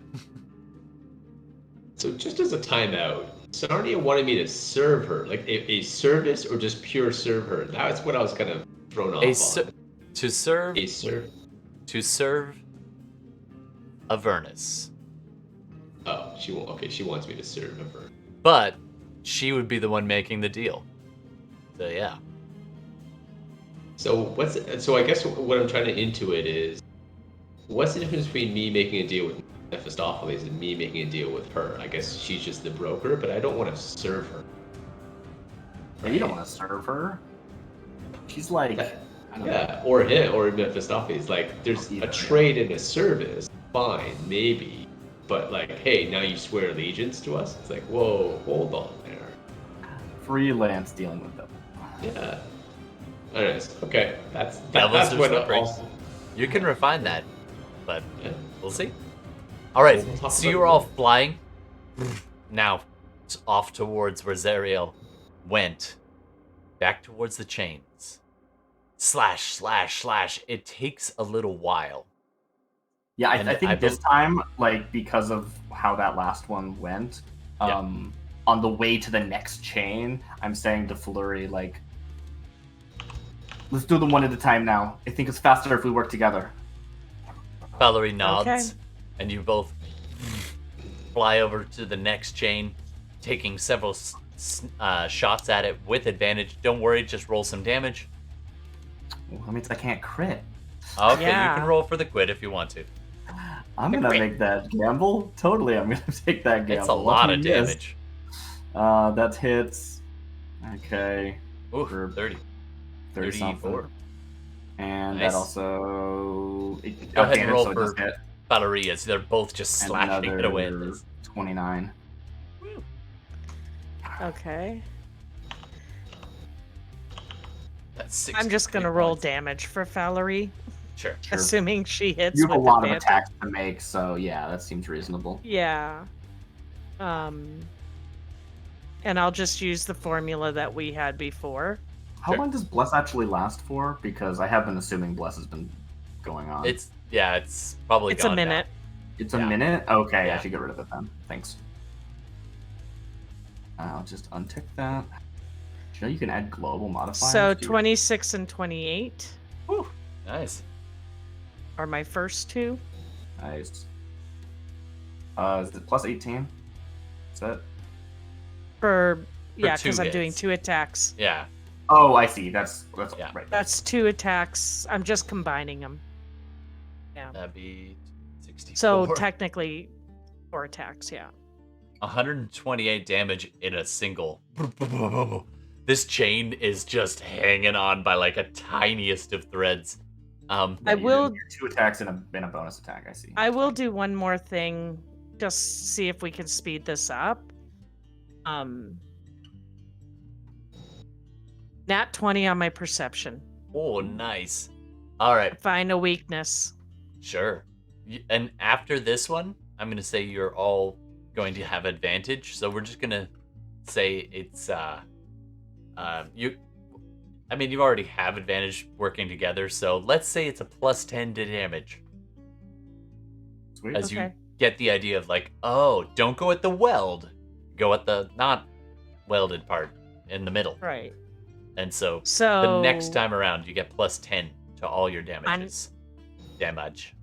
So just as a timeout, Sarnia wanted me to serve her, like a service or just pure serve her. That's what I was kind of thrown off on. To serve A serve. to serve Avernus. Oh, she won't. Okay, she wants me to serve her. But she would be the one making the deal. So yeah. So I guess what I'm trying to intuit is, what's the difference between me making a deal with Mephistopheles and me making a deal with her? I guess she's just the broker, but I don't want to serve her. But you don't want to serve her. She's like, I don't know. Yeah, or him, or Mephistopheles. Like, there's a trade and a service. Fine, maybe. But like, hey, now you swear allegiance to us? It's like, whoa, hold on there. Freelance dealing with them. Yeah. Anyways, okay. That's Devils are what slippery. also. You can refine that, but Yeah. we'll see. All right, We'll talk so about you're it all later. flying. Now, it's off towards where Zariel went. Back towards the chains. Slash, slash, slash. It takes a little while. Yeah, And I think I this bel- time, like, because of how that last one went, on the way to the next chain, I'm saying to Flurry, like, let's do them one at a time now. I think it's faster if we work together. Valerie nods, Okay. and you both fly over to the next chain, taking several shots at it with advantage. Don't worry, just roll some damage. Well, that means I can't crit. Okay, you Yeah. can roll for the quit if you want to. I'm gonna make that gamble. Totally, I'm gonna take that gamble. It's a Watch lot me of miss. damage. That hits. Okay. Ooh, For 30. 30 something. 34. And Nice. that also. Go ahead and roll so it for does hit. Valerie as they're both just And slashing it away at another this. 29. Okay. That's 6. I'm just gonna roll damage for Valerie, Sure. Sure. assuming she hits You have a with lot of advantage. attacks to make, so yeah, that seems reasonable. Yeah. And I'll just use the formula that we had before. How Sure. long does Bless actually last for? Because I have been assuming Bless has been going on. It's probably It's a gone now. minute. It's a yeah. minute? Okay, Yeah. I should get rid of it then. Thanks. I'll just untick that. You know you can add global modifiers? So to your- 26 and 28 Whew, nice. are my first two. Nice. Is it plus 18? Is that? Yeah, two because I'm doing hits. 2 attacks. Yeah. Oh, I see. That's Yeah. right. That's 2 attacks. I'm just combining them. Yeah. That'd be 64. So technically 4 attacks, yeah. 128 damage in a single. This chain is just hanging on by like a tiniest of threads. I You will did 2 attacks and a bonus attack. I see. I will do one more thing, just see if we can speed this up. Nat 20 on my perception. Oh, nice. All right, Find a weakness. sure. And after this one, I'm gonna say you're all going to have advantage. So we're just gonna say it's you. I mean, you already have advantage working together. So let's say it's a plus 10 to damage. Sweet. As you Okay. get the idea of like, oh, don't go at the weld, go at the not welded part in the middle. Right. And so So the next time around, you get plus 10 to all your damages. Damage.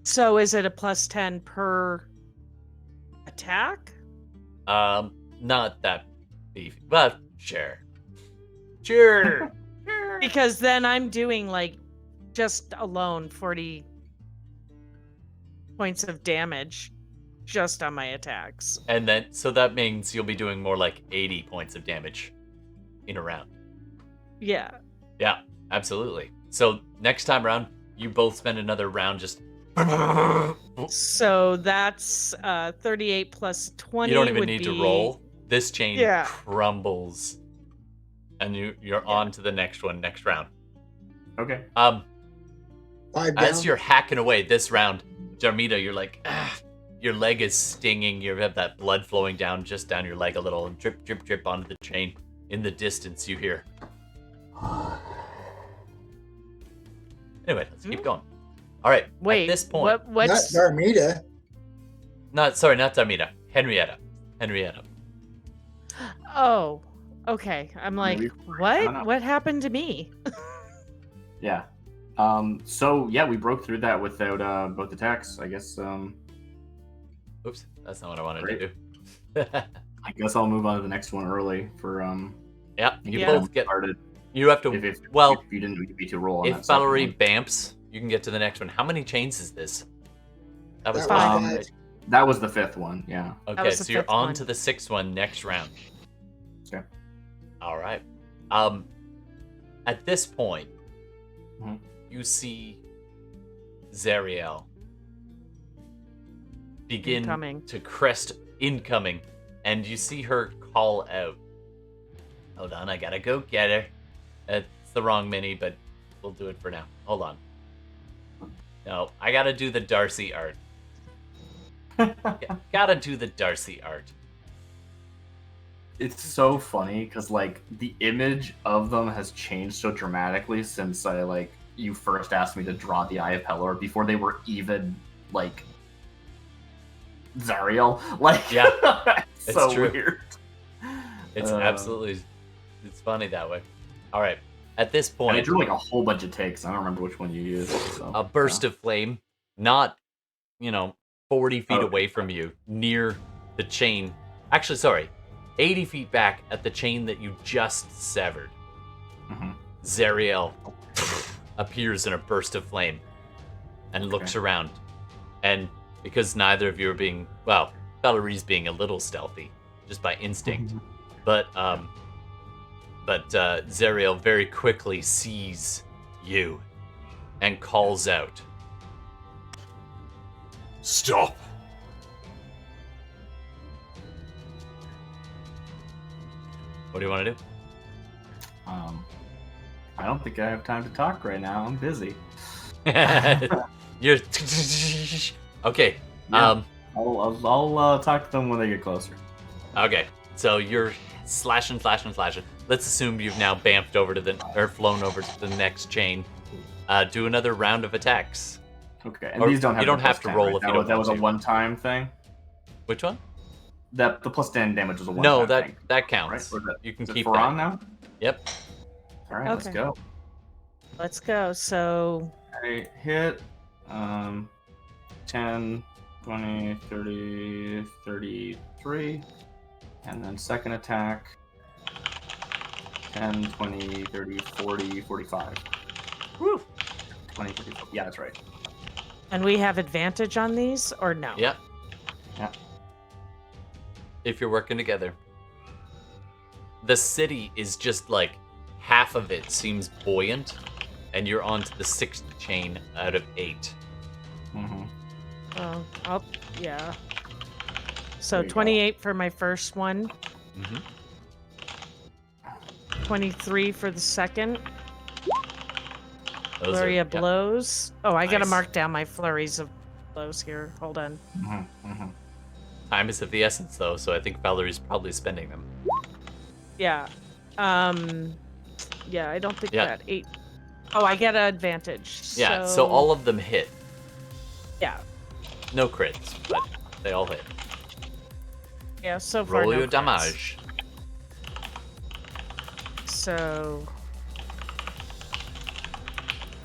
So is it a plus 10 per attack? Not that beefy, but sure. Sure. Because then I'm doing like just alone 40 points of damage just on my attacks. And then, so that means you'll be doing more like 80 points of damage in a round. Yeah. Yeah, absolutely. So next time around, you both spend another round just. So that's 38 plus 20. You don't even would need be... to roll. This chain Yeah. crumbles, and you're on to the next one next round. Okay. 5 down. As you're hacking away this round, Jarmita, you're like, your leg is stinging. You have that blood flowing down just down your leg a little, and drip, drip, drip onto the chain. In the distance, you hear. Anyway, let's keep going. All right. Wait, At this point, Not what's Darmida. not Jarmita. Henrietta. Oh, okay. I'm like, Maybe- I don't know. what happened to me? Yeah. So yeah, we broke through that without both attacks. I guess. Oops, that's not what I wanted Great. to do. I guess I'll move on to the next one early for Yeah, get you Yeah. both get. started. You have to. If well, you didn't need me to roll on if that second Valerie one. bamps, you can get to the next one. How many chains is this? That was That was five. five. right? That was the 5th one. Yeah. Okay, was the so you're fifth on one. to the 6th one next round. Okay. All right. At this point, Mhm. you see Zariel begin Incoming. to crest incoming, and you see her call out. Hold on, I gotta go get her. It's the wrong mini, but we'll do it for now. Hold on. No, I gotta do the Darcy art. Gotta do the Darcy art. It's so funny because like the image of them has changed so dramatically since I like you first asked me to draw the Eye of Pelor before they were even like Zariel. Like, Yeah, it's it's so true. weird. It's absolutely, it's funny that way. All right, at this And point, I drew like a whole bunch of takes. I don't remember which one you used. So, a burst of flame, not 40 feet Okay. away from you, near the chain. Actually, sorry, 80 feet back at the chain that you just severed. Mhm. Zariel appears in a burst of flame and looks around. And because neither of you are being, well, Valerie's being a little stealthy, just by instinct. But Zariel very quickly sees you and calls out. Stop. What do you want to do? I don't think I have time to talk right now. I'm busy. You're okay. Yeah. I'll talk to them when they get closer. Okay. So you're slashing. Let's assume you've now bamfed over to flown over to the next chain. Do another round of attacks. Okay, and Or these don't have you don't the have plus to 10, roll right? if you don't That was want a to. one-time thing. Which one? That the plus 10 damage was a one-time No, thing. that counts. Right? Or You can is it keep for that. on now? Yep. All right, let's Okay. go. Let's go. So I hit 10, 20, 30, 33, and then second attack 10, 20, 30, 40, 45. Woo. 20, 30, yeah, that's right. and we have advantage on these or no? Yep. Yeah. If you're working together. The city is just like half of it seems buoyant, and you're on to the 6th chain out of 8. Oh, yeah. So There you go. 28 for my first one. Mm-hmm. 23 for the second. Those Flurry are, of blows. Oh, I gotta Nice. mark down my flurries of blows here. Hold on. Time is of the essence, though, so I think Valerie's probably spending them. Yeah. Yeah, I don't think Yeah. that 8. Oh, I get an advantage. Yeah, so all of them hit. Yeah. No crits, but they all hit. Yeah, so far Roll no your crits. damage. So.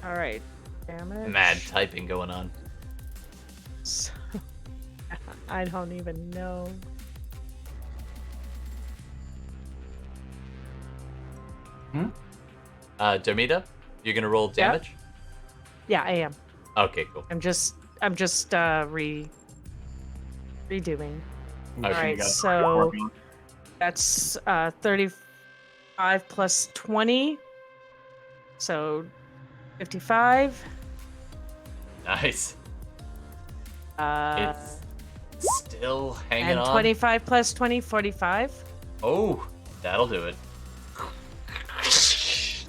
All right. Damage. Mad typing going on. So... I don't even know. Dermida, you're gonna roll damage? Yeah, I am. Okay, cool. I'm just redoing. All right, so that's 35 plus 20, so 55. Nice. Uh, It's still hanging and on. 25 plus 20, 45. Oh, that'll do it.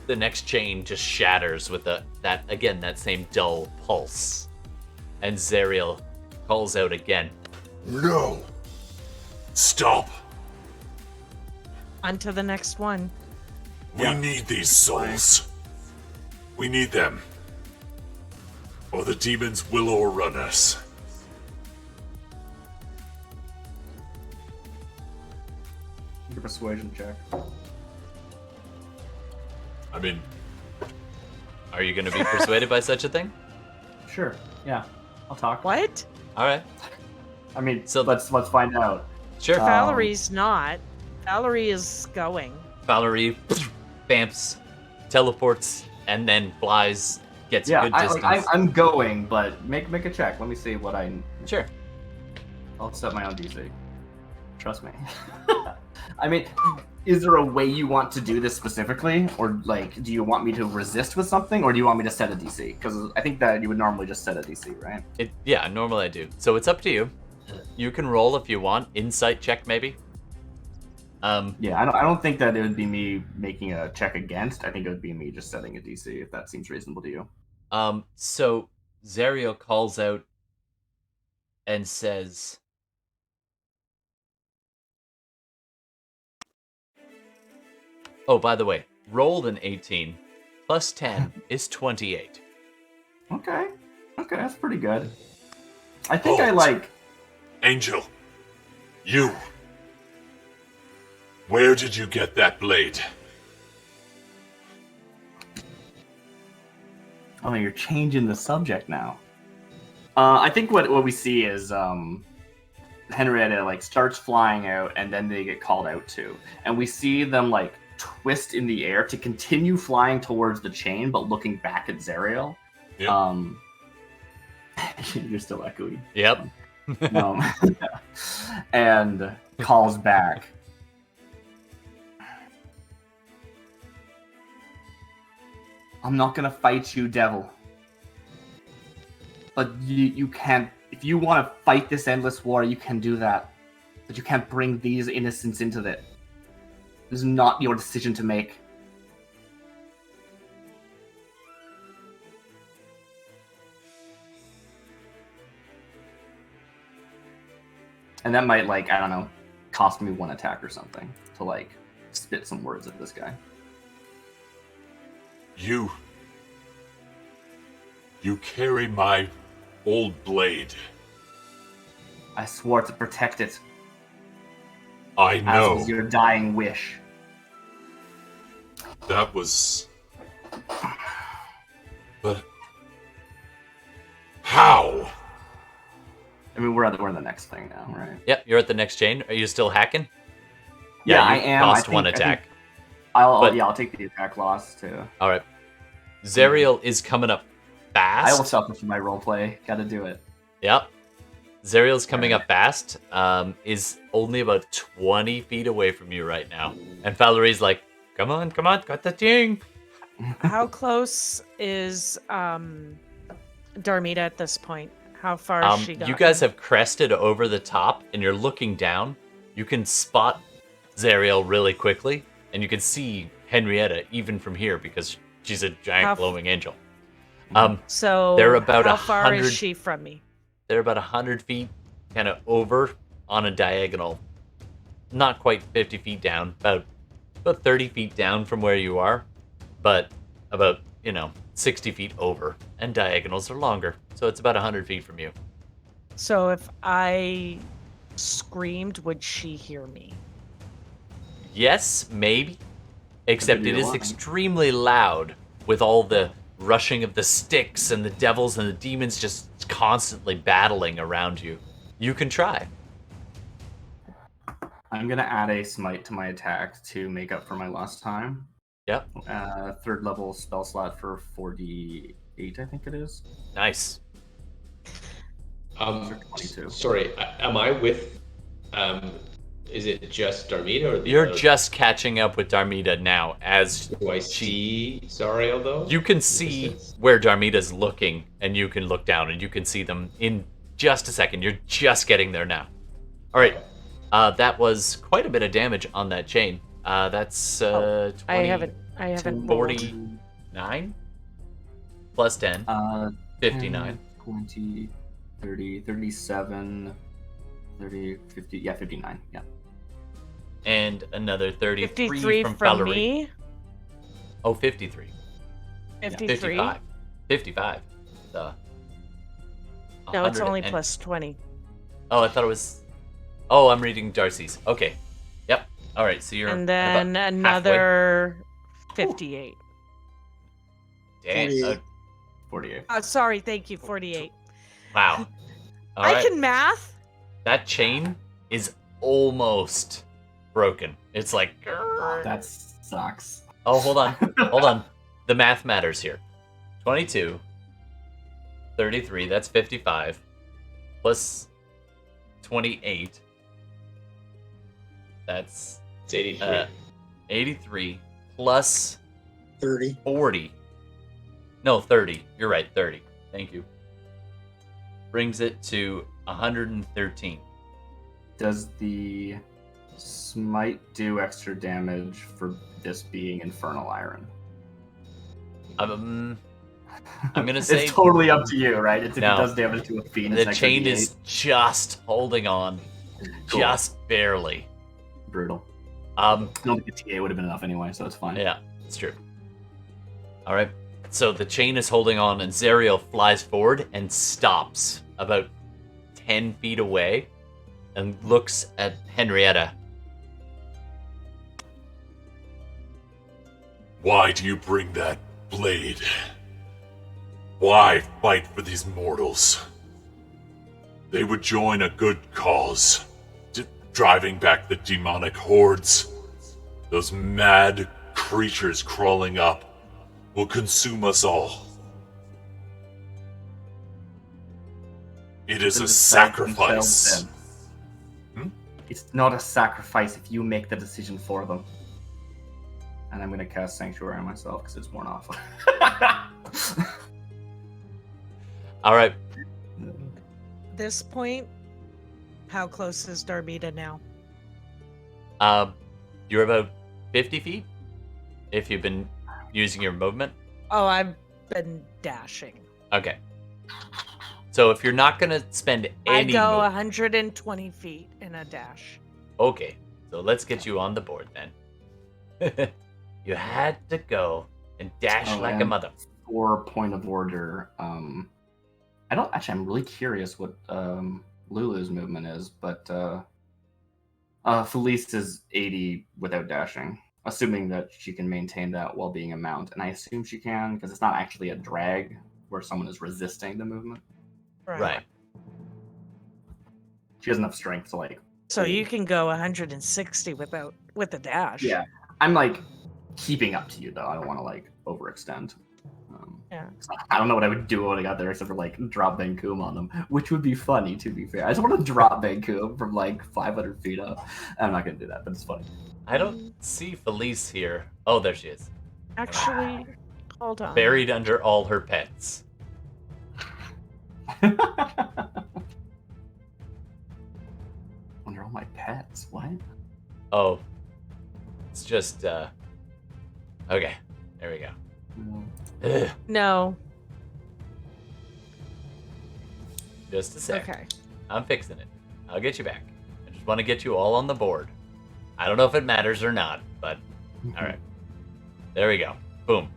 The next chain just shatters with that same dull pulse. And Zariel calls out again. No. Stop. On to the next one. We need these souls. We need them. Or the demons will overrun us. Make a persuasion check. I mean, Are you going to be persuaded by such a thing? Sure. Yeah. I'll talk. What? All right. I mean, So- let's find out. Sure. Valerie's not. Valerie is going. Valerie bamps, teleports, and then flies, gets a Yeah, good distance. I'm going, but make a check. Let me see what Sure. I'll set my own DC. Trust me. I mean, is there a way you want to do this specifically, or like, do you want me to resist with something, or do you want me to set a DC? Because I think that you would normally just set a DC, right? Yeah, normally I do. So it's up to you. You can roll if you want. Insight check, maybe. Yeah, I don't think that it would be me making a check against. I think it would be me just setting a DC if that seems reasonable to you. So Zariel calls out and says, "Oh, by the way, rolled an 18 plus 10 is 28. Okay, that's pretty good. I think I Halt. like. Angel, you. Where did you get that blade? Oh, you're changing the subject now. I think what we see is Henrietta like starts flying out, and then they get called out too, and we see them like twist in the air to continue flying towards the chain, but looking back at Zariel. Yep. You're still echoey. Yep. And calls back. I'm not gonna fight you, devil. But you can't. If you want to fight this endless war, you can do that. But you can't bring these innocents into it. This is not your decision to make. And that might, like, I don't know, cost me 1 attack or something to, like, spit some words at this guy. You carry my old blade. I swore to protect it. I As know. was your dying wish. That was... But... How? I mean, we're in the next thing now, right? Yep, you're at the next chain. Are you still hacking? Yeah, you I am. Cost I one think- attack. I'll take the attack loss too. All right. Zariel is coming up fast. I will suffer for my roleplay. Gotta do it. Yep. Zariel's coming up fast. Is only about 20 feet away from you right now. And Valerie's like, come on, got the thing. How close is Darmida at this point? How far has she gotten? You guys have crested over the top, and you're looking down. You can spot Zariel really quickly, and you can see Henrietta even from here because she's a giant glowing angel. So they're about how far 100 is she from me? They're about 100 feet kind of over on a diagonal. Not quite 50 feet down, about 30 feet down from where you are, but about, 60 feet over. And diagonals are longer, so it's about 100 feet from you. So if I screamed, would she hear me? Yes, maybe. Except it is alive. extremely loud with all the rushing of the sticks and the devils and the demons just constantly battling around you. You can try. I'm gonna add a smite to my attack to make up for my lost time. Yep. 3rd level spell slot for 48, I think it is. Nice. 22. Sorry, am I with? Is it just Darmida or the You're other- just catching up with Darmida now as Do I see Zariel though? you can see Distance? where Darmida's looking, and you can look down and you can see them in just a second. You're just getting there now. All right. That was quite a bit of damage on that chain. That's 20, I haven't rolled. 49 plus 10, 59. 20, 30, 37, 30, 50, 59, yeah. And another 33 53 from from Valerie. me. Oh, 53. 53. 55. 55. No, it's 100 only and- plus 20. Oh, I thought it was... Oh, I'm reading Darcy's. Okay. Yep. All right, so you're And then about another 58. halfway. Dang, 48. Sorry, thank you, 48. wow. All I right. can math. That chain is almost broken. It's like... That sucks. Oh, hold on. Hold on. The math matters here. 22, 33, that's 55, plus 28, that's It's 83. 83, plus 30. 40. No, 30. You're right, 30. Thank you. Brings it to 113. Does the smite do extra damage for this being infernal iron? I'm gonna say It's totally up to you, right? It's if No. it does damage to a fiend. the it's extra chain D8. is just holding on, Cool. just barely. brutal. Um, I don't think the TA would have been enough anyway, so it's fine. yeah, it's true. All right. So the chain is holding on, and Zariel flies forward and stops about 10 feet away and looks at Henrietta. Why do you bring that blade? Why fight for these mortals? They would join a good cause, driving back the demonic hordes. Those mad creatures crawling up will consume us all. It is a sacrifice. It's not a sacrifice if you make the decision for them. And I'm going to cast Sanctuary on myself because it's worn off. All right. This point, how close is Darmida now? You're about 50 feet if you've been using your movement. Oh, I've been dashing. Okay. So if you're not going to spend any I go movement- 120 feet in a dash. Okay. So let's get you on the board then. You had to go and dash like a mother. For point of order, I don't actually. I'm really curious what Lulu's movement is, but Felice is 80 without dashing, assuming that she can maintain that while being a mount, and I assume she can because it's not actually a drag where someone is resisting the movement. Right. She has enough strength to like. So you can go 160 with a dash. Yeah, I'm like keeping up to you though. I don't want to like overextend. Yeah. I don't know what I would do when I got there except for like drop Bankum on them, which would be funny to be fair. I just want to drop Bankum from like 500 feet up. I'm not gonna do that, but it's funny. I don't see Felice here. Oh, there she is. Actually, hold on. Buried under all her pets. Under all my pets, what? Oh. It's just, okay. There we go. Ugh. No. Just a sec. Okay. I'm fixing it. I'll get you back. I just want to get you all on the board. I don't know if it matters or not, but all right. There we go. Boom.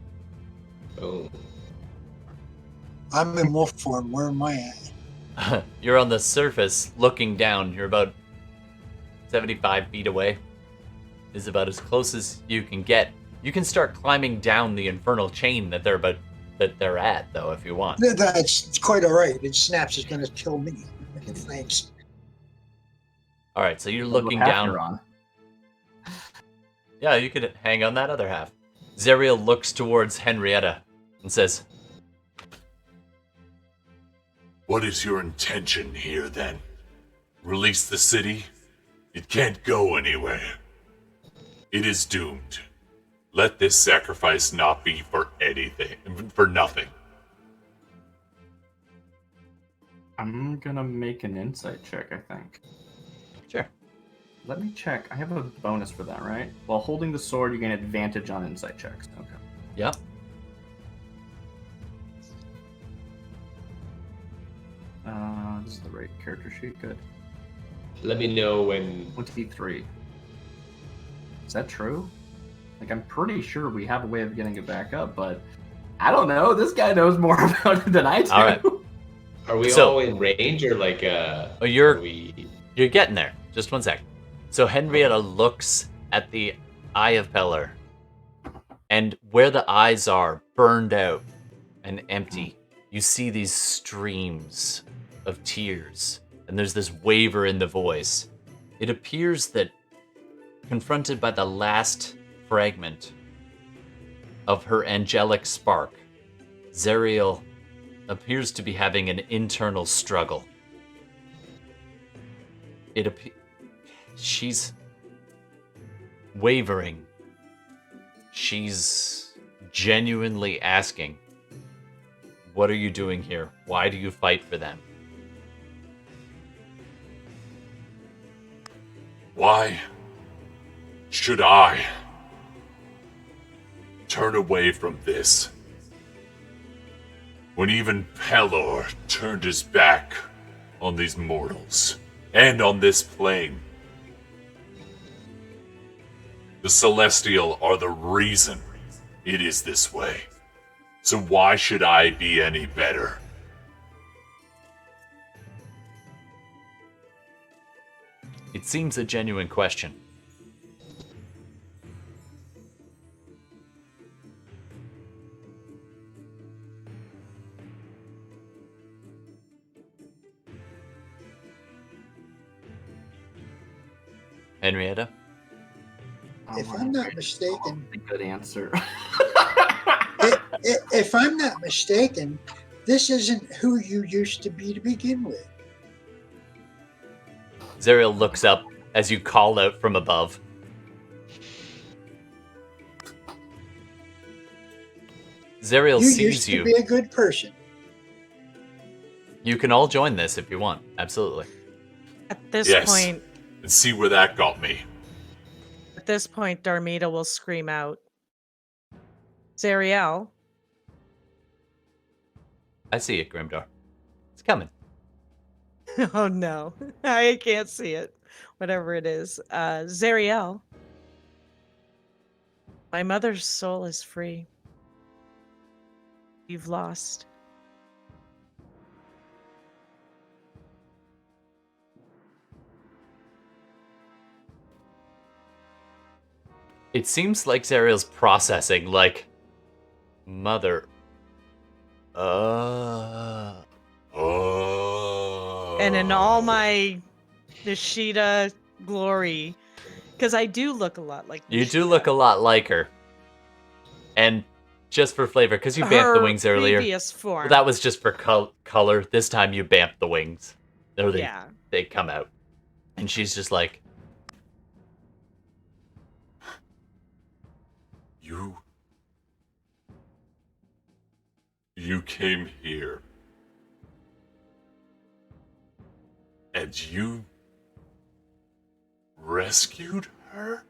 Oh. I'm in wolf form. Where am I at? You're on the surface looking down. You're about 75 feet away. Is about as close as you can get. You can start climbing down the infernal chain that they're at, though, if you want. That's quite all right. It snaps. It's going to kill me. Thanks. All right, so you're looking down. On. Yeah, you could hang on that other half. Zariel looks towards Henrietta and says, What is your intention here, then? Release the city? It can't go anywhere. It is doomed. Let this sacrifice not be for anything, for nothing. I'm gonna make an insight check, I think. Sure. Let me check. I have a bonus for that, right? While holding the sword, you gain advantage on insight checks. Okay. Yep. This is the right character sheet. Good. Let me know when. 23. Is that true? Like, I'm pretty sure we have a way of getting it back up, but I don't know. This guy knows more about it than I do. All right. Are we So- all in range or like Oh, you're are we? You're getting there. Just one sec. So Henrietta looks at the Eye of Pellar, and where the eyes are burned out and empty, you see these streams of tears, and there's this waver in the voice. It appears that, confronted by the last fragment of her angelic spark, Zariel appears to be having an internal struggle. She's wavering. She's genuinely asking, what are you doing here? Why do you fight for them? Why should I turn away from this? When even Pelor turned his back on these mortals and on this plane. The Celestial are the reason it is this way. So why should I be any better? It seems a genuine question. Henrietta? If I'm not mistaken, Good answer. if I'm not mistaken, this isn't who you used to be to begin with. Zariel looks up as you call out from above. Zariel You sees used you. to be a good person. You can all join this if you want. Absolutely. At this Yes. point, And see where that got me. Darmida will scream out, Zariel. I see it, Grimdar. It's coming. Oh no, I can't see it. Whatever it is. Zariel. My mother's soul is free. You've lost. It seems like Zariel's processing, like, mother. Oh. And in all my Nishida glory, because I do look a lot like You do Nishida. look a lot like her. And just for flavor, because you bamped Her the wings earlier. previous form. Well, that was just for color. This time you bamped the wings. Or Yeah. they come out. And she's just like, You came here. And you rescued her?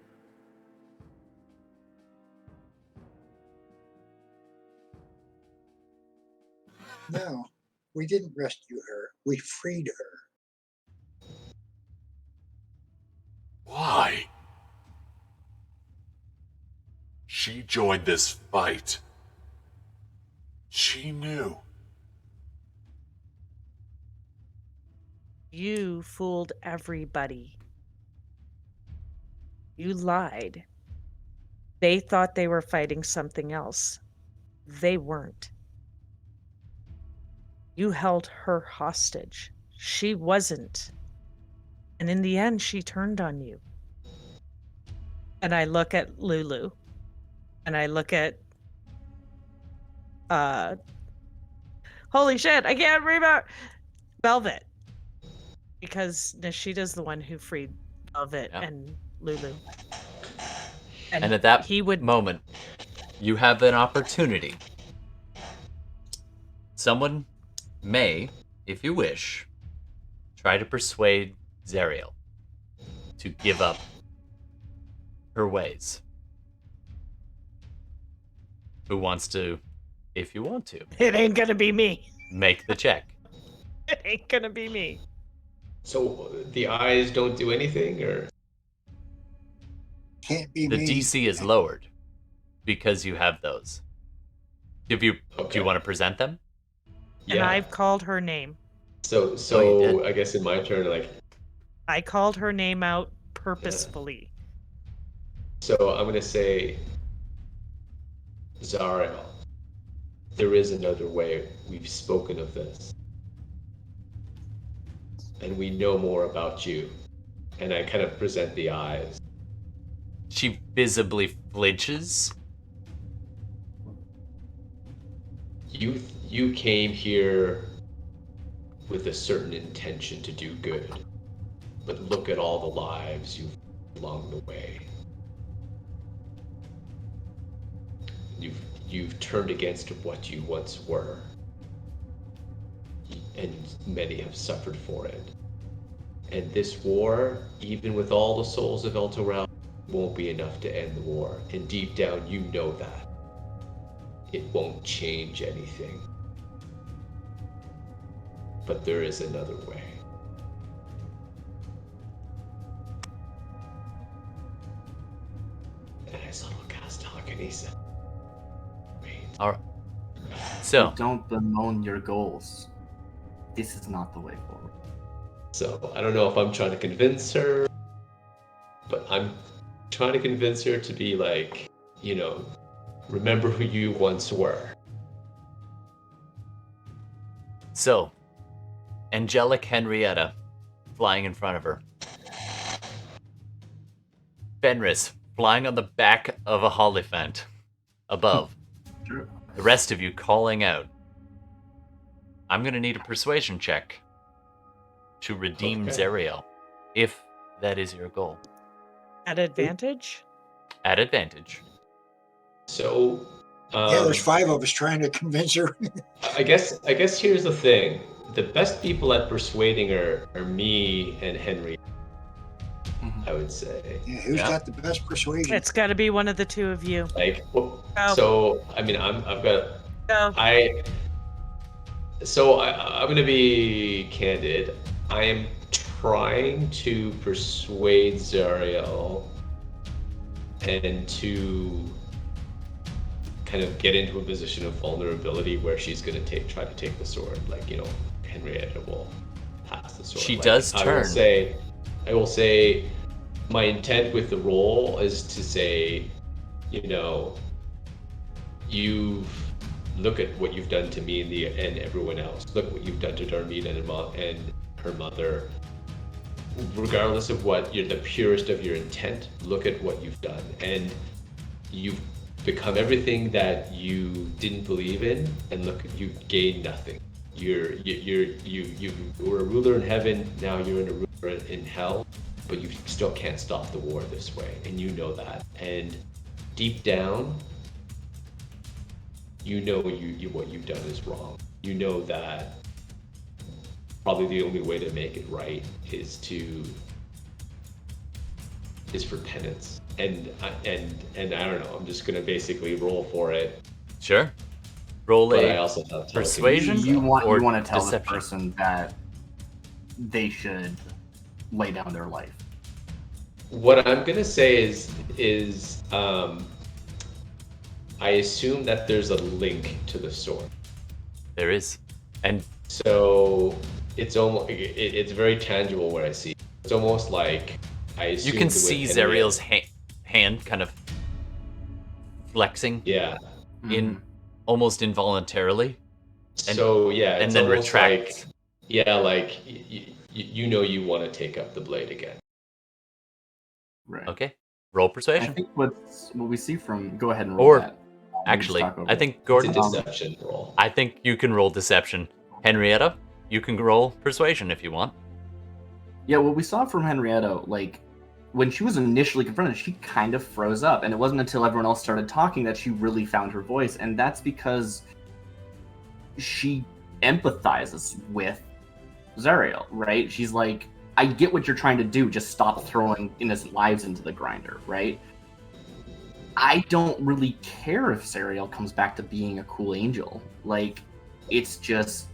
No, we didn't rescue her. We freed her. Why? She joined this fight. She knew. You fooled everybody. You lied. They thought they were fighting something else. They weren't. You held her hostage. She wasn't. And in the end, she turned on you. And I look at Lulu. And I look at holy shit, I can't remember Velvet. Because Nishida's the one who freed Velvet and Lulu. and at that moment, you have an opportunity. Someone may, if you wish, try to persuade Zariel to give up her ways. Who wants to, if you want to? It ain't gonna be me. Make the check. It ain't gonna be me. So the eyes don't do anything, or can't be the me. DC is lowered because you have those. Do you want to present them? And I've called her name. So I guess in my turn, like I called her name out purposefully. So I'm gonna say, Zariel, there is another way. We've spoken of this. And we know more about you. And I kind of present the eyes. She visibly flinches. You came here with a certain intention to do good. But look at all the lives you've along the way. You've turned against what you once were. And many have suffered for it. And this war, even with all the souls of Elturel, won't be enough to end the war. And deep down, you know that. It won't change anything. But there is another way. And I subtle cast telekinesis. Wait. All right. So, Don't bemoan your goals. This is not the way forward. So I don't know if I'm trying to convince her, but I'm trying to convince her to be like, remember who you once were. So, angelic Henrietta flying in front of her. Fenris flying on the back of a Holophant above. Sure. The rest of you calling out. I'm going to need a persuasion check to redeem Zariel, if that is your goal. At advantage? At advantage. So, Yeah, there's 5 of us trying to convince her. I guess here's the thing: the best people at persuading her are me and Henry. I would say. Yeah, who's got the best persuasion? It's got to be one of the two of you. Like, Go. so I mean, I've got Go. I'm gonna be candid. I am trying to persuade Zariel and to kind of get into a position of vulnerability where she's gonna try to take the sword. Like, Henrietta will pass the sword. She Like, does turn. I will say my intent with the role is to say, you've look at what you've done to me and everyone else. Look what you've done to Darmita and her mother. Regardless of what you're the purest of your intent, look at what you've done, and you've become everything that you didn't believe in, and look, you gained nothing. You were a ruler in heaven, now you're a ruler in hell, but you still can't stop the war this way, and you know that. And deep down, what you've done is wrong. You know that probably the only way to make it right is for penance. And I don't know, I'm just gonna basically roll for it. Sure. Roll But a I also have persuasion. You want or to tell deception? the person that they should lay down their life. What I'm gonna say is I assume that there's a link to the sword. There is. And so it's almost it's very tangible where I see it. It's almost like I assume you can see Zariel's hand kind of flexing. Yeah. In almost involuntarily. And, so yeah, and then retract. Like you want to take up the blade again. Right. Okay. Roll persuasion. I think what we see from go ahead and roll that. Actually, I think Gordon. It's a deception roll. I think you can roll deception. Henrietta, you can roll persuasion if you want. Yeah, what we saw from Henrietta, like when she was initially confronted, she kind of froze up, and it wasn't until everyone else started talking that she really found her voice, and that's because she empathizes with Zariel, right? She's like, I get what you're trying to do, just stop throwing innocent lives into the grinder, right? I don't really care if Zariel comes back to being a cool angel. Like, it's just,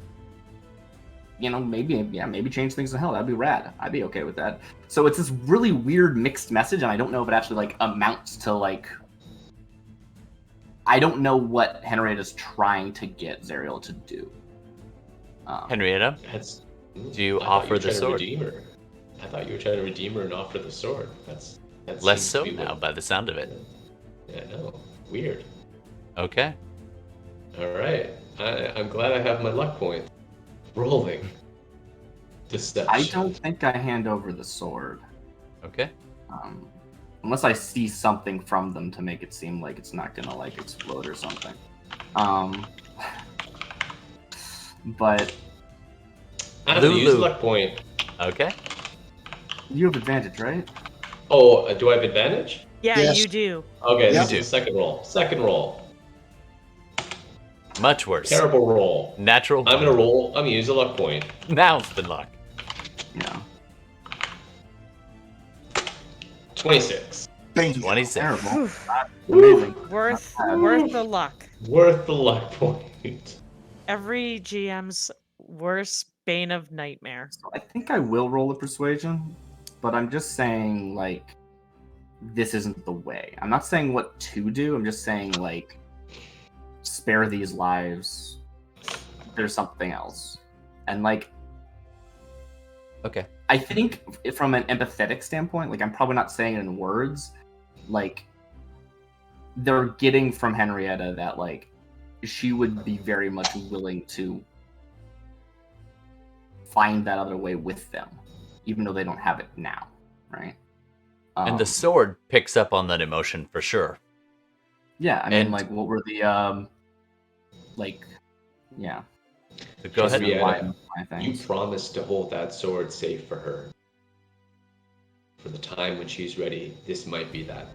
maybe change things to hell. That'd be rad. I'd be okay with that. So it's this really weird mixed message, and I don't know if it actually amounts to I don't know what Henrietta's trying to get Zariel to do. Henrietta, do you offer the sword? I thought you were trying to redeem her and offer the sword. That's less so now, by the sound of it. Yeah, no, weird. Okay. All right, I'm glad I have my luck point. Rolling. Deception. I don't think I hand over the sword. Okay. Unless I see something from them to make it seem like it's not gonna explode or something. But I'm gonna use luck point. Okay. You have advantage, right? Oh, do I have advantage? Yeah, Yes. you do. Okay, You this do. is the second roll. Second roll. Much worse. Terrible roll. Natural. I'm gonna roll. I'm gonna use a luck point. Now it's been luck. Yeah. 26. Thank you. 26. Terrible. Amazing. Worth Not bad. the luck. Worth the luck point. Every GM's worst bane of nightmare. So I think I will roll a persuasion, but I'm just saying this isn't the way. I'm not saying what to do. I'm just saying spare these lives. There's something else. And like, Okay. I think from an empathetic standpoint, like I'm probably not saying it in words, like they're getting from Henrietta that like she would be very much willing to find that other way with them, even though they don't have it now, right? And the sword picks up on that emotion for sure. Yeah, I mean, And- like, what were the like, yeah. Go ahead. Henrietta, My you things. promised to hold that sword safe for her. For the time when she's ready, this might be that.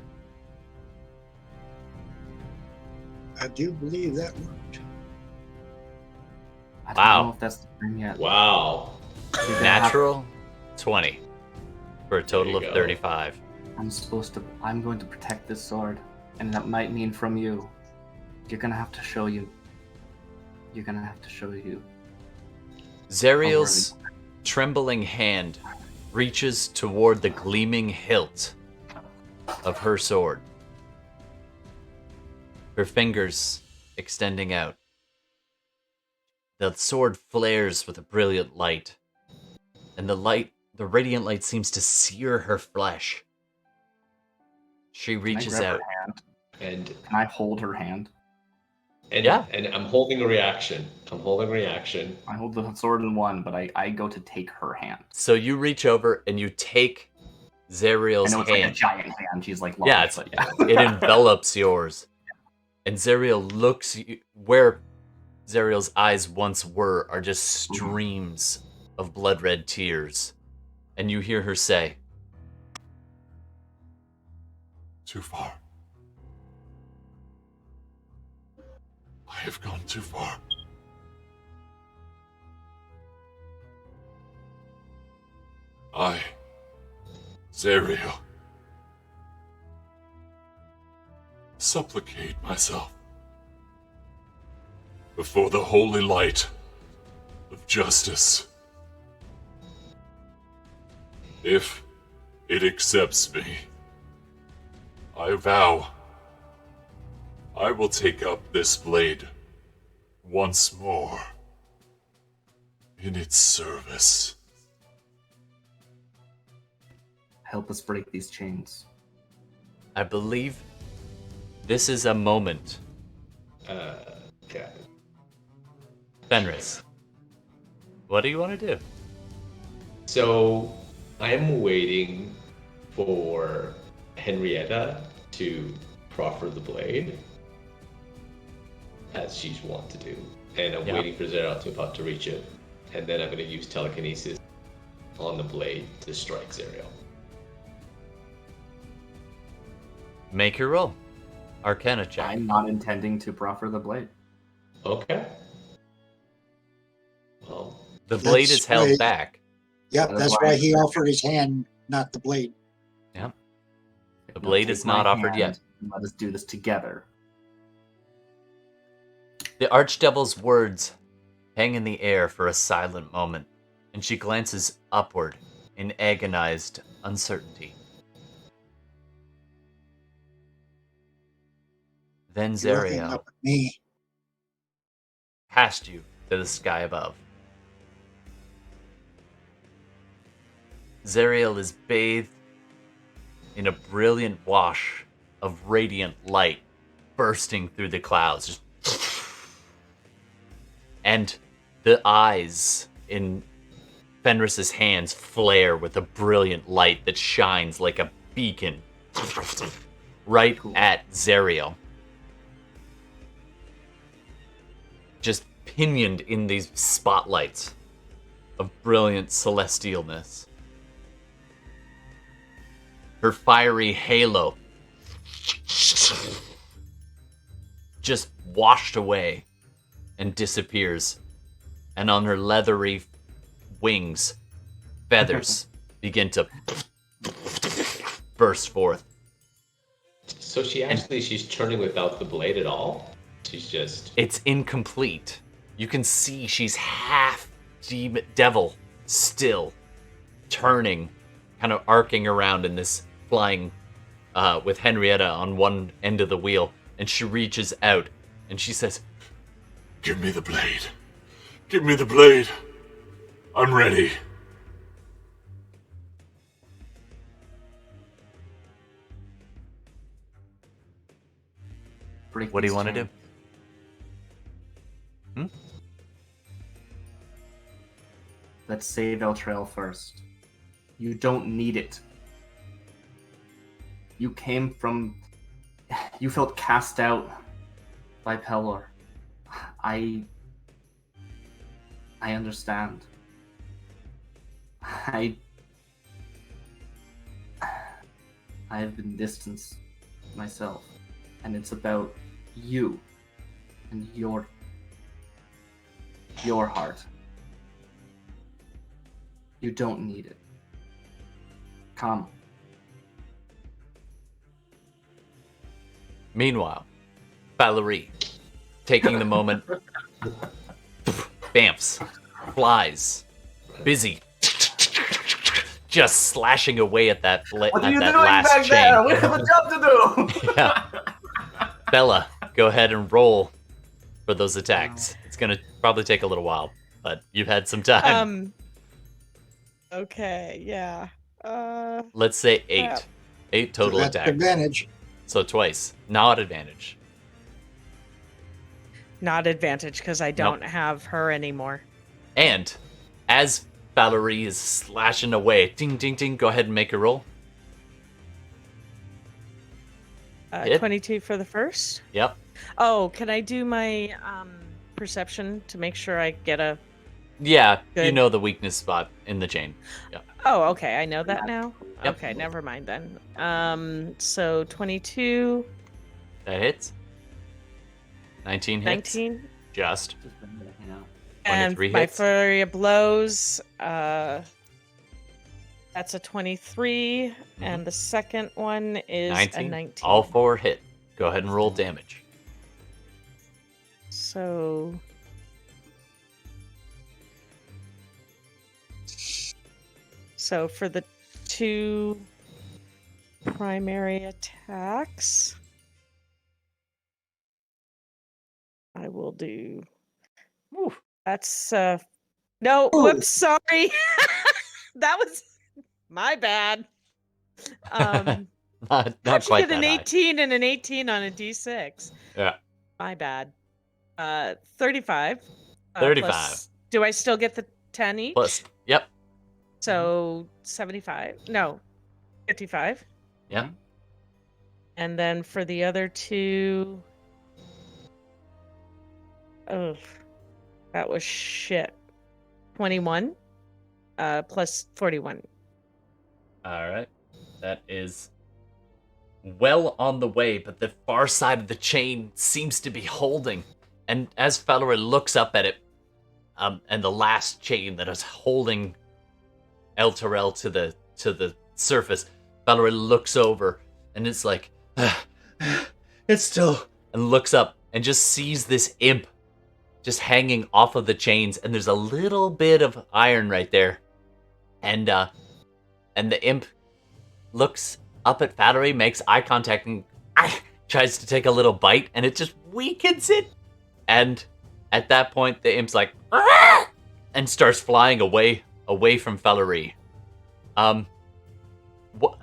I do believe that worked. I don't Wow. know if that's the thing yet. Wow. You're gonna Natural 20 for a total There of you go. 35. I'm going to protect this sword, and that might mean from you. You're gonna have to show you. Zariel's trembling hand reaches toward the gleaming hilt of her sword. Her fingers extending out. The sword flares with a brilliant light, and the radiant light seems to sear her flesh. She reaches Can I grab out. her hand? And Can I hold her hand? Yeah. and I'm holding a reaction. I hold the sword in one, but I go to take her hand. So you reach over and you take I Zariel's know it's like a hand. giant hand. She's like large, Yeah, but yeah. It envelops yours. And Zariel looks where Zariel's eyes once were are just streams of blood red tears. And you hear her say, Too far. I have gone too far. I, Zariel, supplicate myself before the holy light of justice. If it accepts me, I vow I will take up this blade once more in its service. Help us break these chains. I believe this is a moment. Okay. Fenris, what do you want to do? So I'm waiting for Henrietta to proffer the blade, as she's wont to do. And I'm Yeah. waiting for Zariel to about to reach it. And then I'm going to use telekinesis on the blade to strike Zariel. Make your roll. Arcana check. I'm not intending to proffer the blade. Okay. Well, The blade That's is held right. back. Yep, That's that's why- why he offered his hand, not the blade. The blade is not offered yet. And let us do this together. The Archdevil's words hang in the air for a silent moment, and she glances upward in agonized uncertainty. Then You're looking Zariel up at me. past you to the sky above. Zariel is bathed in a brilliant wash of radiant light bursting through the clouds. And the eyes in Fenris's hands flare with a brilliant light that shines like a beacon right at Zariel. Just pinioned in these spotlights of brilliant celestialness. Her fiery halo just washed away and disappears. And on her leathery wings, feathers begin to burst forth. so she's turning without the blade at all? She's just... It's incomplete. You can see she's half devil still, turning, kind of arcing around in this flying with Henrietta on one end of the wheel, and she reaches out and she says, Give me the blade. Give me the blade. I'm ready. what do you want to do? Let's save Elturel first. You don't need it. You came from... You felt cast out by Pelor. I understand. I have been distanced myself. And it's about you and your heart. You don't need it. Come. Meanwhile, Valerie, taking the moment, bamfs, flies, busy, just slashing away at that What are you doing last back chain. there? We have a job to do. Yeah. Bella, go ahead and roll for those attacks. It's gonna probably take a little while, but you've had some time. Okay, yeah. Let's say 8. crap. 8 total That's attacks. advantage. So twice. Not advantage. Not advantage because I don't have her anymore. And as Valerie is slashing away, ding, ding, ding, go ahead and make a roll. Hit. 22 for the first. Yep. Oh, can I do my perception to make sure I get a... Yeah, you Good. know the weakness spot in the chain. Yep. Oh, okay, I know that now. Yep. Okay, never mind then. So 22, That hits. 19 hits. 19, Just. You know. and 23 my hits. flurry of blows. That's a 23, and the second one is 19. a 19. All 4 hit. Go ahead and roll damage. So... So for the 2 primary attacks, I will do... Ooh. That's... No, whoops, sorry. That was my bad. Not How'd you quite get an that high. 18 and an 18 on a d6? Yeah. My bad. 35. 35. Plus, do I still get the 10 each? Plus. Yep. So 75. No, 55. Yep. And then for the other 2... Oh, that was shit. 21 plus 41. All right. That is well on the way, but the far side of the chain seems to be holding. And as Valerie looks up at it, and the last chain that is holding Elturel to the surface, Valerie looks over and it's like, it's still, and looks up and just sees this imp just hanging off of the chains, and there's a little bit of iron right there, and the imp looks up at Valerie, makes eye contact, and tries to take a little bite, and it just weakens it. And at that point, the imp's like, and starts flying away from Valerie. What?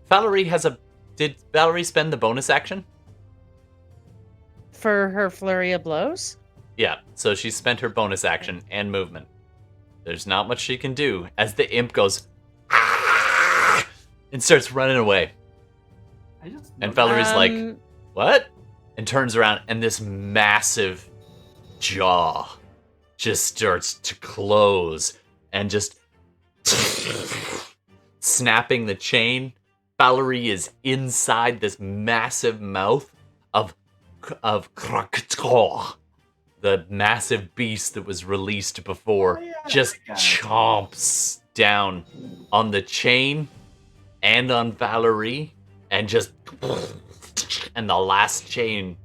Valerie has a. Did Valerie spend the bonus action? For her flurry of blows? Yeah, so she spent her bonus action and movement. There's not much she can do as the imp goes and starts running away. And Valerie's like, what? And turns around, and this massive jaw just starts to close and just snapping the chain. Valerie is inside this massive mouth of Krakatoa, the massive beast that was released before, just chomps down on the chain and on Valerie, and just, and the last chain,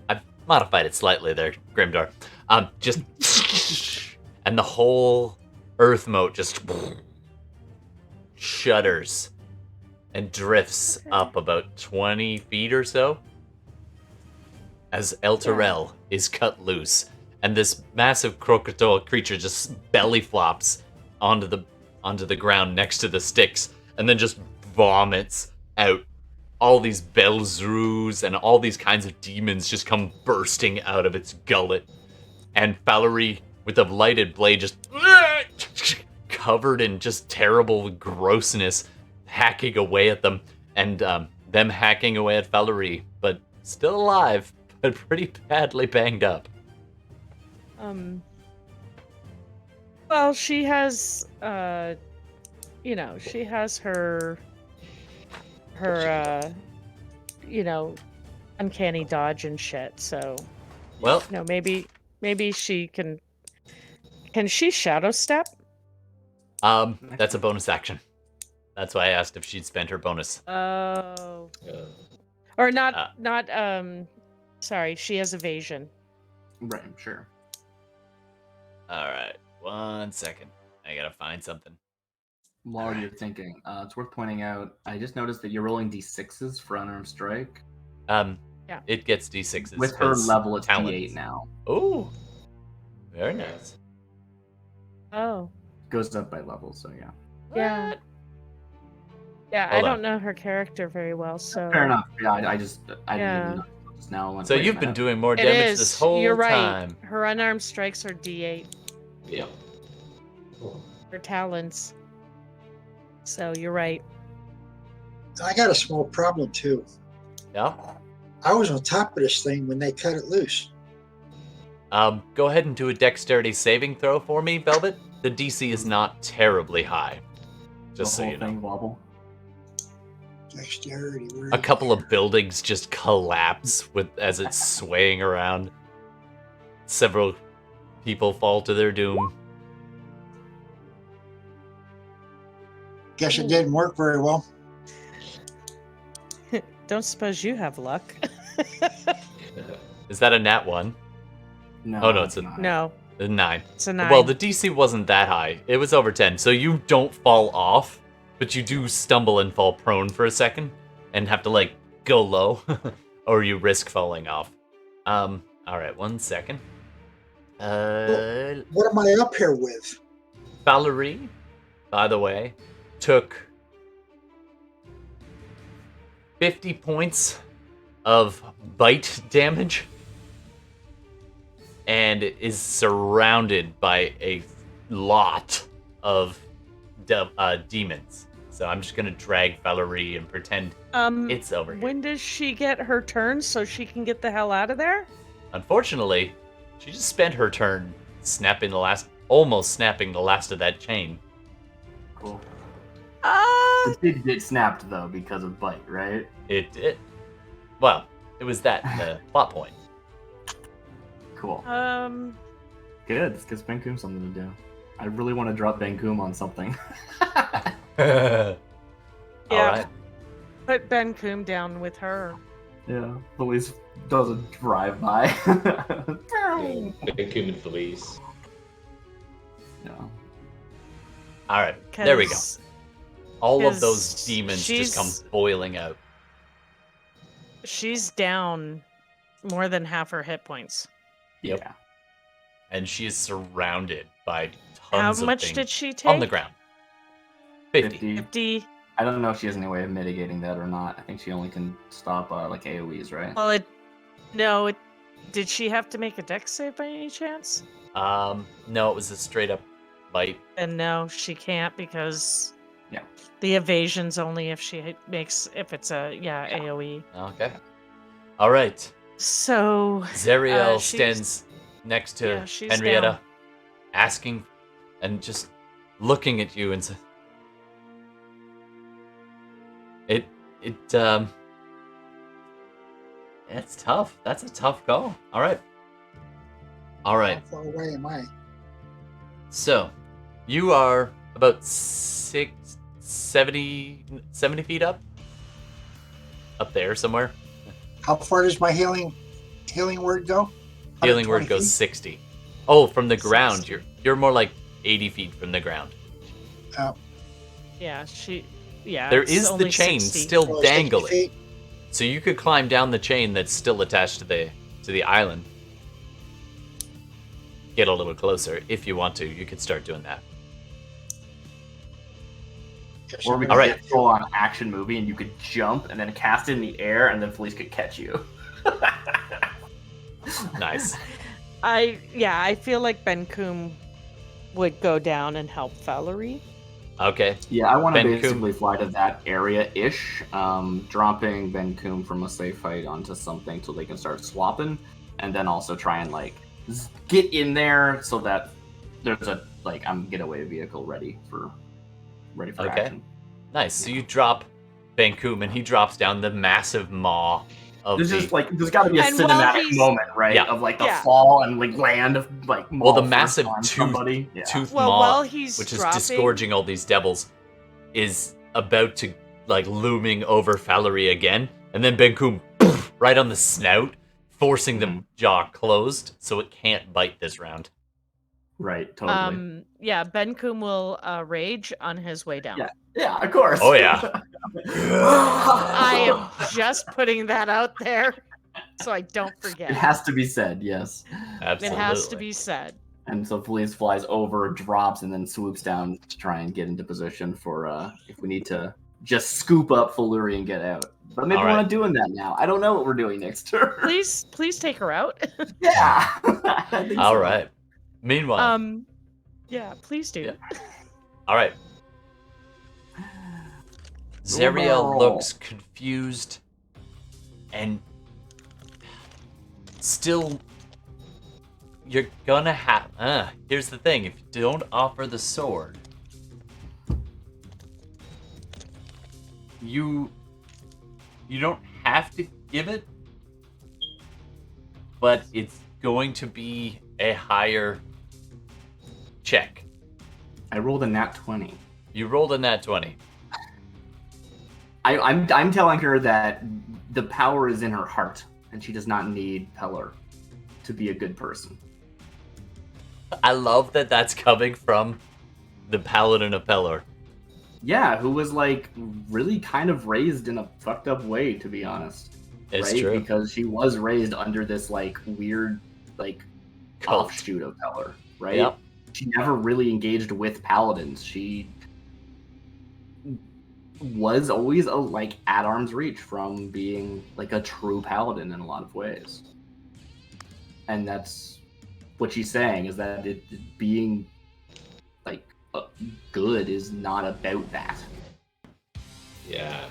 I've modified it slightly there, Grimdar, just, and the whole earth moat just shudders and drifts up about 20 feet or so. as Elturel is cut loose, and this massive crocodile creature just belly flops onto the ground next to the sticks, and then just vomits out all these Belzrus and all these kinds of demons just come bursting out of its gullet. And Valerie, with a lighted blade, just covered in just terrible grossness, hacking away at them, and them hacking away at Valerie, but still alive, but pretty badly banged up. Well, she has, she has her, uncanny dodge and shit. So, Well, maybe she can she shadow step? that's a bonus action. That's why I asked if she'd spent her bonus. Oh. Yeah. Or not, sorry, she has evasion. Right, sure. All right, 1 second. I gotta find something. While you're thinking, it's worth pointing out, I just noticed that you're rolling d6s for unarmed strike. Yeah. It gets d6s. With her 'cause level, it's talents. d8 now. Oh, very nice. Oh. Goes up by level, so yeah. Yeah. Yeah, Hold I on. don't know her character very well, so. Fair enough. Yeah, I didn't Yeah. even know just now. I went, So wait a you've been minute. doing more It damage is. this whole You're right. time. Her unarmed strikes are D8. Yeah. Cool. Her talents. So you're right. I got a small problem too. Yeah. I was on top of this thing when they cut it loose. Go ahead and do a dexterity saving throw for me, Velvet. The DC is not terribly high. Just so The whole you know. thing wobble. Dexterity. A couple of buildings just collapse as it's swaying around. Several people fall to their doom. Guess it didn't work very well. Don't suppose you have luck. Is that a nat 1? No, Oh, no, it's a- not. No, A 9. it's a 9. Well, the DC wasn't that high. It was over 10, so you don't fall off, but you do stumble and fall prone for a second and have to, go low, or you risk falling off. Alright, 1 second. What am I up here with? Valerie, by the way, took 50 points of bite damage and is surrounded by a lot of demons. So I'm just gonna drag Valerie and pretend it's over here. When does she get her turn so she can get the hell out of there? Unfortunately, she just spent her turn almost snapping the last of that chain. Cool. Uh, It did get snapped though because of bite, right? It did. Well, it was the plot point. Cool. Good. This gives Benkum something to do. I really want to drop Benkum on something. Yeah. Alright. Put Ben Coom down with her. Yeah, Felice does a drive-by. Big human Felice. Yeah. Alright, there we go. 'Cause- All of 'cause those demons just come she's- boiling out. She's down more than half her hit points. Yep. Yeah. And she is surrounded by How tons of much things did she take? on the ground. 50. 50. I don't know if she has any way of mitigating that or not. I think she only can stop AoEs, right? Well, did she have to make a dex save by any chance? No, it was a straight up bite. And no, she can't because Yeah. the evasion's only if if it's a AoE. Okay. Alright. So Zariel she's- stands next to yeah, she's Henrietta, down. asking and just looking at you and says, it's tough. That's a tough call. Alright. Alright. How far away am I? So, you are about 70 feet up? Up there somewhere. How far does my healing word go? Healing word 120 goes feet? 60. Oh, from the ground. 60. You're more like 80 feet from the ground. Oh, Yeah, There it's is the only chain 60. still well, 60 dangling. feet. So you could climb down the chain that's still attached to to the island. Get a little closer if you want to. You could start doing that. Or we All could right. get full on action movie and you could jump and then cast it in the air and then Felice could catch you. Nice. I feel like Ben-Kum would go down and help Valerie. Okay. Yeah, I want to Ben-Kum. basically fly to that area-ish, dropping Ben-Kum from a safe height onto something so they can start swapping, and then also try and, like, get in there so that there's a, like, getaway vehicle ready for action. Nice. So you drop Ben-Kum, and he drops down the massive maw of There's the... just, like, there's got to be a And while cinematic he's- moment, right? Yeah. Of, like, the Yeah. fall and, like, land of, like, Well, the maw massive first on tooth somebody. Yeah. Well, maw, while he's which dropping- is disgorging all these devils, is about to, like, looming over Valerie again, and then Ben-Kum right on the snout, forcing the jaw closed so it can't bite this round. Right, totally. Ben-Kum will rage on his way down. Yeah. Yeah, of course. Oh, yeah. I am just putting that out there so I don't forget. It has to be said, yes. Absolutely. It has to be said. And so Felice flies over, drops, and then swoops down to try and get into position for if we need to just scoop up Faluri and get out. But maybe All we're right. not doing that now. I don't know what we're doing next turn. Please take her out. Yeah. I think All so. right. Meanwhile, Yeah, please do. Yeah. all right. Zariel Roll. looks confused and still. You're gonna have. Here's the thing: if you don't offer the sword, you don't have to give it, but it's going to be a higher check. I rolled a nat 20. You rolled a nat 20. I'm telling her that the power is in her heart, and she does not need Pelor to be a good person. I love that that's coming from the Paladin of Pelor. Yeah, who was like really kind of raised in a fucked up way, to be honest. It's right? true. Because she was raised under this like weird like Cult. offshoot of Pelor, right? Yep. She never really engaged with paladins. She was always like at arm's reach from being like a true paladin in a lot of ways. And that's what she's saying, is that it being like good is not about that. Yeah,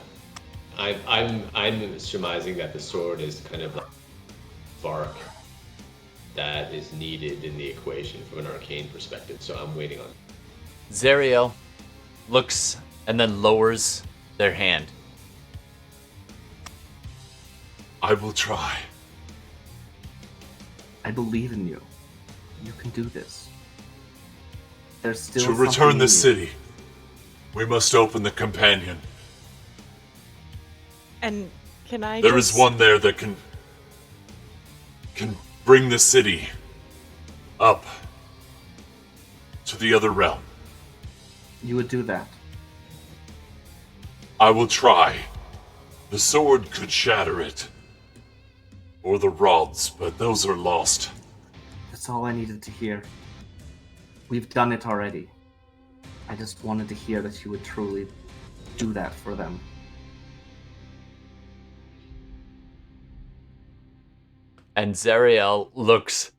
I'm surmising that the sword is kind of like bark that is needed in the equation from an arcane perspective. So I'm waiting on. Zariel looks and then lowers their hand. I will try. I believe in you. You can do this. There's still To return something the in you. city, we must open the companion. And can I There is just... one there that can bring the city up to the other realm. You would do that. I will try. The sword could shatter it. Or the rods, but those are lost. That's all I needed to hear. We've done it already. I just wanted to hear that you would truly do that for them. And Zariel looks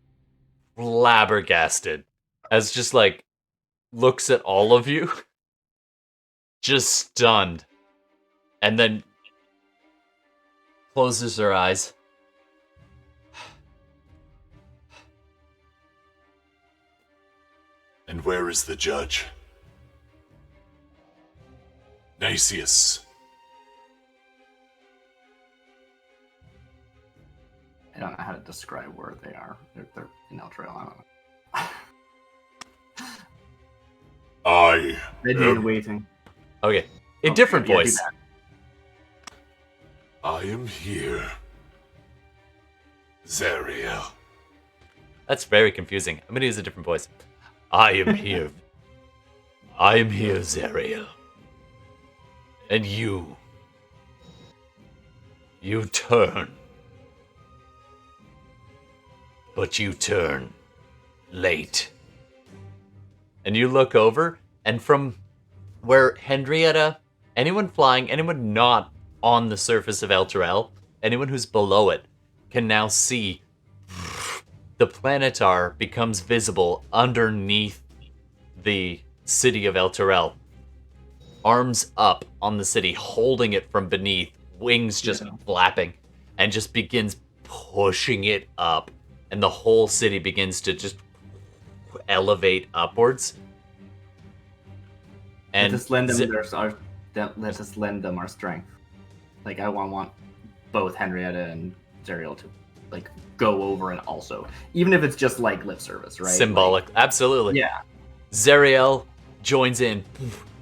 flabbergasted as just like looks at all of you, just stunned, and then closes her eyes. And where is the judge? Nasius. I don't know how to describe where they are. They're in Elturel. I don't know. I Ready and waiting. Okay, in Oh, different yeah, do voice. that. I am here. Zariel. That's very confusing. I'm gonna use a different voice. I am here. I am here, Zariel. And you turn. but you turn late. And you look over, and from where Henrietta, anyone flying, anyone not on the surface of Elturel, anyone who's below it, can now see the planetar becomes visible underneath the city of Elturel. Arms up on the city, holding it from beneath, wings just flapping, and just begins pushing it up. And the whole city begins to just elevate upwards. And let us lend them our strength. Like, I want both Henrietta and Zariel to, like, go over and also, even if it's just like lip service, right? Symbolic, like, absolutely. Yeah. Zariel joins in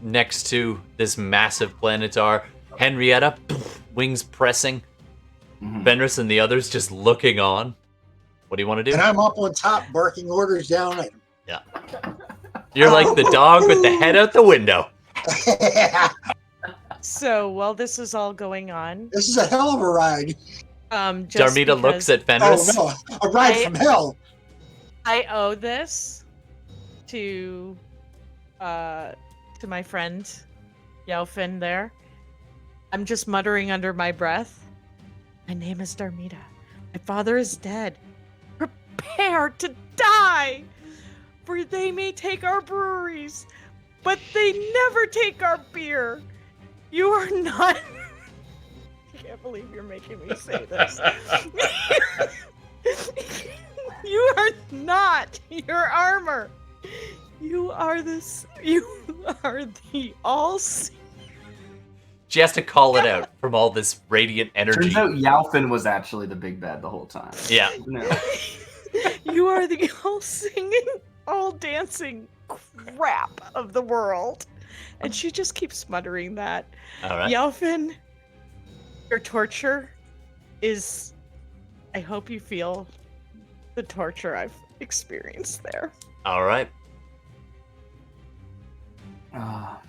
next to this massive planetar. Henrietta, wings pressing. Fenris and the others just looking on. What do you want to do? And I'm up on top barking orders down at him. Yeah. You're like the dog with the head out the window. So while this is all going on, This is a hell of a ride. just Darmita looks at Fenris. Oh no, a ride from hell. I owe this to my friend Yaofin there. I'm just muttering under my breath. My name is Darmita. My father is dead. Prepare to die, for they may take our breweries, but they never take our beer. You are not. I can't believe you're making me say this. You are not your armor. You are this. You are the all-seeing. She has to call it out from all this radiant energy. Turns out Yaofin was actually the big bad the whole time. Yeah. No. You are the all-singing, all-dancing crap of the world. And she just keeps muttering that. All right. Yaofin, your torture is... I hope you feel the torture I've experienced there. All right. Ah.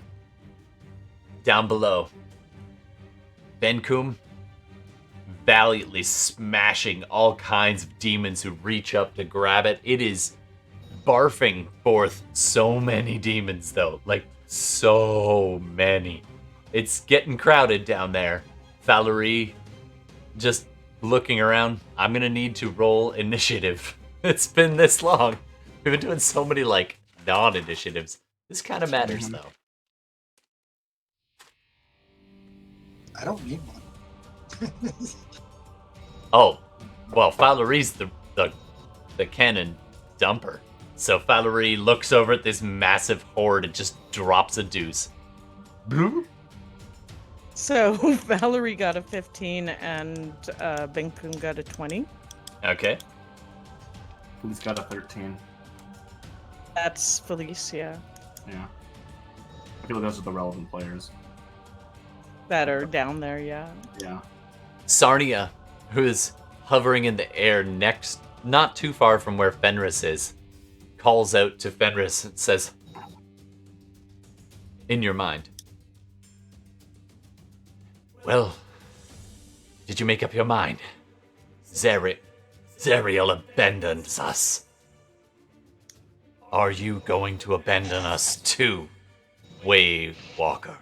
Down below, Benkum valiantly smashing all kinds of demons who reach up to grab it. It is barfing forth so many demons, though. Like, so many. It's getting crowded down there. Valerie just looking around. I'm gonna need to roll initiative. It's been this long. We've been doing so many, like, non-initiatives. This kind of matters, though. I don't need one. Oh, well, Valerie's the cannon dumper. So Valerie looks over at this massive horde and just drops a deuce. Bloop. So Valerie got a 15 and Benkum got a 20. Okay. Who's got a 13? That's Felicia. Yeah. I feel like those are the relevant players. That are down there, yeah. Yeah. Sarnia, who is hovering in the air next, not too far from where Fenris is, calls out to Fenris and says, in your mind, well, did you make up your mind? Zariel abandons us. Are you going to abandon us too, Wave Walker?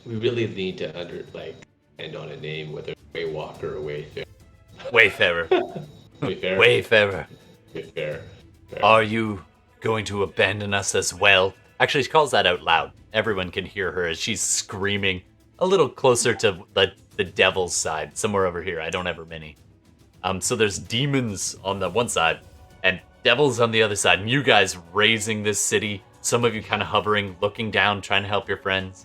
We really need to end on a name, whether Waywalker or Wayfarer. Wayfarer. Wayfarer. Wayfarer. Fair. Are you going to abandon us as well? Actually, she calls that out loud. Everyone can hear her as she's screaming a little closer to the devil's side, somewhere over here. I don't have her mini. So there's demons on the one side and devils on the other side. And you guys raising this city. Some of you kind of hovering, looking down, trying to help your friends.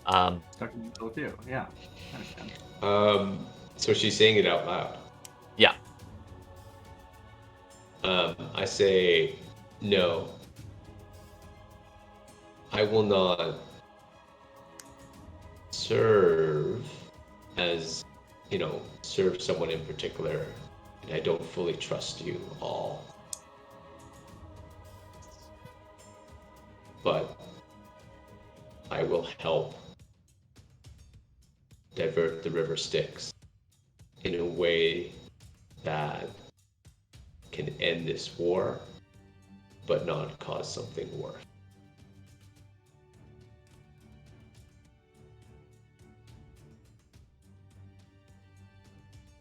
Talking with you, yeah. I understand. So she's saying it out loud. Yeah. I say, no. I will not serve as, serve someone in particular, and I don't fully trust you all. But I will help divert the river Styx in a way that can end this war, but not cause something worse.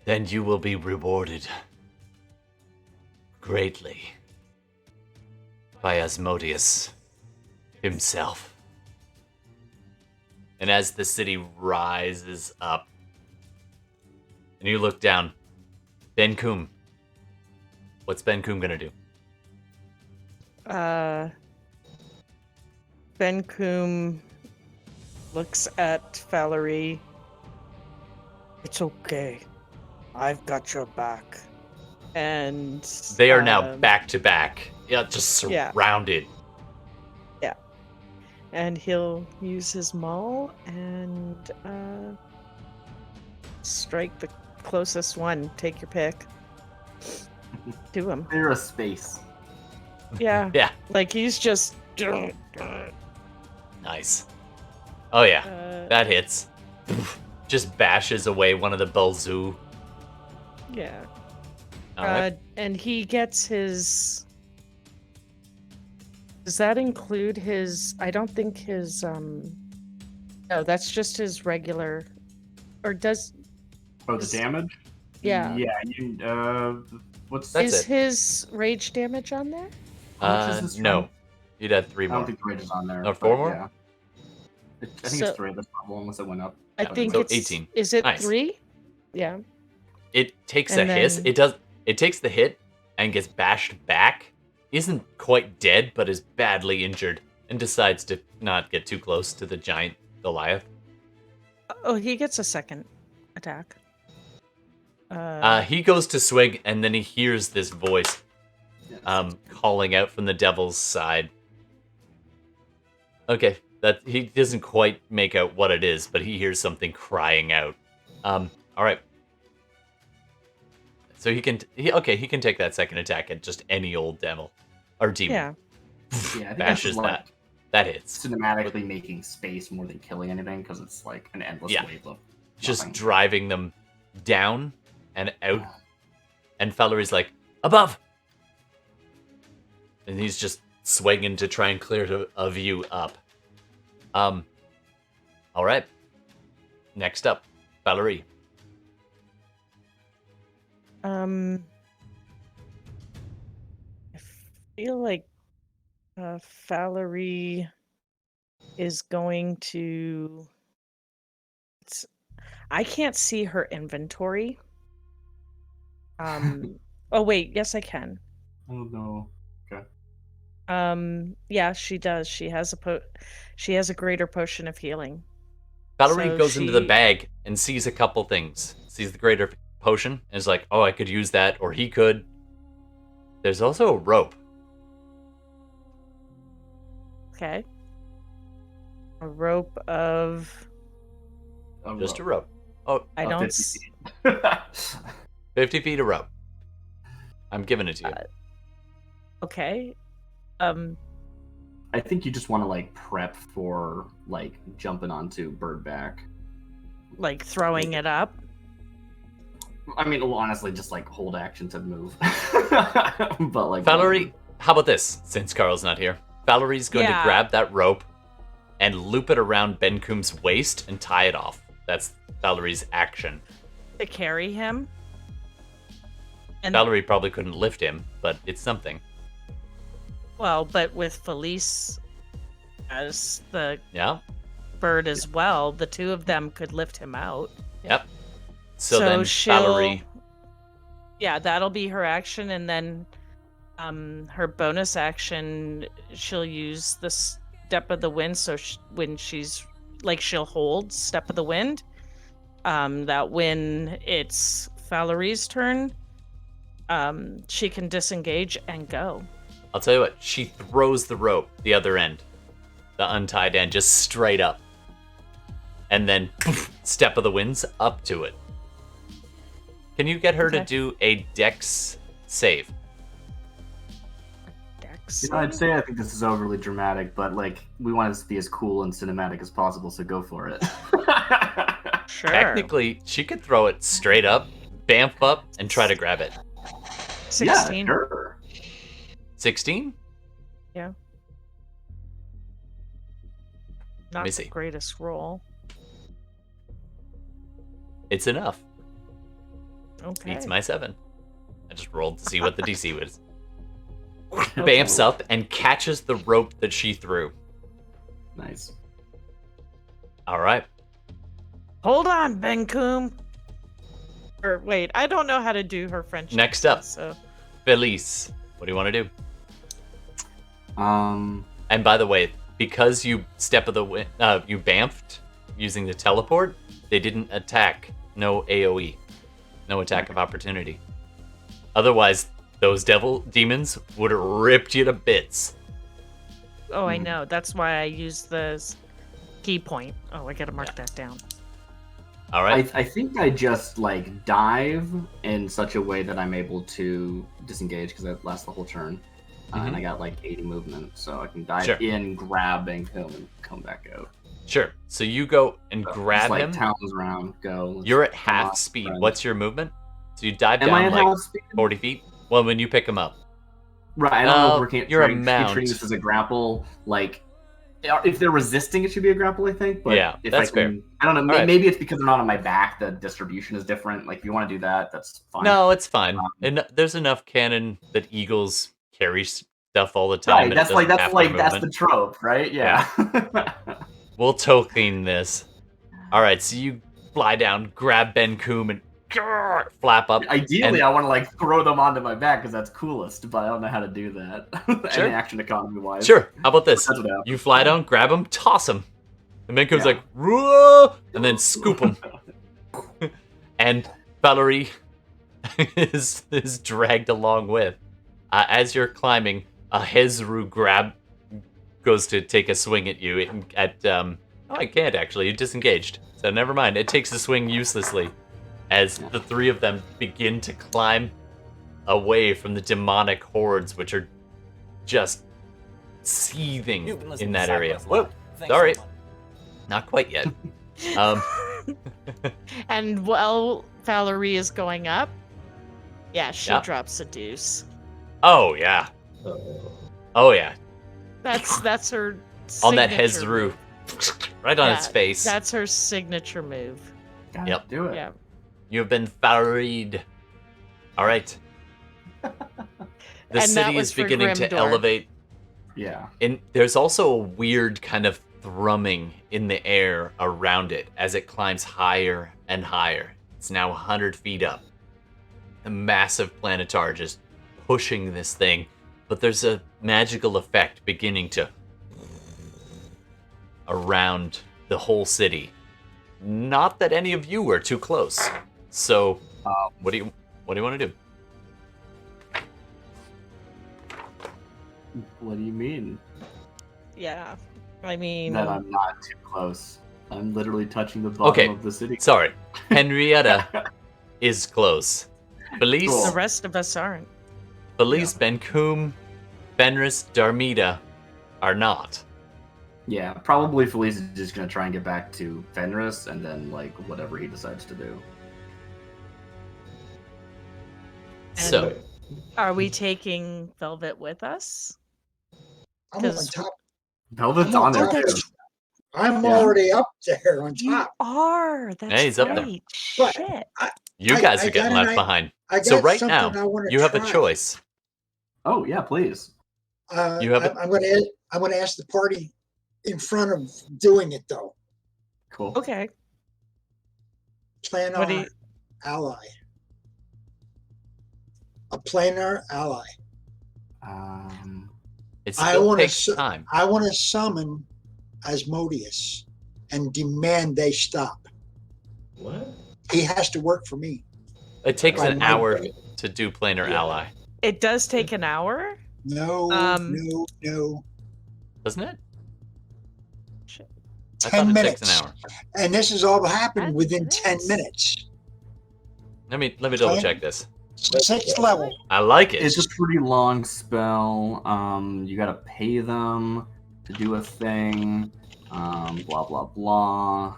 Then you will be rewarded greatly by Asmodeus himself. And as the city rises up, and you look down, Ben Kum. What's Ben Kum gonna do? Ben Kum looks at Valerie. It's okay. I've got your back. And They are now back to back. Yeah, just surrounded. Yeah. And he'll use his maul and strike the closest one. Take your pick. To him. Clear a space. Yeah. Yeah. Like he's just Nice. Oh yeah, that hits. Just bashes away one of the Belzu. yeah. All right. And he gets his. Does that include his? I don't think his. No, that's just his regular. Or does? Oh, the damage? Yeah. Yeah. What's That's Is it. his rage damage on there? How much is this No. from? You'd had 3 I don't more. think the rage is on there. Or 4 but more? Yeah. I think So- it's 3 at this level, unless it went up. I don't think know. So it's 18. Is it Nice. 3? Yeah. It takes And a hiss. then- It takes the hit and gets bashed back. Isn't quite dead, but is badly injured, and decides to not get too close to the giant Goliath. Oh, he gets a second attack. He goes to swing, and then he hears this voice Yes. calling out from the devil's side. Okay, that he doesn't quite make out what it is, but he hears something crying out. All right. So he can take that second attack at just any old devil or demon. Yeah. Yeah, I think Bashes that's like that hits. cinematically making space more than killing anything, because it's like an endless Yeah. wave of Just nothing. driving them down and out. And Valerie's like, above! And he's just swinging to try and clear a view up. Alright. Next up, Valerie. I feel like Valerie is going to. I can't see her inventory. Oh wait, yes I can. Oh no. Yeah, she does. She has a greater potion of healing. Valerie So goes into the she- bag and sees a couple things. Sees the greater potion and is like, oh, I could use that, or he could. There's also a rope. Okay. A rope of. Just a rope. Oh, I don't. 50 s- feet. 50 feet of rope. I'm giving it to you. Okay. I think you just want to like prep for like jumping onto Birdback. Like throwing it up. I mean, honestly, just like hold action to move. But like Valerie, how about this? Since Carl's not here, Valerie's going to Yeah. grab that rope and loop it around Ben Coom's waist and tie it off. That's Valerie's action. To carry him. And Valerie probably couldn't lift him, but it's something. well, but with Felice as the Yeah? bird as well, the two of them could lift him out. Yep. So then Valerie... Yeah, that'll be her action, and then her bonus action, she'll use the Step of the Wind, so when she's... Like, she'll hold Step of the Wind, that when it's Valerie's turn, she can disengage and go. I'll tell you what, she throws the rope, the other end, the untied end, just straight up. And then, poof, Step of the Wind's up to it. Can you get her to Okay. do a dex save? Dex. You know, I'd say I think this is overly dramatic, but like we want it to be as cool and cinematic as possible, so go for it. Sure. Technically, she could throw it straight up, bamf up and try to grab it. 16. Yeah, sure. 16? Not me the see. greatest roll. It's enough. Okay. Beats my 7. I just rolled to see what the DC was. Bamfs up and catches the rope that she threw. Nice. All right. Hold on, Benkum. Or wait, I don't know how to do her French. Next up. So Felice, what do you want to do? And by the way, because you you bamfed using the teleport, they didn't attack. No AoE. No attack of opportunity. Otherwise, those demons would have ripped you to bits. Oh, I know. That's why I used the key point. Oh, I gotta mark that down. All right. I think I just like dive in such a way that I'm able to disengage because that lasts the whole turn. And I got like 80 movement, so I can dive in, grab, and come back out. Sure. So you go and grab just, like, him. Talons around, go. You're at half speed. friend. What's your movement? So you dive Am I down at half like speed? 40 feet? Well, when you pick him up. Right, I don't know if we're You're a treating mount. this as a grapple. Like, if they're resisting, it should be a grapple, I think. But Yeah, if that's I can, fair. I don't know. All right. Maybe it's because they're not on my back. The distribution is different. Like, if you want to do that, that's fine. No, it's fine. And there's enough canon that eagles carry stuff all the time. Right, and it that's doesn't have their that's the movement. trope, right? Yeah. We'll Tolkien this. All right, so you fly down, grab Ben Koom, and flap up. Ideally, and- I want to like throw them onto my back because that's coolest, but I don't know how to do that. Sure. Any action economy wise. Sure. How about this? That's what happens. You fly down, grab him, toss him. And Ben Koom's like, "Whoa!" and then scoop him. And Valerie is dragged along with. As you're climbing, a Hezru goes to take a swing at you. I can't actually. You disengaged. So never mind. It takes a swing uselessly as the three of them begin to climb away from the demonic hordes, which are just seething in that area. Whoa, sorry. Not quite yet. And while Valerie is going up, she Yep. drops a deuce. Oh, yeah. Oh, yeah. That's her On that signature Hezru. move. Right on Yeah, its face. That's her signature move. Yep. Do it. Yeah. You have been farried. All right. The And that city was is for beginning to Grimdor. elevate. Yeah. And there's also a weird kind of thrumming in the air around it as it climbs higher and higher. It's now 100 feet up. A massive planetar just pushing this thing. But there's a magical effect beginning to around the whole city. Not that any of you were too close. So, what do you want to do? What do you mean? Yeah. I mean, That I'm not too close. I'm literally touching the bottom of the city. Sorry. Henrietta is close. Felice, Cool. the rest of us aren't. Felice, Benkum, Fenris, Darmida are not. Yeah, probably Felice is just gonna try and get back to Fenris, and then like whatever he decides to do. So, Are we taking Velvet with us? I'm on 'Cause- top. Velvet's on there top. too. I'm Yeah. already up there on You top. are. That's Yeah, he's up there. right. But Shit. you I- guys I are getting got left an behind. I got So right something now, I wanna you have a try. choice. Oh yeah, please. You have I'm going to ask the party in front of doing it though. Cool. Okay. Planar What do you- ally. A planar ally. It I still wanna takes s- time. I want to summon Asmodeus and demand they stop. What? He has to work for me. It takes I an might- hour to do planar Yeah. ally, It does take an hour. No, no. doesn't it? Shit. I 10 thought it minutes. takes an hour. And this has all happened That within 10 is- minutes. Let me double check this. 6th level. I like it. It's a pretty long spell. You gotta pay them to do a thing. Blah blah blah.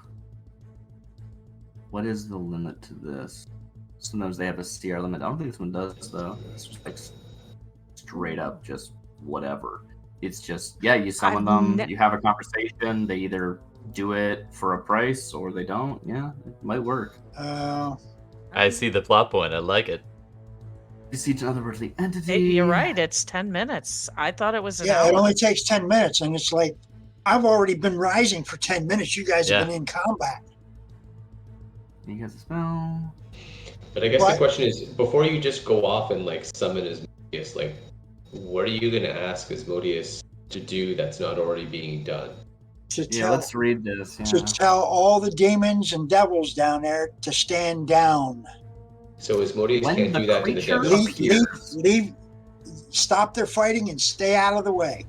What is the limit to this? Sometimes they have a CR limit. I don't think this one does, though. It's just like straight up just whatever. It's just, yeah, you summon them, you have a conversation, they either do it for a price or they don't. Yeah, it might work. I see the plot point. I like it. You see another earthly entity. Hey, you're right. It's 10 minutes. I thought it was an Yeah, hour. it only takes 10 minutes, and it's like, I've already been rising for 10 minutes. You guys have been in combat. You guys a spell. But I guess the question is, before you just go off and like summon Asmodeus, like, what are you gonna ask Asmodeus to do that's not already being done? Let's read this. Yeah. To tell all the demons and devils down there to stand down. So Asmodeus When can't the do that to the creature devils. Leave, stop their fighting and stay out of the way.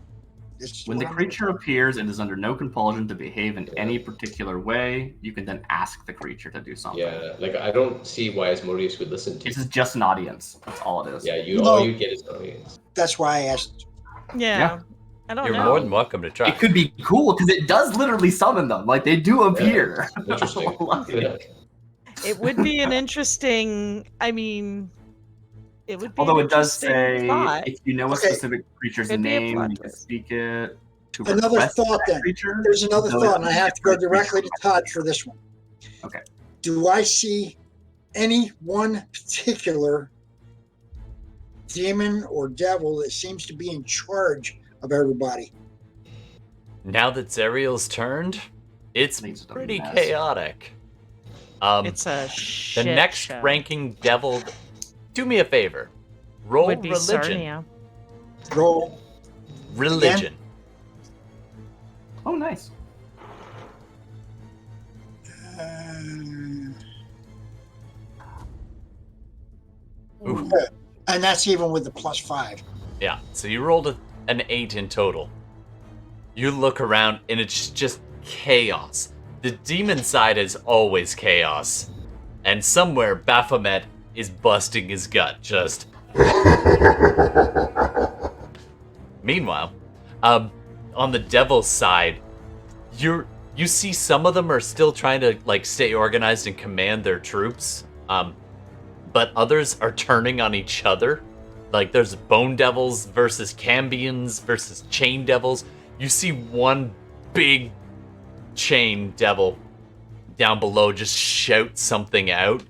When the creature appears and is under no compulsion to behave in any particular way, you can then ask the creature to do something. Yeah, like I don't see why Asmodeus would listen to. This is just an audience. That's all it is. Yeah, all you get is an audience. That's why I asked. Yeah. I don't You're know. more than welcome to try. It could be cool because it does literally summon them. Like they do appear. Interesting. It would be an interesting. I mean, it would be. Although an it does interesting say thought. if you know a specific creature's Could be a name, plot you can twist. speak it. To Another request thought that then. creature, There's another though thought, it and I is have to go a creature. directly to Todd for this one. Okay. Do I see any one particular demon or devil that seems to be in charge of everybody? Now that Zariel's turned, it's Things are pretty mess. chaotic. It's a The shit next show. ranking devil, do me a favor. Roll would be religion. Sarnia. Roll. Religion. Oh, nice. Ooh. And that's even with the +5. Yeah, so you rolled an 8 in total. You look around and it's just chaos. The demon side is always chaos. And somewhere Baphomet is busting his gut, just... Meanwhile, on the devil's side, you see some of them are still trying to like stay organized and command their troops, but others are turning on each other. Like there's bone devils versus Cambions versus chain devils. You see one big chain devil down below just shout something out.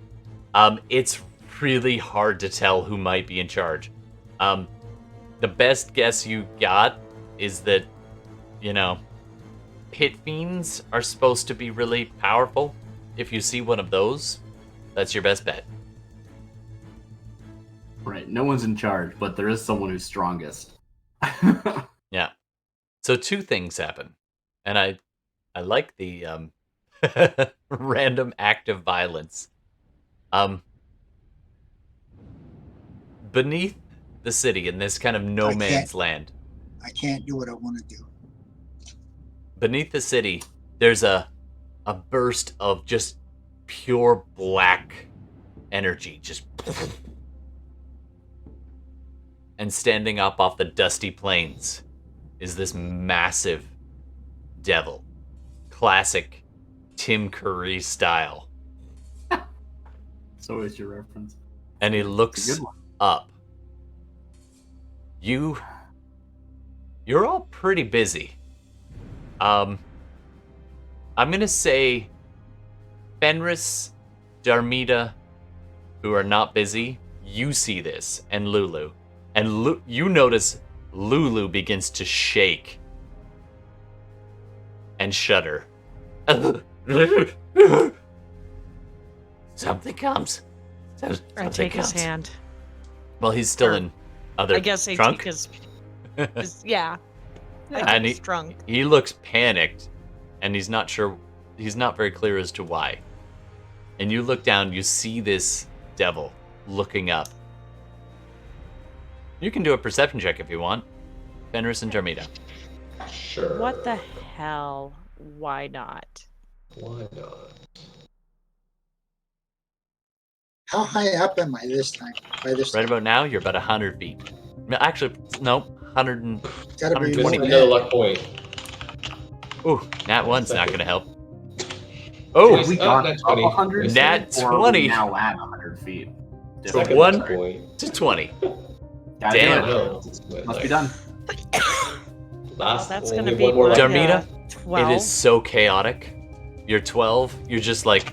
It's really hard to tell who might be in charge. The best guess you got is that, pit fiends are supposed to be really powerful. If you see one of those, that's your best bet. Right. No one's in charge, but there is someone who's strongest. Yeah. So 2 things happen. And I like the random act of violence. Beneath the city in this kind of no man's land. I can't do what I want to do. Beneath the city, there's a burst of just pure black energy, just and standing up off the dusty plains is this massive devil. Classic Tim Curry style. So is your reference. And he looks Good one. up. You're all pretty busy. I'm gonna say Fenris, Darmida, who are not busy, you see this, and Lulu. And you notice Lulu begins to shake and shudder. Something comes. I Something take his comes. hand. Well, he's still in other I guess I trunk. take yeah. I And take his trunk. he looks panicked, and he's not very clear as to why. And you look down, you see this devil looking up. You can do a perception check if you want. Fenris and Darmida. Sure. What the hell? Why not? Why not? How high up am I this time? Right about now, you're about 100 feet. No, actually, no, 100 and... Gotta be 120 more Another than luck point. Ooh, nat 1's not going to help. Oh, Nice. We Oh, got nat up 20. 100. Nat or are we 20. now at 100. 100 feet. From Second 1 point. to 20. Gotta Damn. do it. Must be done. Last, That's only gonna be one more what, round. Darmida, 12. It is so chaotic. You're 12. You're just like,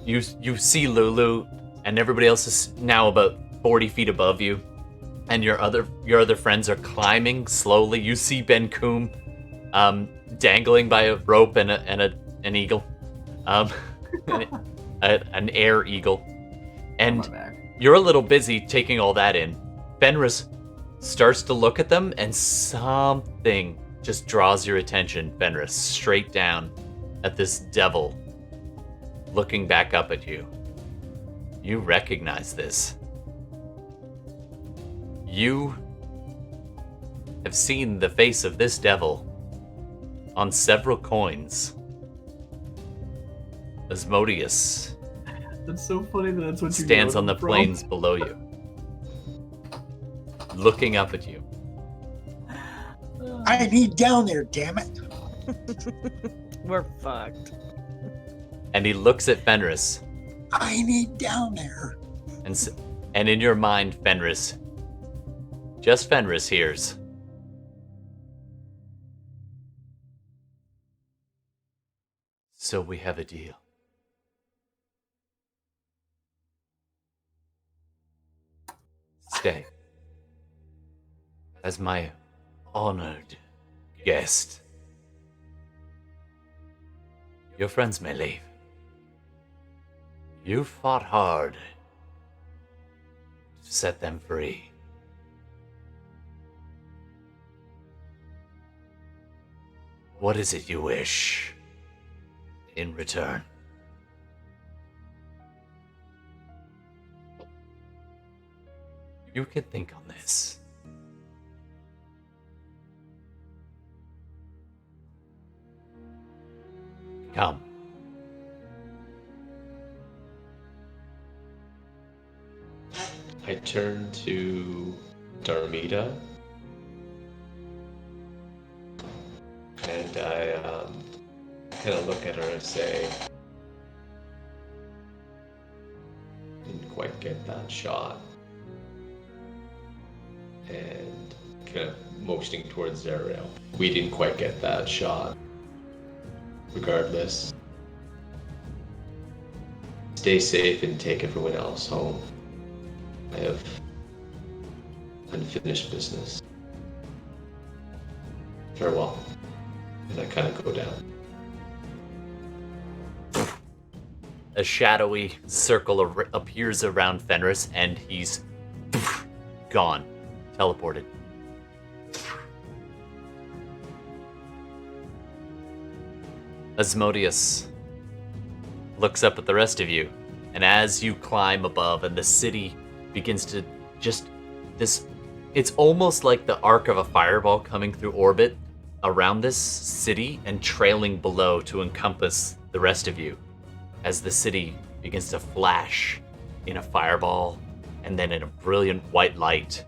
you see Lulu, and everybody else is now about 40 feet above you, and your other friends are climbing slowly. You see Ben Coombe, dangling by a rope and an eagle, an air eagle, and you're a little busy taking all that in. Fenris starts to look at them, and something just draws your attention, Fenris, straight down at this devil looking back up at you. You recognize this. You have seen the face of this devil on several coins. Asmodeus That's so funny that that's what you stands know on the from. plains below you, looking up at you. I need down there, damn it. We're fucked. And he looks at Fenris, I need down there. and in your mind, Fenris, just Fenris hears, "So we have a deal." Stay as my honored guest. Your friends may leave. You fought hard to set them free. What is it you wish in return? You can think on this. Come. I turn to Darmida, and I kind of look at her and say, "Didn't quite get that shot," and kind of motioning towards Zariel. "We didn't quite get that shot. Regardless, stay safe and take everyone else home. I have unfinished business. Farewell." And I kind of go down. A shadowy circle appears around Fenris, and he's gone. Teleported. Asmodeus looks up at the rest of you, and as you climb above and the city begins to it's almost like the arc of a fireball coming through orbit around this city and trailing below to encompass the rest of you, as the city begins to flash in a fireball and then in a brilliant white light.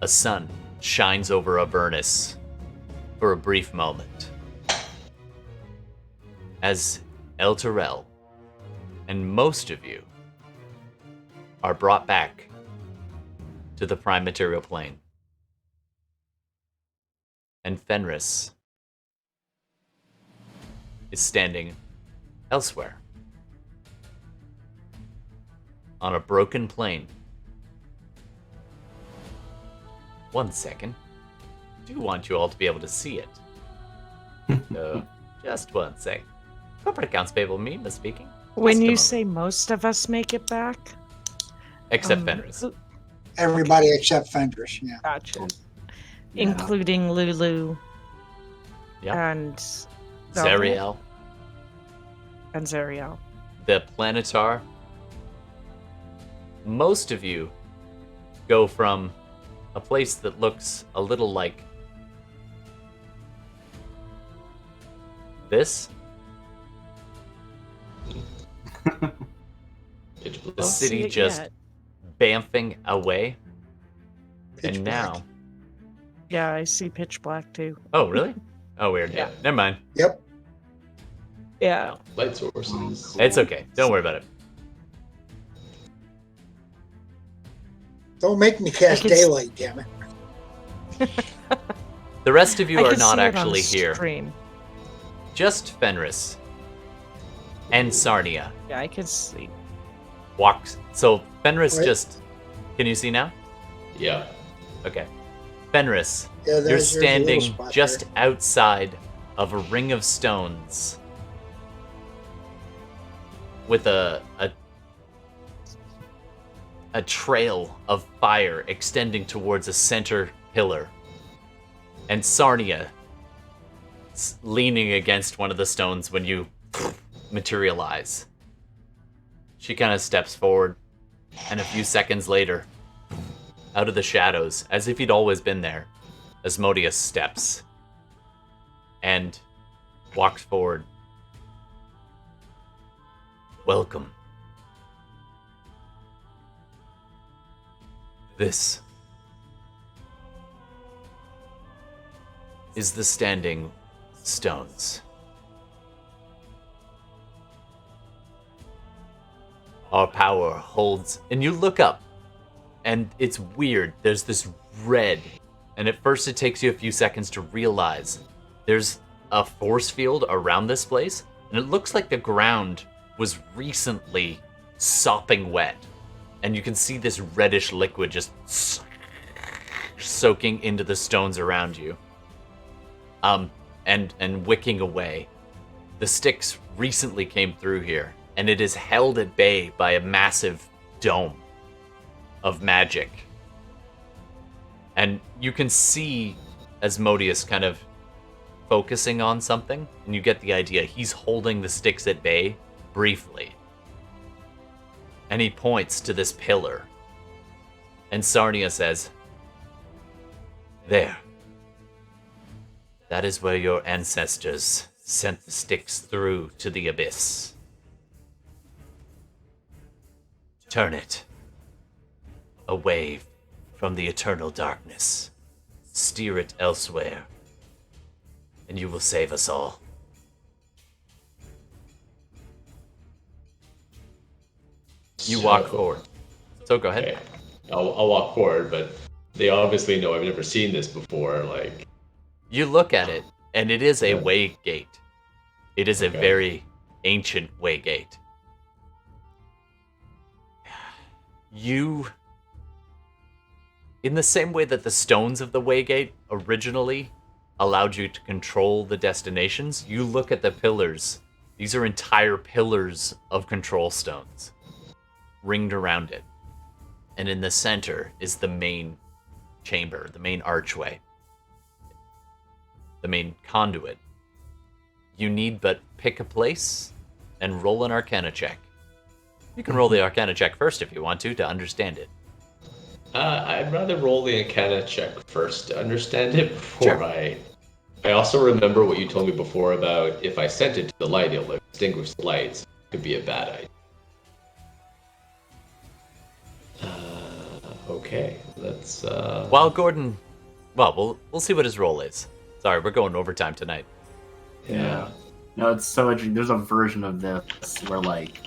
A sun shines over Avernus for a brief moment, as Elturel and most of you are brought back to the prime material plane. And Fenris is standing elsewhere on a broken plane. One second. I do want you all to be able to see it. So, just one sec. Corporate accounts payable meme is speaking. When Just a you moment. say most of us make it back, Except Fenris. Everybody except Fenris, yeah. gotcha. Including Lulu Yeah. and Zariel. and Zariel. The Planetar. Most of you go from a place that looks a little like this. The city See it just yet. bamfing away. Pitch And black. now. Yeah, I see pitch black too. Oh, really? Oh, weird. Yeah. Never mind. Yep. Yeah. Light sources. It's okay. Don't worry about it. Don't make me cast can daylight, damn it. The rest of you I are can not see it on actually the here. stream. Just Fenris and Sarnia Yeah, I can see. walks. So Fenris Right. just. Can you see now? Yeah. Okay. Fenris, Yeah, you're there's a little standing spot just there. outside of a ring of stones with a trail of fire extending towards a center pillar. And Sarnia leaning against one of the stones when you materialize. She kind of steps forward, and a few seconds later, out of the shadows, as if he'd always been there, Asmodeus steps and walks forward. Welcome. This is the Standing Stones. Our power holds, and you look up, and it's weird. There's this red, and at first it takes you a few seconds to realize there's a force field around this place, and it looks like the ground was recently sopping wet, and you can see this reddish liquid just soaking into the stones around you, and wicking away. The Styx recently came through here, and it is held at bay by a massive dome of magic. And you can see Asmodeus kind of focusing on something, and you get the idea. He's holding the Styx at bay briefly. And he points to this pillar. And Sarnia says, "There. That is where your ancestors sent the Styx through to the abyss. Turn it away from the eternal darkness. Steer it elsewhere, and you will save us all." You walk forward. So go ahead. Okay. I'll walk forward, but they obviously know I've never seen this before. Like, You look at it, and it is a Yeah. way gate. It is a Okay. very ancient way gate. You, in the same way that the stones of the Waygate originally allowed you to control the destinations, you look at the pillars. These are entire pillars of control stones ringed around it. And in the center is the main chamber, the main archway, the main conduit. You need but pick a place and roll an Arcana check. You can roll the Arcana check first if you want to understand it. I'd rather roll the Arcana check first to understand it before Sure. I also remember what you told me before about if I sent it to the light, it'll extinguish the lights. It could be a bad idea. Okay, let's. While Gordon, well, we'll see what his roll is. Sorry, we're going overtime tonight. Yeah. No, it's so interesting. There's a version of this where like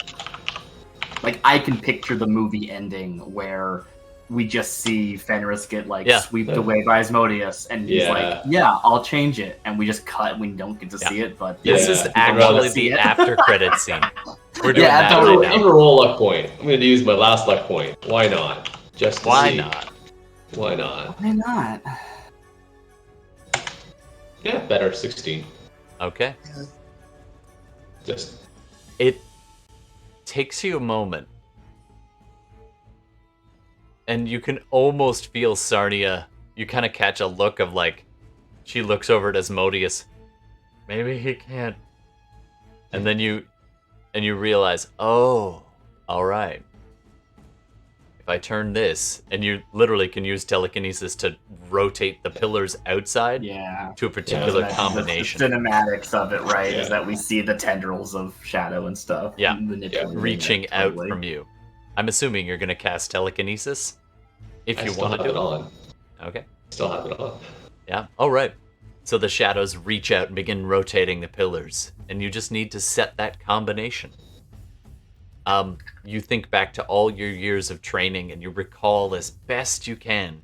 I can picture the movie ending where we just see Fenris get like Yeah. swept away by Asmodeus, and he's Yeah. like, "Yeah, I'll change it," and we just cut. We don't get to see it, but This Yeah. is I'd actually rather see the it. after credit scene. We're doing Yeah, that I'm totally. right gonna now. roll a luck point. I'm gonna use my last luck point. Why not? Just to Why see. not? Why not? why not? Yeah, better. 16. Okay. Just It takes you a moment. And you can almost feel Sarnia. You kind of catch a look of like, she looks over at Asmodeus. Maybe he can't. And then you realize, oh, all right. If I turn this, and you literally can use telekinesis to rotate the pillars outside Yeah. to a particular That's combination. The cinematics of it, right? Is Yeah. that we see the tendrils of shadow and stuff. Yeah. manipulating Reaching it, out totally. from you. I'm assuming you're going to cast telekinesis if I you still want to have do it on. Okay. Still have it on. Yeah. All right. So the shadows reach out and begin rotating the pillars, and you just need to set that combination. You think back to all your years of training and you recall as best you can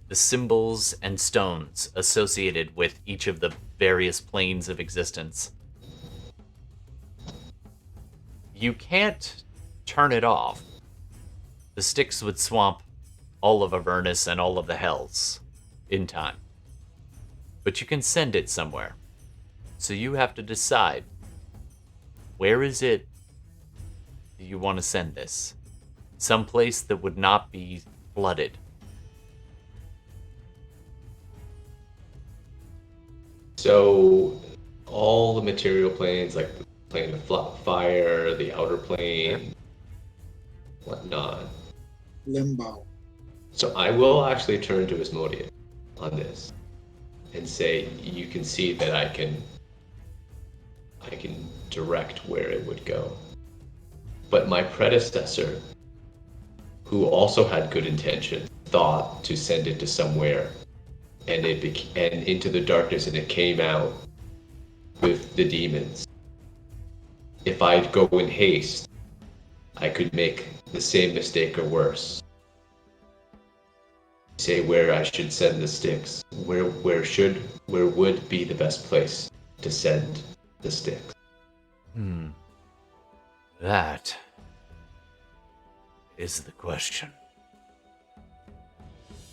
the symbols and stones associated with each of the various planes of existence. You can't turn it off. The sticks would swamp all of Avernus and all of the hells in time. But you can send it somewhere. So you have to decide, where is it that you want to send this? Someplace that would not be flooded. So all the material planes, like the plane of fire, the outer plane, whatnot. Limbo. So I will actually turn to Asmodeus on this and say, you can see that I can direct where it would go. But my predecessor, who also had good intentions, thought to send it to somewhere, and and into the darkness, and it came out with the demons. If I'd go in haste, I could make the same mistake or worse. Say where I should send the sticks. Where would be the best place to send the sticks? That is the question.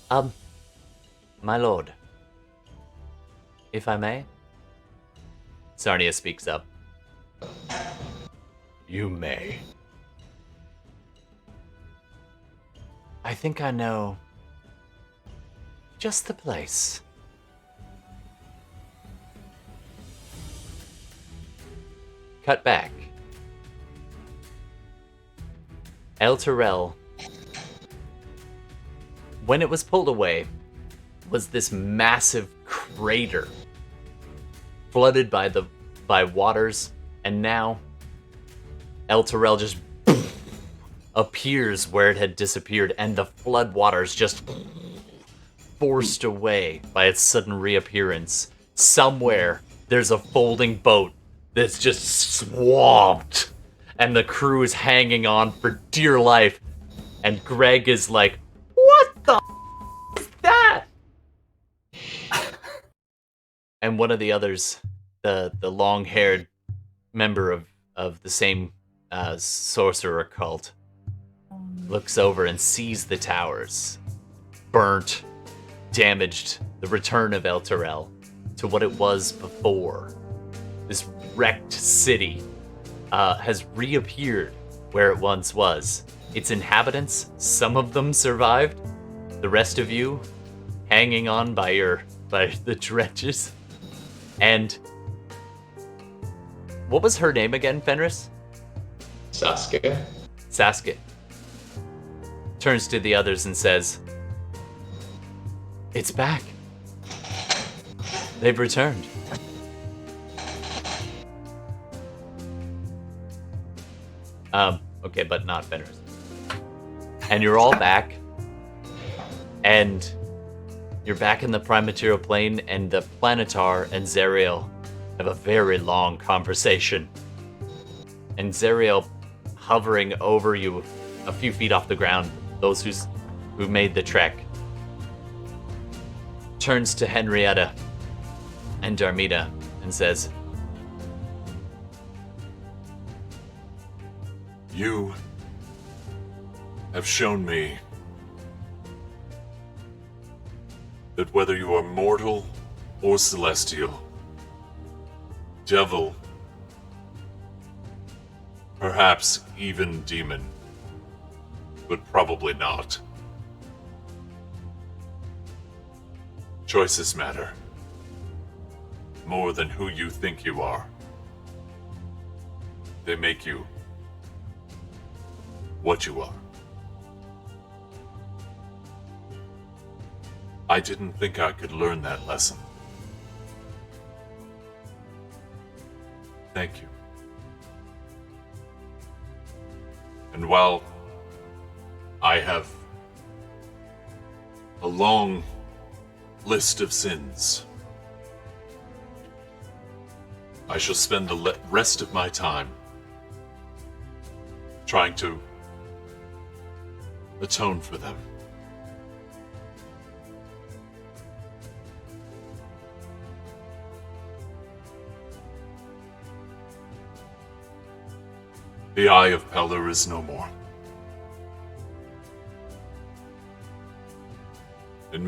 My lord, if I may? Sarnia speaks up. You may. I think I know just the place. Cut back. Elturel, when it was pulled away, was this massive crater flooded by waters, and now Elturel just appears where it had disappeared, and the flood waters just forced away by its sudden reappearance. Somewhere there's a folding boat that's just swamped, and the crew is hanging on for dear life, and Greg is like, what the is that? And one of the others, the long-haired member of the same sorcerer cult, looks over and sees the towers burnt, damaged, the return of Elturel to what it was before. This wrecked city has reappeared where it once was. Its inhabitants, some of them survived, the rest of you hanging on by the dredges. And what was her name again, Fenris? Saskia. Saskia turns to the others and says, "It's back. They've returned." Okay, but not Fenris. And you're all back, and you're back in the prime material plane, and the Planetar and Zariel have a very long conversation. And Zariel, hovering over you a few feet off the ground, those who made the trek, turns to Henrietta and Darmida and says, "You have shown me that whether you are mortal or celestial, devil, perhaps even demon, but probably not, choices matter more than who you think you are. They make you what you are. I didn't think I could learn that lesson. Thank you. And while I have a long list of sins, I shall spend the rest of my time trying to atone for them. The Eye of Pelor is no more. And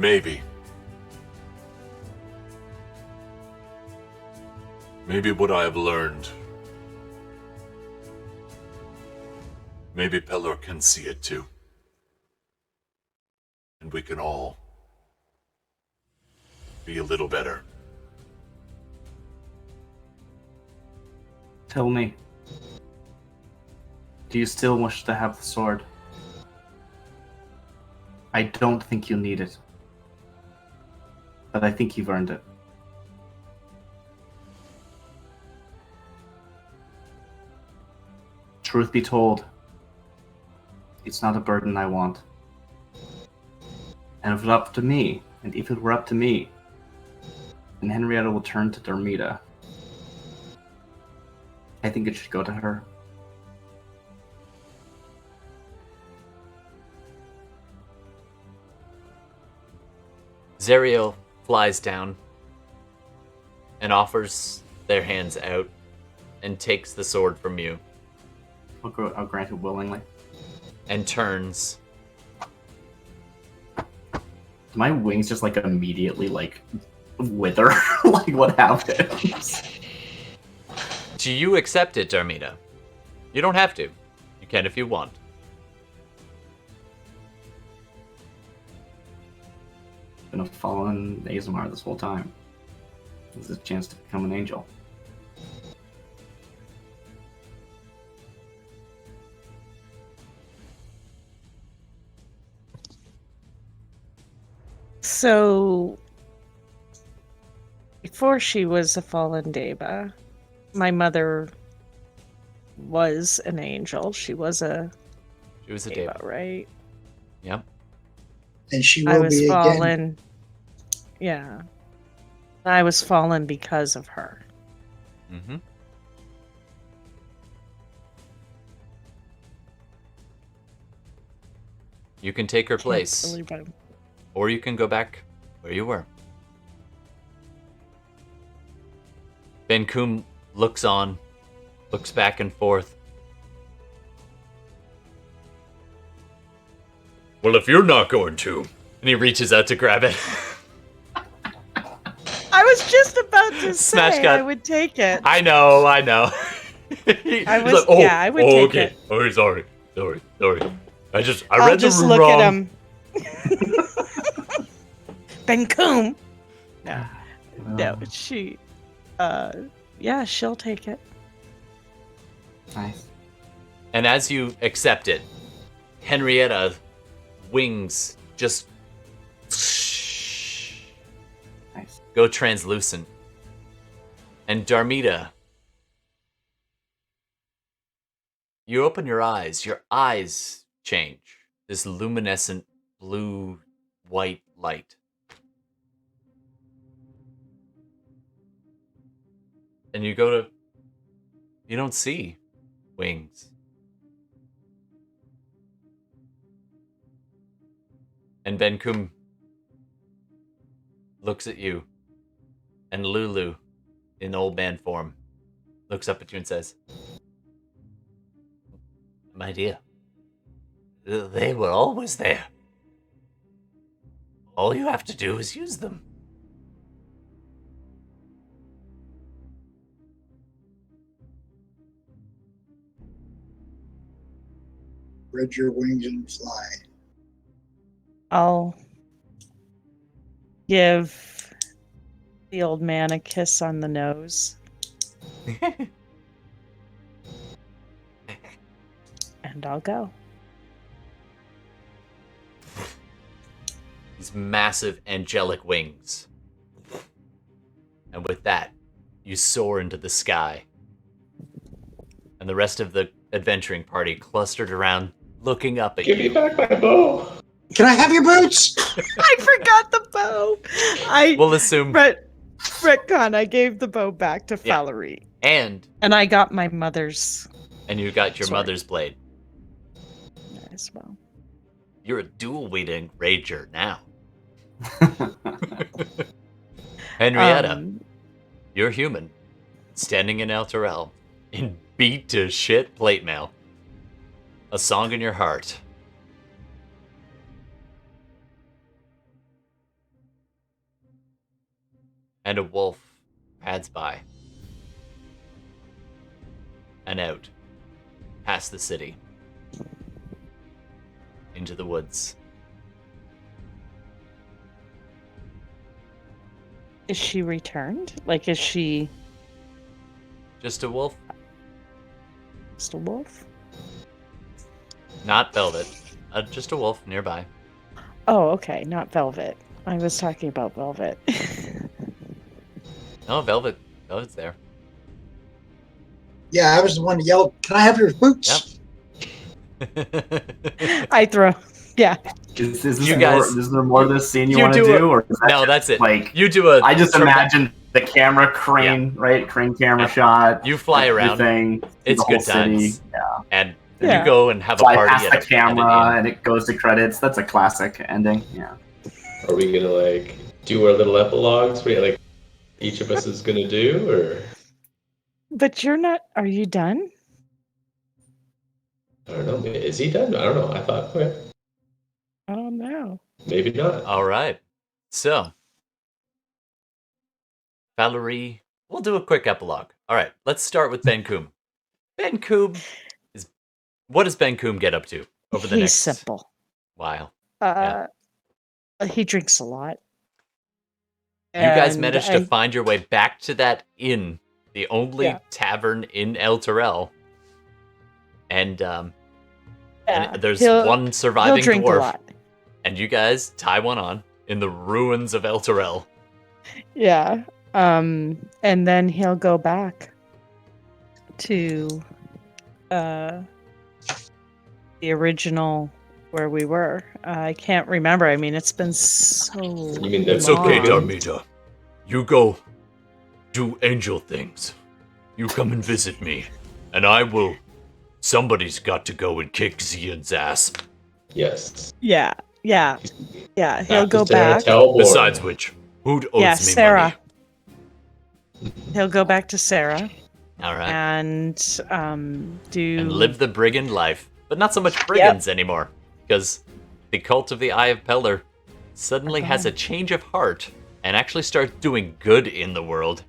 maybe what I have learned, maybe Pelor can see it too. And we can all be a little better. Tell me, do you still wish to have the sword? I don't think you need it, but I think you've earned it. Truth be told, it's not a burden I want. And if it were up to me, then Henrietta will turn to Darmida. I think it should go to her. Zariel flies down and offers their hands out and takes the sword from you I'll grant it willingly. and turns. Do my wings just like immediately like wither? Like what happens? Do you accept it, Darmida? You don't have to. You can if you want. Been following Azamar this whole time. This is a chance to become an angel. So, before she was a fallen Deva, my mother was an angel. She was a Deva, Deva, right? Yep. And she I will was be again. fallen. Yeah. I was fallen because of her. Mm-hmm. You can take her Can't place, believe I'm- or you can go back where you were. Ben Kum looks back and forth. Well, if you're not going to, and he reaches out to grab it. I was just about to Smash say cut. I would take it. I know. I He's was- yeah, I would take okay. it. Oh, sorry. I I'll read just the room look wrong. at him. Ben Kum. No, she. Yeah, she'll take it. Nice. And as you accept it, Henrietta wings just Nice. go translucent. And Darmida, you open your eyes change. This luminescent blue-white light. And you don't see wings. And Ben Kum looks at you, and Lulu, in old man form, looks up at you and says, My dear, they were always there. All you have to do is use them. Spread your wings and fly. I'll give the old man a kiss on the nose. And I'll go. these massive angelic wings. And with that, you soar into the sky. And the rest of the adventuring party clustered around, looking up at Give me you. back my bow. Can I have your boots? I forgot the bow. We'll assume. Retcon, I gave the bow back to Yeah. Valerie. And And I got my mother's. you got your Sorry. mother's blade. as well. You're a dual-wielding rager now. Henrietta, you're human, standing in Elturel, in beat-to-shit plate mail. A song in your heart. And a wolf pads by. And out. Past the city. Into the woods. Is she returned? Like, is she Just a wolf? just a wolf? Not Velvet. Just a wolf nearby. Oh, okay, not Velvet. I was talking about Velvet. No, Velvet's there. Yeah, I was the one that yelled, "Can I have your boots?" Yep. I throw. Yeah. Is You there more of this scene you want to do do? Or is that No, just, that's it. Like, You do a... I just imagine the camera crane, right? Crane camera shot. You fly around. Everything, It's the whole good times. city. Yeah. And Yeah. you go and have a Fly party past the and camera, and it goes to credits. That's a classic ending. Yeah. Are we gonna like do our little epilogues? Like each of us is gonna do, or But you're not. Are you done? I don't know. Is he done? I don't know. I thought, okay, I don't know. maybe not. All right. So, Valerie, we'll do a quick epilogue. All right, let's start with Ben Coombe. Ben Coombe is... What does Ben Coombe get up to over the He's next simple. while? He drinks a lot. You guys And managed to find your way back to that inn, the only tavern in Elturel. And there's one surviving he'll drink a dwarf. lot. And you guys tie one on in the ruins of Elturel. Yeah. And then he'll go back to the original where we were. I can't remember. I mean, it's been so You mean It's that's okay, long. Darmita. You go do angel things. You come and visit me. And I will... Somebody's got to go and kick Zian's ass. Yes. Yeah. He'll After go Sarah back. Telborn. Besides which, who owes me Sarah. money? He'll go back to Sarah All right. and do And live the brigand life. But not so much brigands anymore. Because the cult of the Eye of Pellar suddenly has a change of heart and actually starts doing good in the world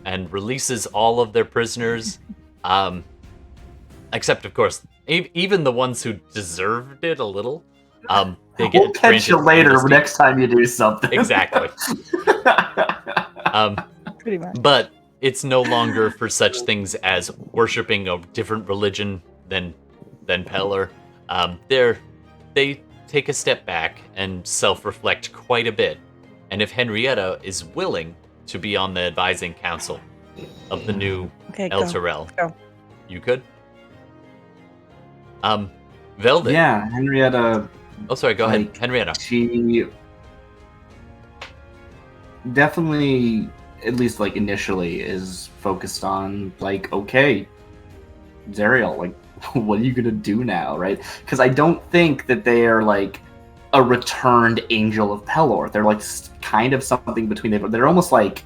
and releases all of their prisoners. Except, of course, even the ones who deserved it a little. They get We'll catch you granted later amnesty. next time you do something. Exactly. pretty much. But it's no longer for such things as worshipping a different religion than Pellar. They take a step back and self-reflect quite a bit. And if Henrietta is willing to be on the advising council of the new Elturel, Go. you could. Velvet. Yeah, Henrietta. Oh, sorry. Go ahead, like, Henrietta. She definitely, at least like initially, is focused on like, okay, Zariel, like, what are you gonna do now, right? Because I don't think that they are like a returned angel of Pelor. They're like kind of something between them. They're almost like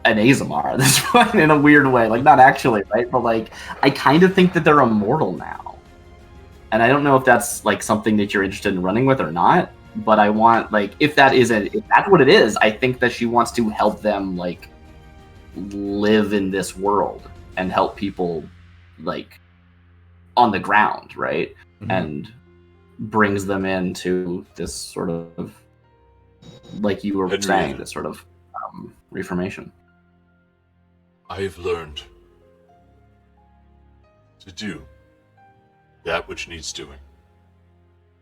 an Azamar at this point in a weird way. Like, not actually, right? But like, I kind of think that they're immortal now. And I don't know if that's like something that you're interested in running with or not. But I want, like, if that's what it is, I think that she wants to help them like live in this world and help people like on the ground, right? Mm-hmm. And brings them into this sort of, like you were saying, this sort of reformation. I have learned to do that which needs doing,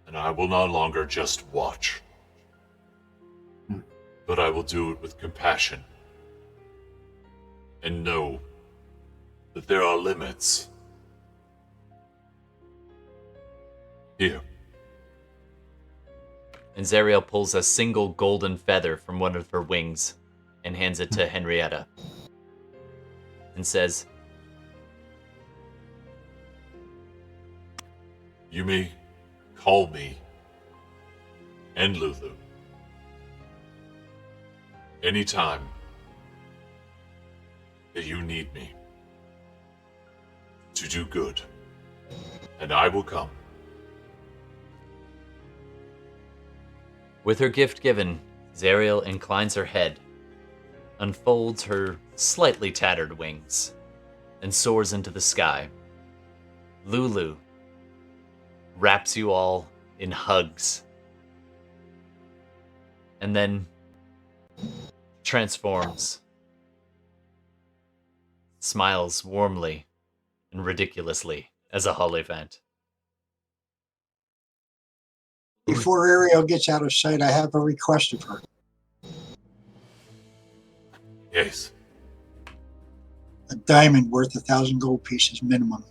and I will no longer just watch, but I will do it with compassion and know that there are limits. Here. And Zariel pulls a single golden feather from one of her wings and hands it to Henrietta and says, You may call me and Lulu anytime that you need me to do good, and I will come. With her gift given, Zariel inclines her head, unfolds her slightly tattered wings, and soars into the sky. Lulu wraps you all in hugs, and then transforms, smiles warmly and ridiculously as a Hollyphant. Before Ariel gets out of sight, I have a request of her. Yes. A diamond worth 1,000 gold pieces minimum.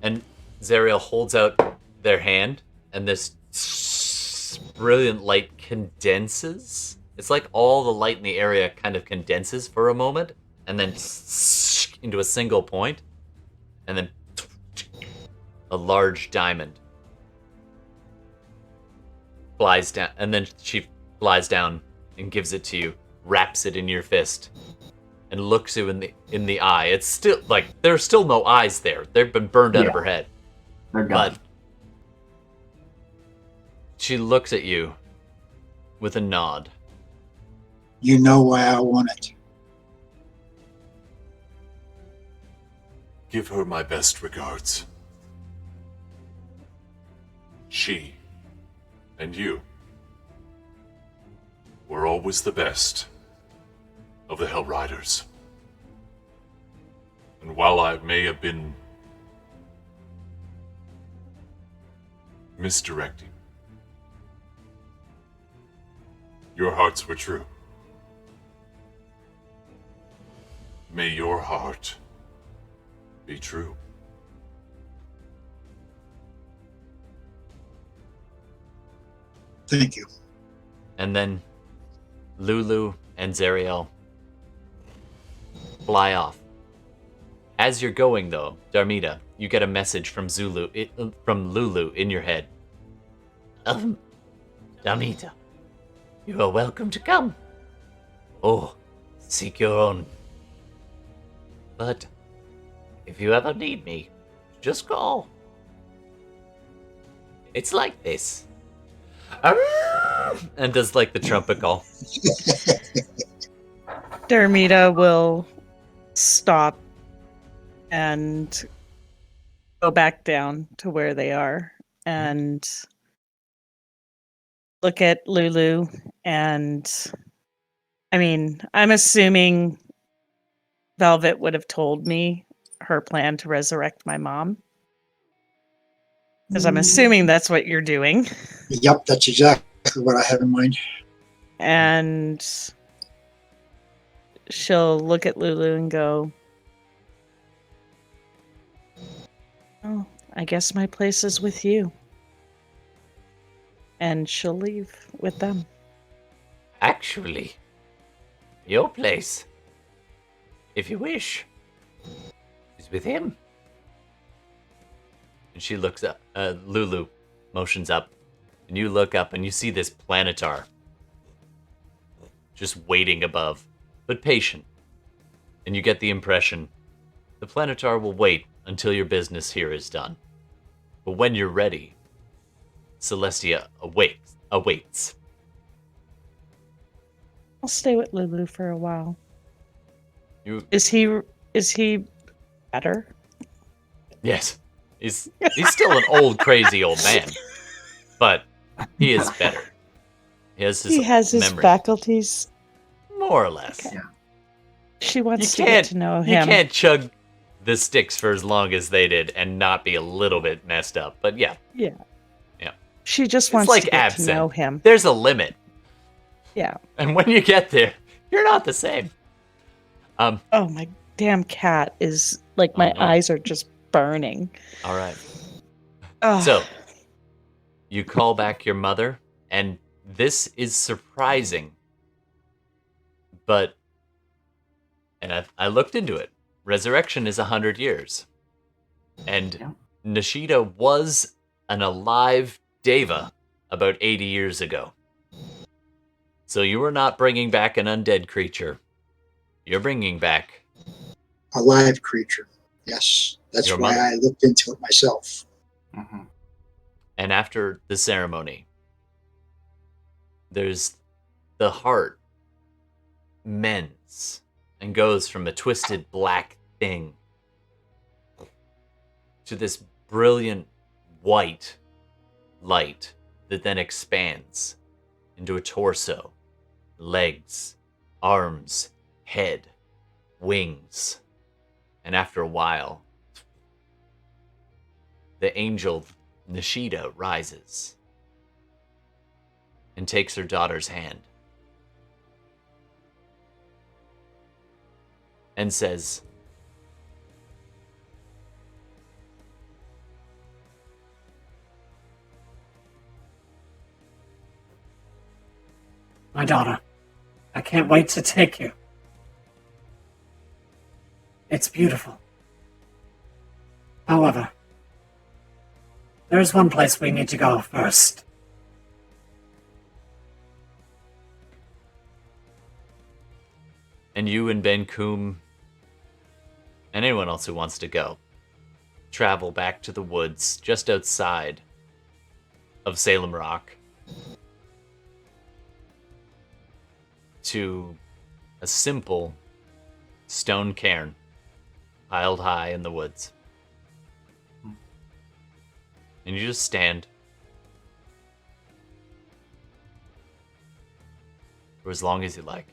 And Zariel holds out their hand, and this brilliant light condenses. It's like all the light in the area kind of condenses for a moment, and then into a single point, and then a large diamond flies down, and then she flies down and gives it to you, wraps it in your fist, and looks you in the eye. It's still like there's still no eyes there. They've been burned out of her head. They're gone. But she looks at you with a nod. You know why I want it. Give her my best regards. She and you were always the best of the Hell Riders. And while I may have been misdirecting, your hearts were true. May your heart be true. Thank you. And then Lulu and Zariel fly off. As you're going, though, Darmida, you get a message from Lulu in your head. Damita, you are welcome to come. Oh, seek your own. But if you ever need me, just call. It's like this. And does like the trumpet call. Darmida will stop and go back down to where they are and look at Lulu. And I mean, I'm assuming Velvet would have told me her plan to resurrect my mom. Because I'm assuming that's what you're doing. Yep, that's exactly what I have in mind. And she'll look at Lulu and go, "Oh, I guess my place is with you." And she'll leave with them. Actually, your place, if you wish, is with him. And she looks up. Lulu motions up. And you look up and you see this planetar. Just waiting above. But patient. And you get the impression the planetar will wait until your business here is done. But when you're ready, Celestia awaits. I'll stay with Lulu for a while. Is he better? Yes. He's still an old, crazy old man. But he is better. He has his memory. Faculties. More or less. Okay. She wants to get to know him. You can't chug the sticks for as long as they did and not be a little bit messed up. But yeah. Yeah. Yeah. She just wants to get to know him. There's a limit. Yeah. And when you get there, you're not the same. Oh, my damn cat is like, my eyes are just burning. All right. Oh. So, you call back your mother, and this is surprising. But, and I looked into it. Resurrection is 100 years. And Nishida was an alive Deva about 80 years ago. So you are not bringing back an undead creature. You're bringing back A live creature. Yes. That's Your why mother. I looked into it myself. Mm-hmm. And after the ceremony, there's the heart mends and goes from a twisted black thing to this brilliant white light that then expands into a torso, legs, arms, head, wings. And after a while, the angel Nishida rises and takes her daughter's hand and says, My daughter, I can't wait to take you. It's beautiful. However, there's one place we need to go first. and you and Ben Coombe, and anyone else who wants to go, travel back to the woods just outside of Salem Rock to a simple stone cairn piled high in the woods. And you just stand for as long as you like.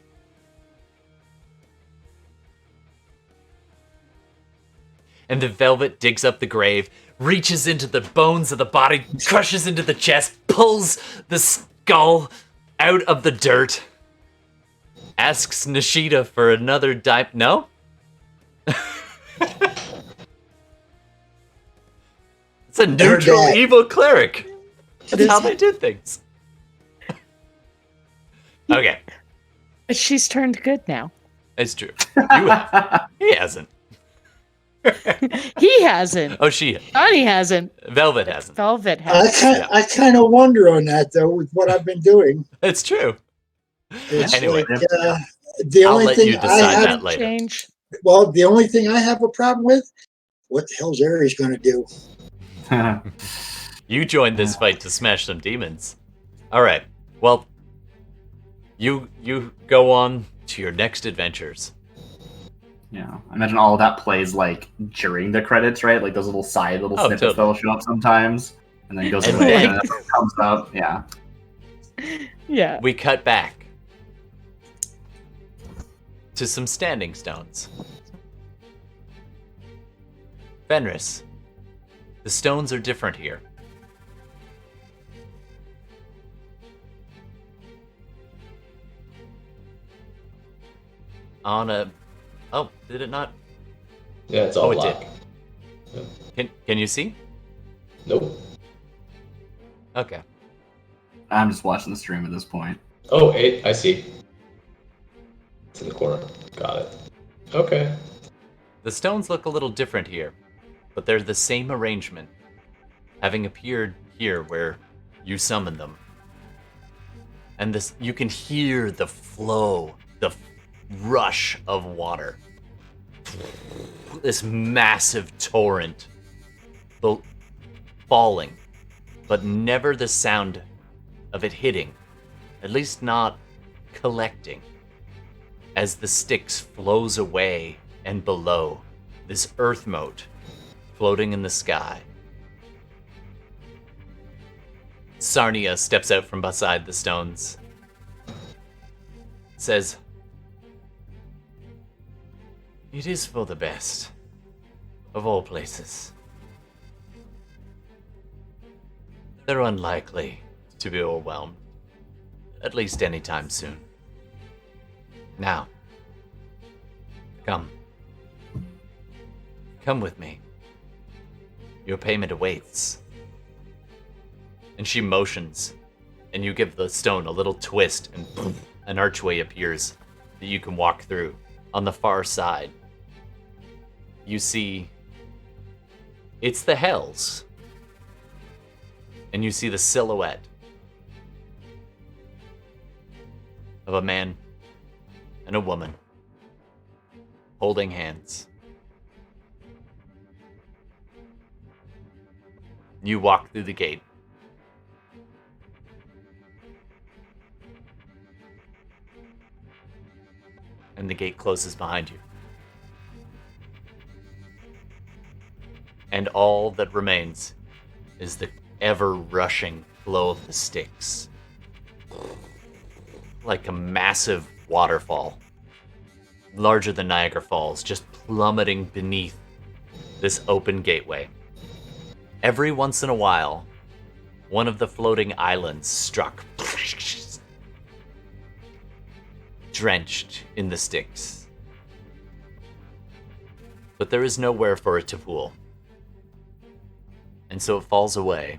And the velvet digs up the grave, reaches into the bones of the body, crushes into the chest, pulls the skull out of the dirt, asks Nishida for another dive. No? It's a neutral dead. evil cleric. That's how they do things. Okay, She's turned good now. it's true. You have. He hasn't. He hasn't. Oh, she. Johnny hasn't. Velvet hasn't. Velvet has. I kind of wonder on that though, with what I've been doing. It's true. It's Anyway. like, the I'll only let thing you I decide have, that later. Change. well, the only thing I have a problem with, what the hell's Ares going to do? You joined this fight to smash some demons. All right. Well, you go on to your next adventures. Yeah, I imagine all of that plays like during the credits, right? Like those little snippets totally. that'll show up sometimes, and then goes And away, then- and then it comes up. Yeah. Yeah. We cut back to some standing stones. Fenris, the stones are different here. On a... Oh, did it not? Yeah, it's all Oh, it black. did. Can you see? Nope. Okay. I'm just watching the stream at this point. Oh, I see. It's in the corner. Got it. Okay. The stones look a little different here, but they're the same arrangement, having appeared here where you summoned them. And this, you can hear the flow, the rush of water. This massive torrent falling, but never the sound of it hitting, at least not collecting. As the Styx flows away and below, this earth mote floating in the sky. Sarnia steps out from beside the stones. Says, "It is for the best, of all places. They're unlikely to be overwhelmed, at least anytime soon. Now, come. Come with me. Your payment awaits." And she motions, and you give the stone a little twist, and boom, an archway appears that you can walk through. On the far side, you see It's the Hells. And you see the silhouette of a man and a woman holding hands. You walk through the gate. And the gate closes behind you. And all that remains is the ever-rushing flow of the Styx. Like a massive waterfall, larger than Niagara Falls, just plummeting beneath this open gateway. Every once in a while, one of the floating islands struck, drenched in the Styx. But there is nowhere for it to pool. And so it falls away.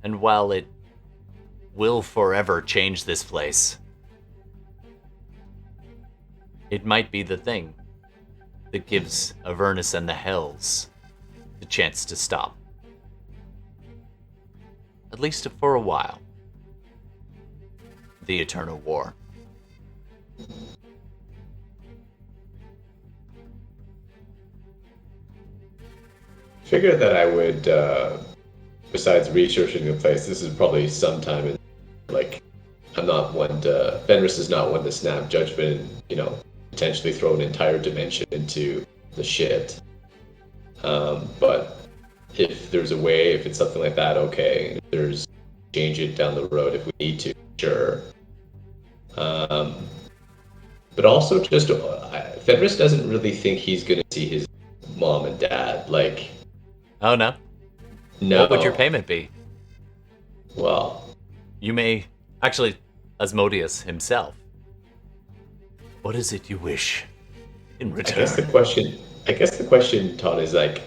And while it will forever change this place, it might be the thing that gives Avernus and the Hells the chance to stop. At least for a while. The Eternal War. Figured that I would, besides researching the place, this is probably sometime in, like, I'm not one to, Fenris is not one to snap judgment and, you know, potentially throw an entire dimension into the shit. But if there's a way, if it's something like that, okay. If there's change it down the road if we need to, sure. But also just, Fenris doesn't really think he's going to see his mom and dad, like... Oh, no? No. What would your payment be? Well... You may... Actually, Asmodeus himself. What is it you wish in return? I guess the question, Todd, is like...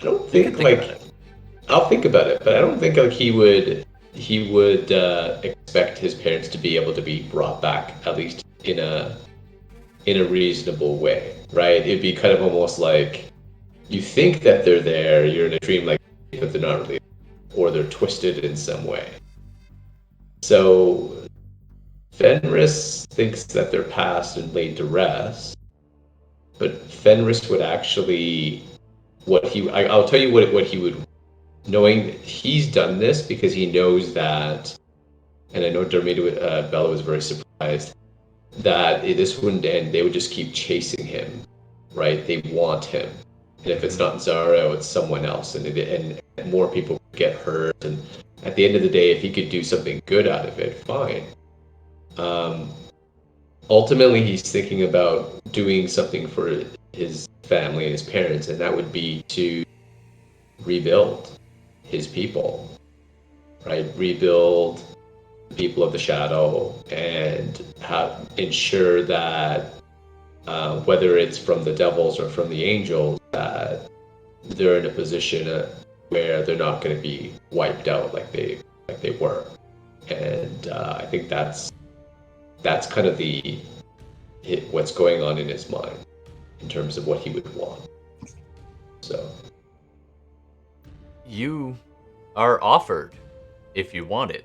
I don't think, like... I'll think about it, but I don't think, like, he would expect his parents to be able to be brought back, at least in a reasonable way, right? It'd be kind of almost like... You think that they're there, you're in a dream, like, but they're not really, or they're twisted in some way. So, Fenris thinks that they're past and laid to rest, but Fenris would actually, I'll tell you what he would, knowing that he's done this because he knows that, and I know Bella was very surprised, that this wouldn't end, they would just keep chasing him, right? They want him. And if it's not Zariel, it's someone else, and more people get hurt. And at the end of the day, if he could do something good out of it, fine. Ultimately, he's thinking about doing something for his family and his parents, and that would be to rebuild his people, right? Rebuild the people of the Shadow and ensure that whether it's from the devils or from the angels, that they're in a position where they're not going to be wiped out like they were. And I think that's kind of what's going on in his mind in terms of what he would want. So you are offered, if you want it,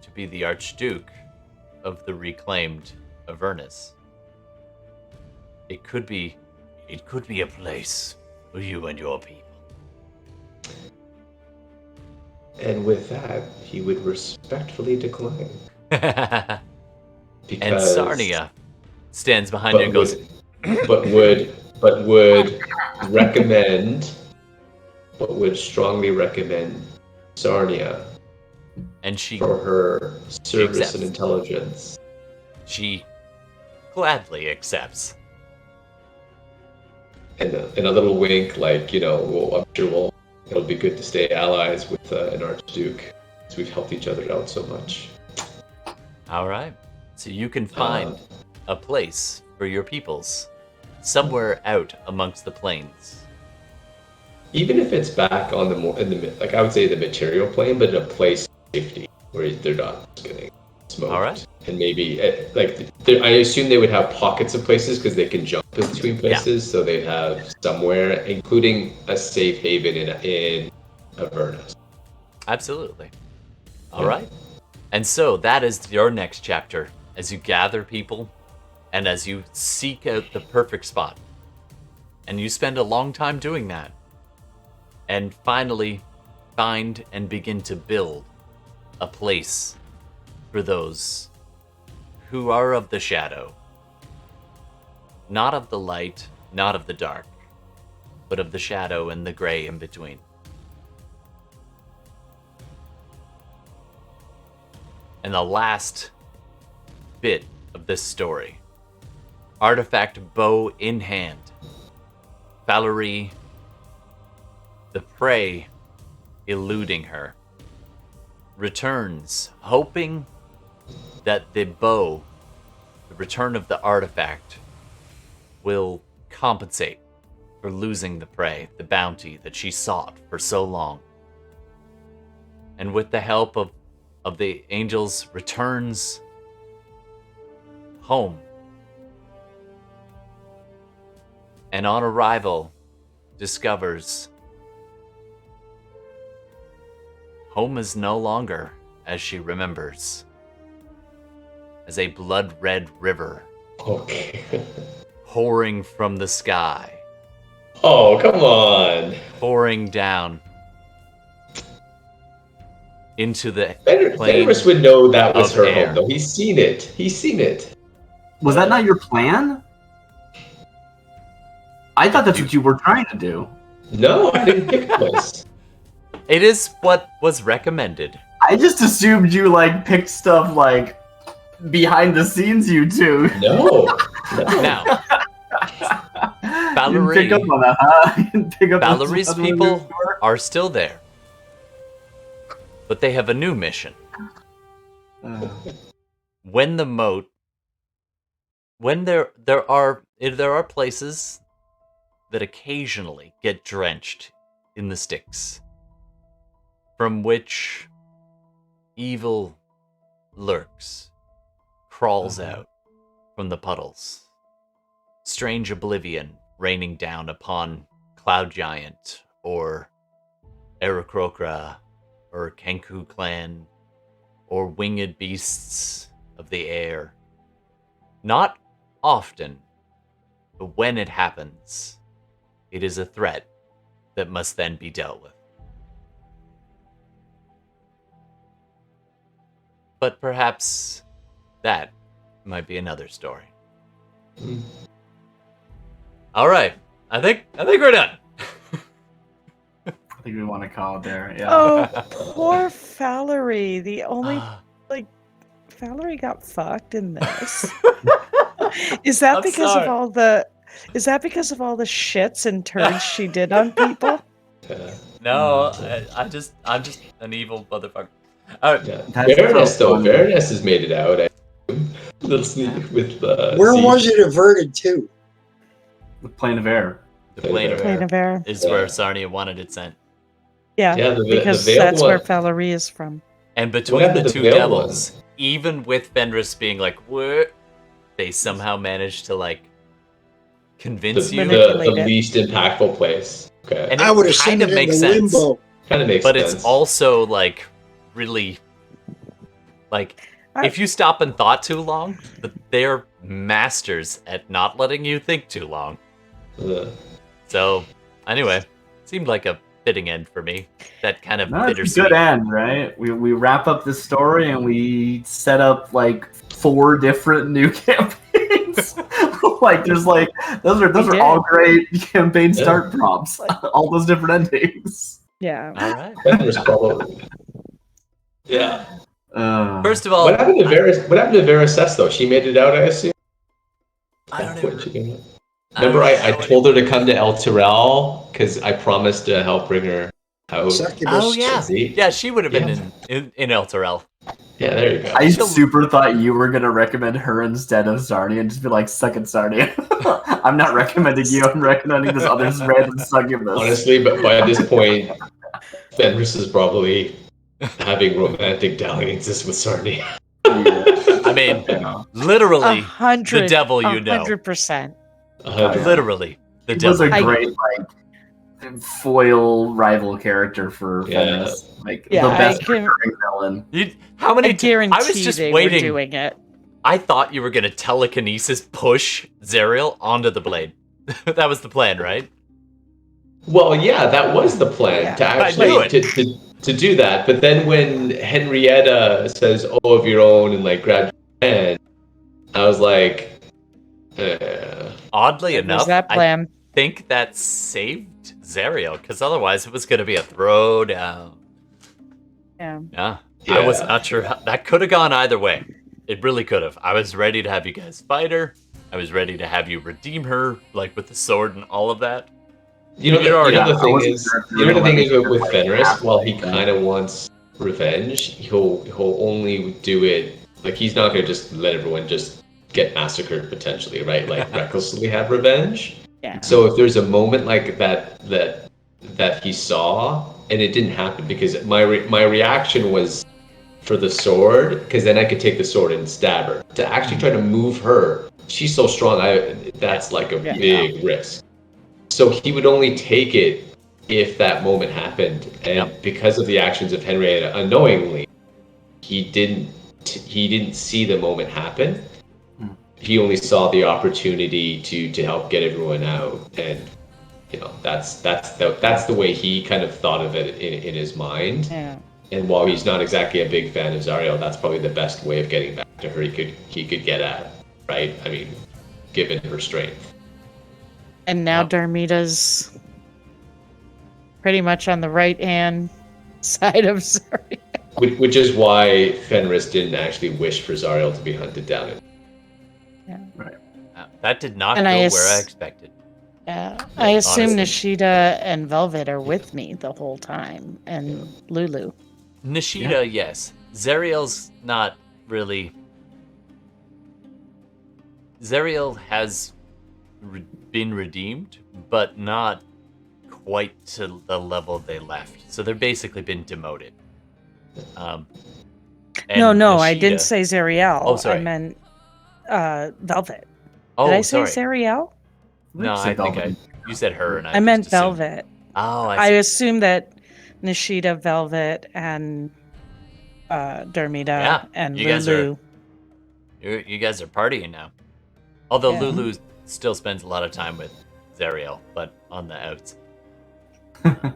to be the Archduke of the reclaimed Avernus. It could be a place for you and your people. And with that, he would respectfully decline. And Sarnia stands behind you and goes, but would strongly recommend Sarnia and she for her service and intelligence. She gladly accepts. And a little wink, like, you know, I'm sure it'll be good to stay allies with an Archduke, because we've helped each other out so much. All right. So you can find a place for your peoples somewhere out amongst the plains. Even if it's back on I would say the material plane, but in a place of safety where they're not getting smoked. All right. And maybe I assume they would have pockets of places because they can jump between places, so they have somewhere, including a safe haven in Avernus. Absolutely. All right. And so that is your next chapter as you gather people and as you seek out the perfect spot. And you spend a long time doing that. And finally find and begin to build a place for those who are of the shadow. Not of the light, not of the dark, but of the shadow and the gray in between. And the last bit of this story, artifact bow in hand, Valerie, the prey eluding her, returns, hoping that the bow, the return of the artifact, will compensate for losing the prey, the bounty that she sought for so long. And with the help of the angels, returns home. And on arrival, discovers home is no longer as she remembers, as a blood-red river Okay. pouring from the sky, Oh, come on. pouring down into the plain Fenris would know that was of her air. home, though. He's seen it. He's seen it. Was that not your plan? I thought that's what you were trying to do. No, I didn't think it was. It is what was recommended. I just assumed you like picked stuff like behind the scenes. You two. No. Now, You didn't Valerie, pick up on that, huh? You didn't pick up on Valerie's something people in the store? are still there, but they have a new mission. When the moat, when there are places that occasionally get drenched in the Styx, from which evil lurks, crawls out from the puddles. Strange oblivion raining down upon Cloud Giant or Aarakocra or Kenku clan or winged beasts of the air. Not often, but when it happens, it is a threat that must then be dealt with. But perhaps that might be another story. All right, I think we're done. I think we want to call it there. Yeah. Oh, poor Valerie. The only Valerie got fucked in this. Is that I'm because sorry. of all the? Is that because of all the shits and turns she did on people? No, I'm just an evil motherfucker. All right. Yeah. That's Avernus, so though. funny. Avernus has made it out. Little sneak with Where was it averted to? The plane of air. The plane of Plane air of air. is where Sarnia wanted it sent. Yeah, Yeah, the because veiled that's where one. Valerie is from. And What between happened the to two the veiled devils, even with Fenris being like, "What?" they somehow managed to like convince you. Manipulate The it. least impactful place. Okay. And I it would have kind sent of it makes into sense, limbo. Kind of makes but sense. it's also like really like if you stop and thought too long, they're masters at not letting you think too long. Ugh. So anyway, seemed like a fitting end for me. That kind of No, it's a bittersweet. good end, right? We wrap up this story and we set up like 4 different new campaigns. Like there's like those are all great campaign start prompts. All those different endings. Yeah. All right. Fenris probably. Yeah. First of all, What happened to Varys though? She made it out, I assume. I don't When even. she came out? Remember, I told her to come to Elturel because I promised to help bring her out. Succubus. Oh yeah, See? yeah. She would have been in Elturel. Yeah, there you go. I super thought you were gonna recommend her instead of Sarnia and just be like, suck it, Sarnia. I'm not recommending you, I'm recommending this other random succubus. Honestly, but by this point, Fenris is probably having romantic dalliances with Sarnia. I mean, literally, 100. the devil you know. 100%. 100. Literally, the He was a devil. great foil rival character for Yeah. Fenris. Like Yeah, the best I can- recurring villain. How I many? guarantee I was just they waiting. were doing it. I thought you were gonna telekinesis push Zariel onto the blade. That was the plan, right? Well, yeah, that was the plan to I knew actually it. to do that. But then when Henrietta says, "Oh, of your own," and like grab your hand, I was like, Oddly There's enough, that plan. I think that saved Zariel, because otherwise it was gonna be a throwdown. Yeah. Yeah. Yeah. I was not sure how, that could have gone either way. It really could have. I was ready to have you guys fight her. I was ready to have you redeem her, like with the sword and all of that. you know, You're already- the thing is, with like, Fenris, half while he like that. kind of wants revenge, he'll only do it like he's not gonna just let everyone just get massacred potentially, right? Like recklessly have revenge. Yeah. So if there's a moment like that he saw and it didn't happen, because my reaction was for the sword, because then I could take the sword and stab her. To actually try to move her, she's so strong. That's like a big risk. So he would only take it if that moment happened, and because of the actions of Henrietta, unknowingly, he didn't see the moment happen. He only saw the opportunity to help get everyone out, and you know that's the way he kind of thought of it in his mind. Yeah. And while he's not exactly a big fan of Zariel, that's probably the best way of getting back to her he could get at, right? I mean, given her strength. And now Darmita's pretty much on the right hand side of Zariel. Which is why Fenris didn't actually wish for Zariel to be hunted down. That did not And go I where I expected. Yeah. I assume Honestly. Nishida and Velvet are with me the whole time, and Lulu. Nishida, yes. Zariel's not really. Zariel has been redeemed, but not quite to the level they left. So they've basically been demoted. And No, I Nishida- didn't say Zariel. Oh, sorry. I meant Velvet. Oh, Did I say sorry. Zariel? No, I think you said her, and I meant just assumed- Velvet. Oh, I I see. assume that Nishida, Velvet, and Darmida Yeah, and you guys Lulu. You guys are partying now. Although Yeah. Lulu still spends a lot of time with Zariel, but on the outs.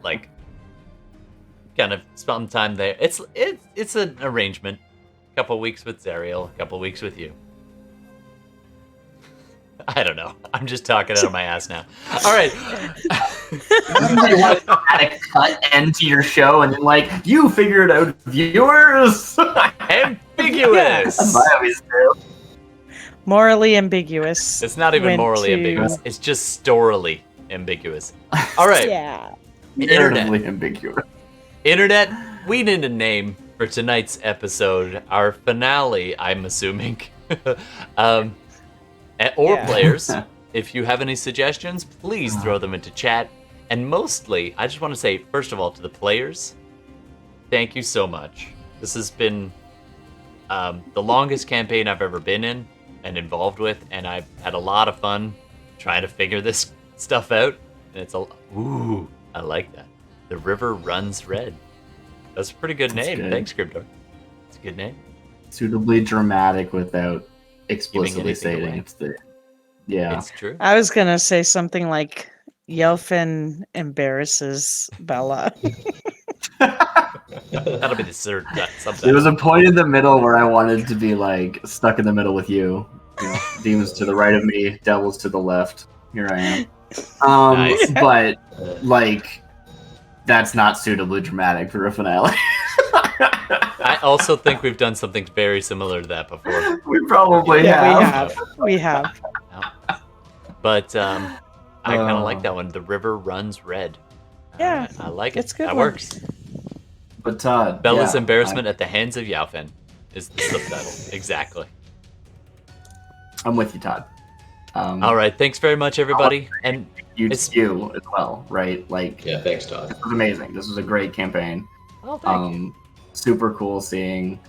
Like, kind of sometime there. It's an arrangement. A couple weeks with Zariel, a couple weeks with you. I don't know. I'm just talking out of my ass now. All right. You want a dramatic cut end to your show, and then you figure it out, viewers. Ambiguous. That's what I always do. Morally ambiguous. It's not even went morally to- ambiguous. It's just storily ambiguous. All right. Yeah. Narratively ambiguous. Internet, we need a name for tonight's episode. Our finale, I'm assuming. Or Yeah. players, if you have any suggestions, please throw them into chat. And mostly, I just want to say, first of all, to the players, thank you so much. This has been the longest campaign I've ever been in and involved with, and I've had a lot of fun trying to figure this stuff out. And it's ooh, I like that. The River Runs Red. That's a pretty good That's name. good. Thanks, Scriptor. It's a good name. Suitably dramatic without explicitly anything stating away. it's the. Yeah. It's true. I was gonna say something like Yelfin embarrasses Bella. That'll be the third something. There was a point in the middle where I wanted to be stuck in the middle with you. Demons to the right of me, devils to the left. Here I am. Nice. But that's not suitably dramatic for a finale. I also think we've done something very similar to that before. We probably have. We have. But I kind of like that one. The River Runs Red. Yeah, I like it. it's a good That one. works. But Todd, Bella's yeah, embarrassment at the hands of Yaufen is the subtitle. Exactly. I'm with you, Todd. All right. Thanks very much, everybody. And You It's- as well, right? Yeah, thanks, Todd. This was amazing. This was a great campaign. oh, thank you. Super cool seeing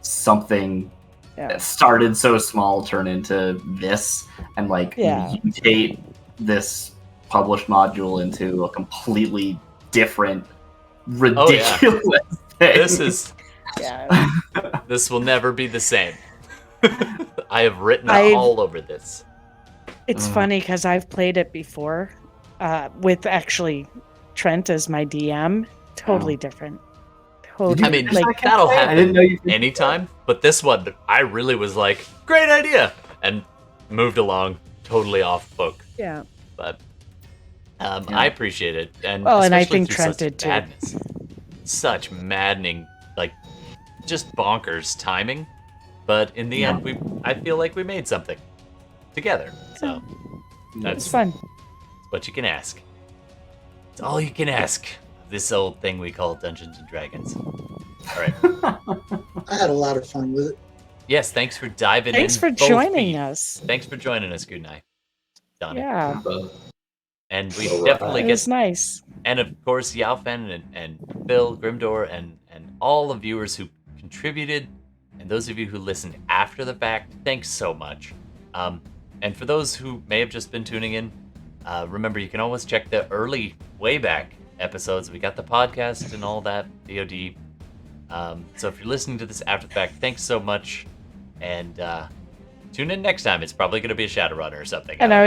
something Yeah. started so small turn into this, and like Yeah. mutate this published module into a completely different, ridiculous thing. This is Yeah. this will never be the same. I have written I've- all over this. It's funny because I've played it before with actually Trent as my DM. Totally different. Totally. I mean, like that'll I happen didn't know you could do anytime, but this one, I really was like, great idea, and moved along totally off book. yeah. But I appreciate it, and Well, and I especially think through Trent such did too. madness. Such maddening, like just bonkers timing. But in the end, I feel like we made something together. So It's that's fun. what you can ask. It's all you can ask. This old thing we call Dungeons and Dragons. All right. I had a lot of fun with it. Yes, thanks for diving Thanks in. for both joining feet. us. Thanks for joining us, good night, Donnie. Yeah. And we All right. definitely It get, was nice. and of course, Yaofan and Phil, Grimdor, and all the viewers who contributed, and those of you who listened after the fact, thanks so much. And for those who may have just been tuning in, remember you can always check the early, way back episodes. We got the podcast and all that, VOD. So if you're listening to this after the fact, thanks so much. And tune in next time. It's probably going to be a Shadowrun or something. And don't I know.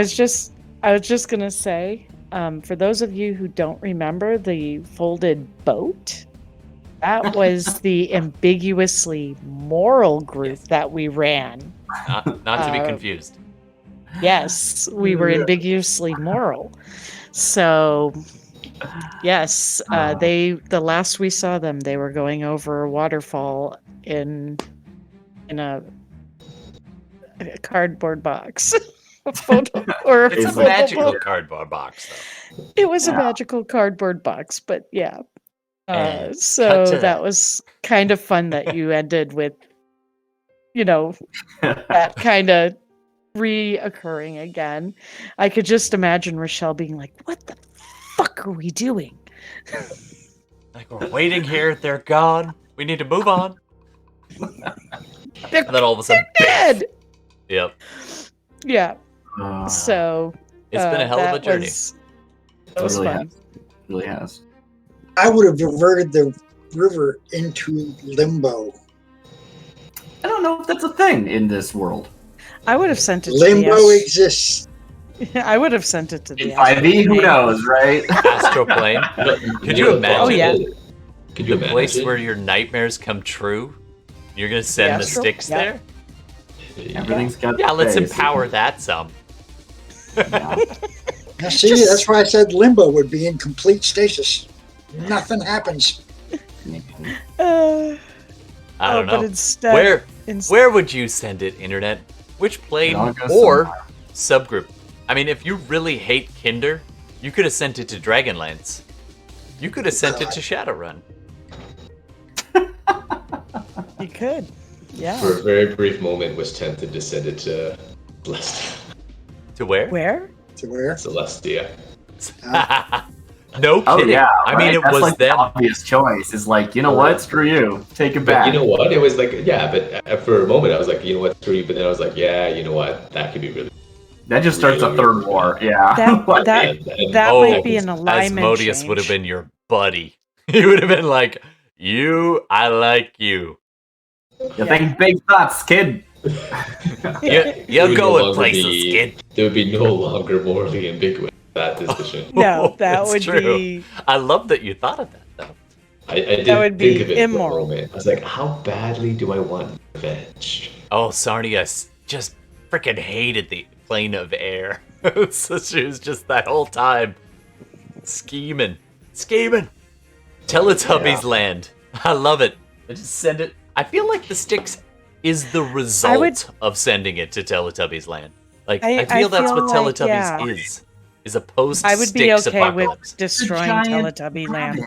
was just gonna say, for those of you who don't remember the folded boat, that was the ambiguously moral group that we ran. Not to be confused. Yes, we were ambiguously moral. So, yes, the last we saw them, they were going over a waterfall in a cardboard box. A photo or It's a photo magical book. cardboard box, though. It was a magical cardboard box, but yeah. And cut So to that that. was kind of fun that you ended with, that kind of reoccurring again. I could just imagine Rochelle being like, "What the fuck are we doing?" Like, we're waiting here. They're gone. We need to move on. They're And then all of a sudden, dead. yep. Yeah. Uh, So It's been a hell of a that journey. That was really fun. has. Really has. I would have diverted the river into limbo. I don't know if that's a thing in this world. I would have sent it. Limbo to exists. I would have sent it to the In 5e, who Astro knows, right? Astral plane. Could you imagine? Oh, yeah. Could you The place imagine? where your nightmares come true. You're gonna send the Astral? sticks Yeah. there. Everything's got Yeah, let's space. empower that some. Now, see, that's why I said limbo would be in complete stasis. Nothing happens. plane. I don't But know. instead, Where would you send it, internet? Which plane It all goes or somewhere. subgroup? I mean, if you really hate Kinder, you could have sent it to Dragonlance. You could have sent it to Shadowrun. you could. Yeah. For a very brief moment, was tempted to send it to To where? Where? To where? Celestia. No Oh kidding. yeah, I mean, right? it That's was like the them. obvious choice. Is like, you know what? Screw you. Take it But back. you know what? It was like, yeah, but for a moment, I was like, you know what, screw you. But then I was like, yeah, you know what? That could be really. That just starts a Really third weird. war. Yeah. That Oh, might be an alignment Asmodeus change. would have been your buddy. He would have been like, I like you. You think big thoughts, kid. You're would no going longer places, be- kid. There would be no longer morally ambiguous that decision. No, that That's would true. be. I love that you thought of that, though. I did That would be think of it immoral. for a moment. I was like, how badly do I want revenge? Oh, Sarnia just freaking hated the plane of air. So she was just that whole time scheming. Teletubbies land. I love it. I just send it. I feel like the sticks is the result of sending it to Teletubbies land. Like, I feel that's what feel like, Teletubbies is a post I would be sticks okay apocalypse. with destroying giant Teletubby Land.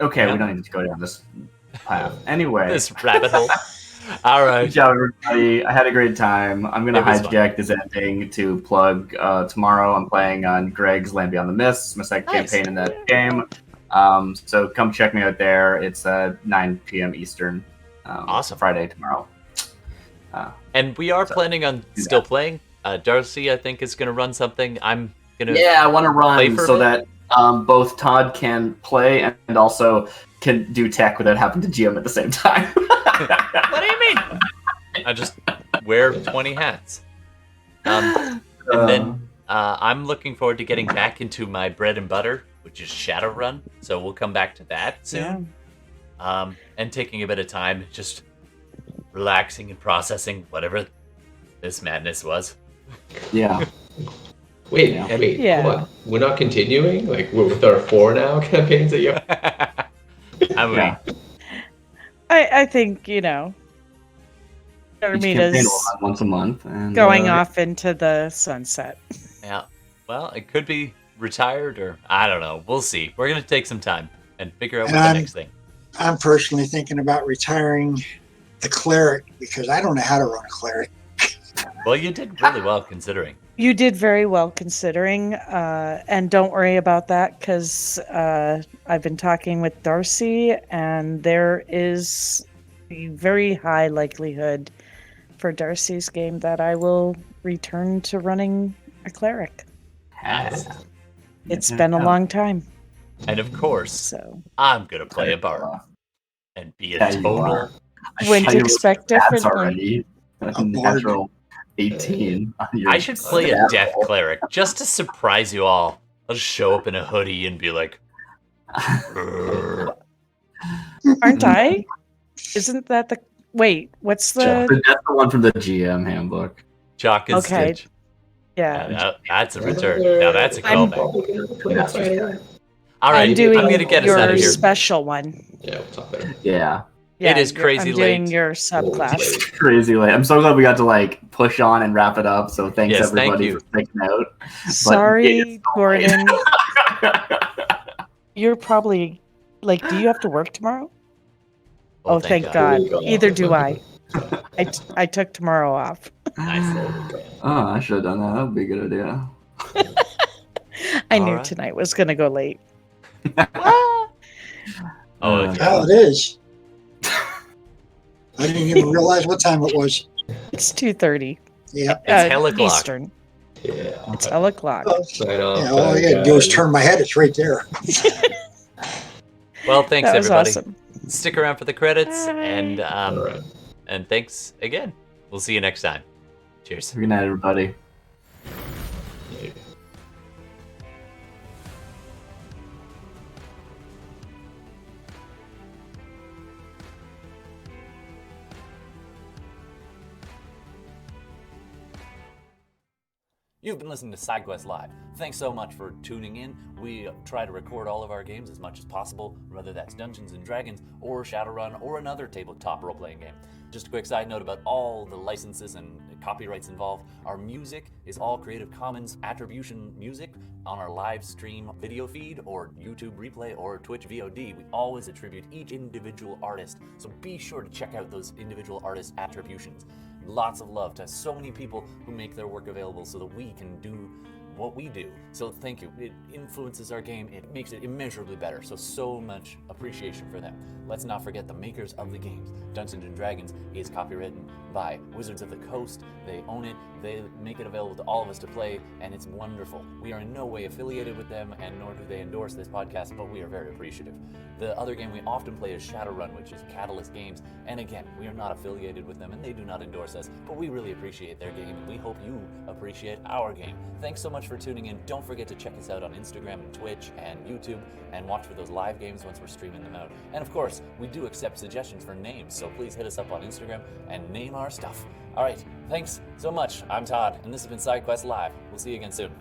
Okay, Yeah. we don't need to go down this path. Anyway, This rabbit hole. All right. good job, everybody. I had a great time. I'm going to It was hijack this ending to plug tomorrow. I'm playing on Greg's Land Beyond the Mists, my second Nice. campaign in that game. So come check me out there. It's 9 p.m. Eastern. Awesome. Friday tomorrow. And we are planning on still playing. Darcy, I think, is going to run something. I'm going to. Yeah, I want to play run for a so bit? that both Todd can play and also can do tech without having to GM at the same time. What do you mean? I just wear 20 hats. And then I'm looking forward to getting back into my bread and butter, which is Shadowrun. So we'll come back to that soon. And taking a bit of time, just relaxing and processing whatever this madness was. Yeah. Wait, Yeah. Yeah. hold on. We're not continuing? Like, we're with our 4 now campaigns that you have? I mean, Yeah. I think, you know, Each campaign Armita's will run once a month. And, going off into the sunset. yeah. Well, it could be retired or I don't know. We'll see. We're going to take some time and figure out what the next thing. I'm personally thinking about retiring the cleric because I don't know how to run a cleric. Well, you did really well considering. You did very well considering, and don't worry about that because I've been talking with Darcy, and there is a very high likelihood for Darcy's game that I will return to running a cleric. It's been a long time, And of course, so I'm going to play a bard and be a Yeah, you total. are. wouldn't expect That's differently. already A natural 18. On your I should play a stat death roll. cleric just to surprise you all. I'll just show up in a hoodie and be like, "Grr." Aren't I? Isn't that the wait? What's the? That's the one from the GM handbook. Chalk and Okay. Stitch. Yeah, That's a return. Now that's a I'm- callback. All right, I'm doing going to get us your out of here. special one. Yeah, we'll talk better. Yeah. Yeah, It is crazy I'm doing late. your Oh, subclass. it's late. Crazy late. I'm so glad we got to like push on and wrap it up. So thanks Yes, thank everybody you. for sticking out. Sorry, Gordon. You're probably like, do you have to work tomorrow? Oh, thank God. Either do I. I took tomorrow off. Nice. Oh, I should have done that. That would be a good idea. I All knew right. tonight was going to go late. Oh, Uh, okay. Hell, it is. I didn't even realize what time it was. It's 2:30 Yeah. It's hell o'clock. Eastern. Yeah. It's hell o'clock. Sign off. Yeah, all I gotta do is turn my head. It's right there. Well, thanks That was everybody. awesome. Stick around for the credits, Bye. and All right. and thanks again. We'll see you next time. Cheers. Good night, everybody. You've been listening to SideQuest Live. Thanks so much for tuning in. We try to record all of our games as much as possible, whether that's Dungeons & Dragons or Shadowrun or another tabletop role-playing game. Just a quick side note about all the licenses and copyrights involved. Our music is all Creative Commons attribution music on our live stream video feed or YouTube replay or Twitch VOD. We always attribute each individual artist, so be sure to check out those individual artist attributions. Lots of love to so many people who make their work available so that we can do what we do. So thank you. It influences our game. It makes it immeasurably better. So much appreciation for them. Let's not forget the makers of the games. Dungeons & Dragons is copywritten by Wizards of the Coast. They own it. They make it available to all of us to play, and it's wonderful. We are in no way affiliated with them, and nor do they endorse this podcast, but we are very appreciative. The other game we often play is Shadowrun, which is Catalyst Games, and again, we are not affiliated with them, and they do not endorse us, but we really appreciate their game, and we hope you appreciate our game. Thanks so much for tuning in. Don't forget to check us out on Instagram and Twitch and YouTube, and watch for those live games once we're streaming them out. And of course, we do accept suggestions for names, so please hit us up on Instagram and name our stuff. All right, thanks so much. I'm Todd, and this has been SideQuest Live. We'll see you again soon.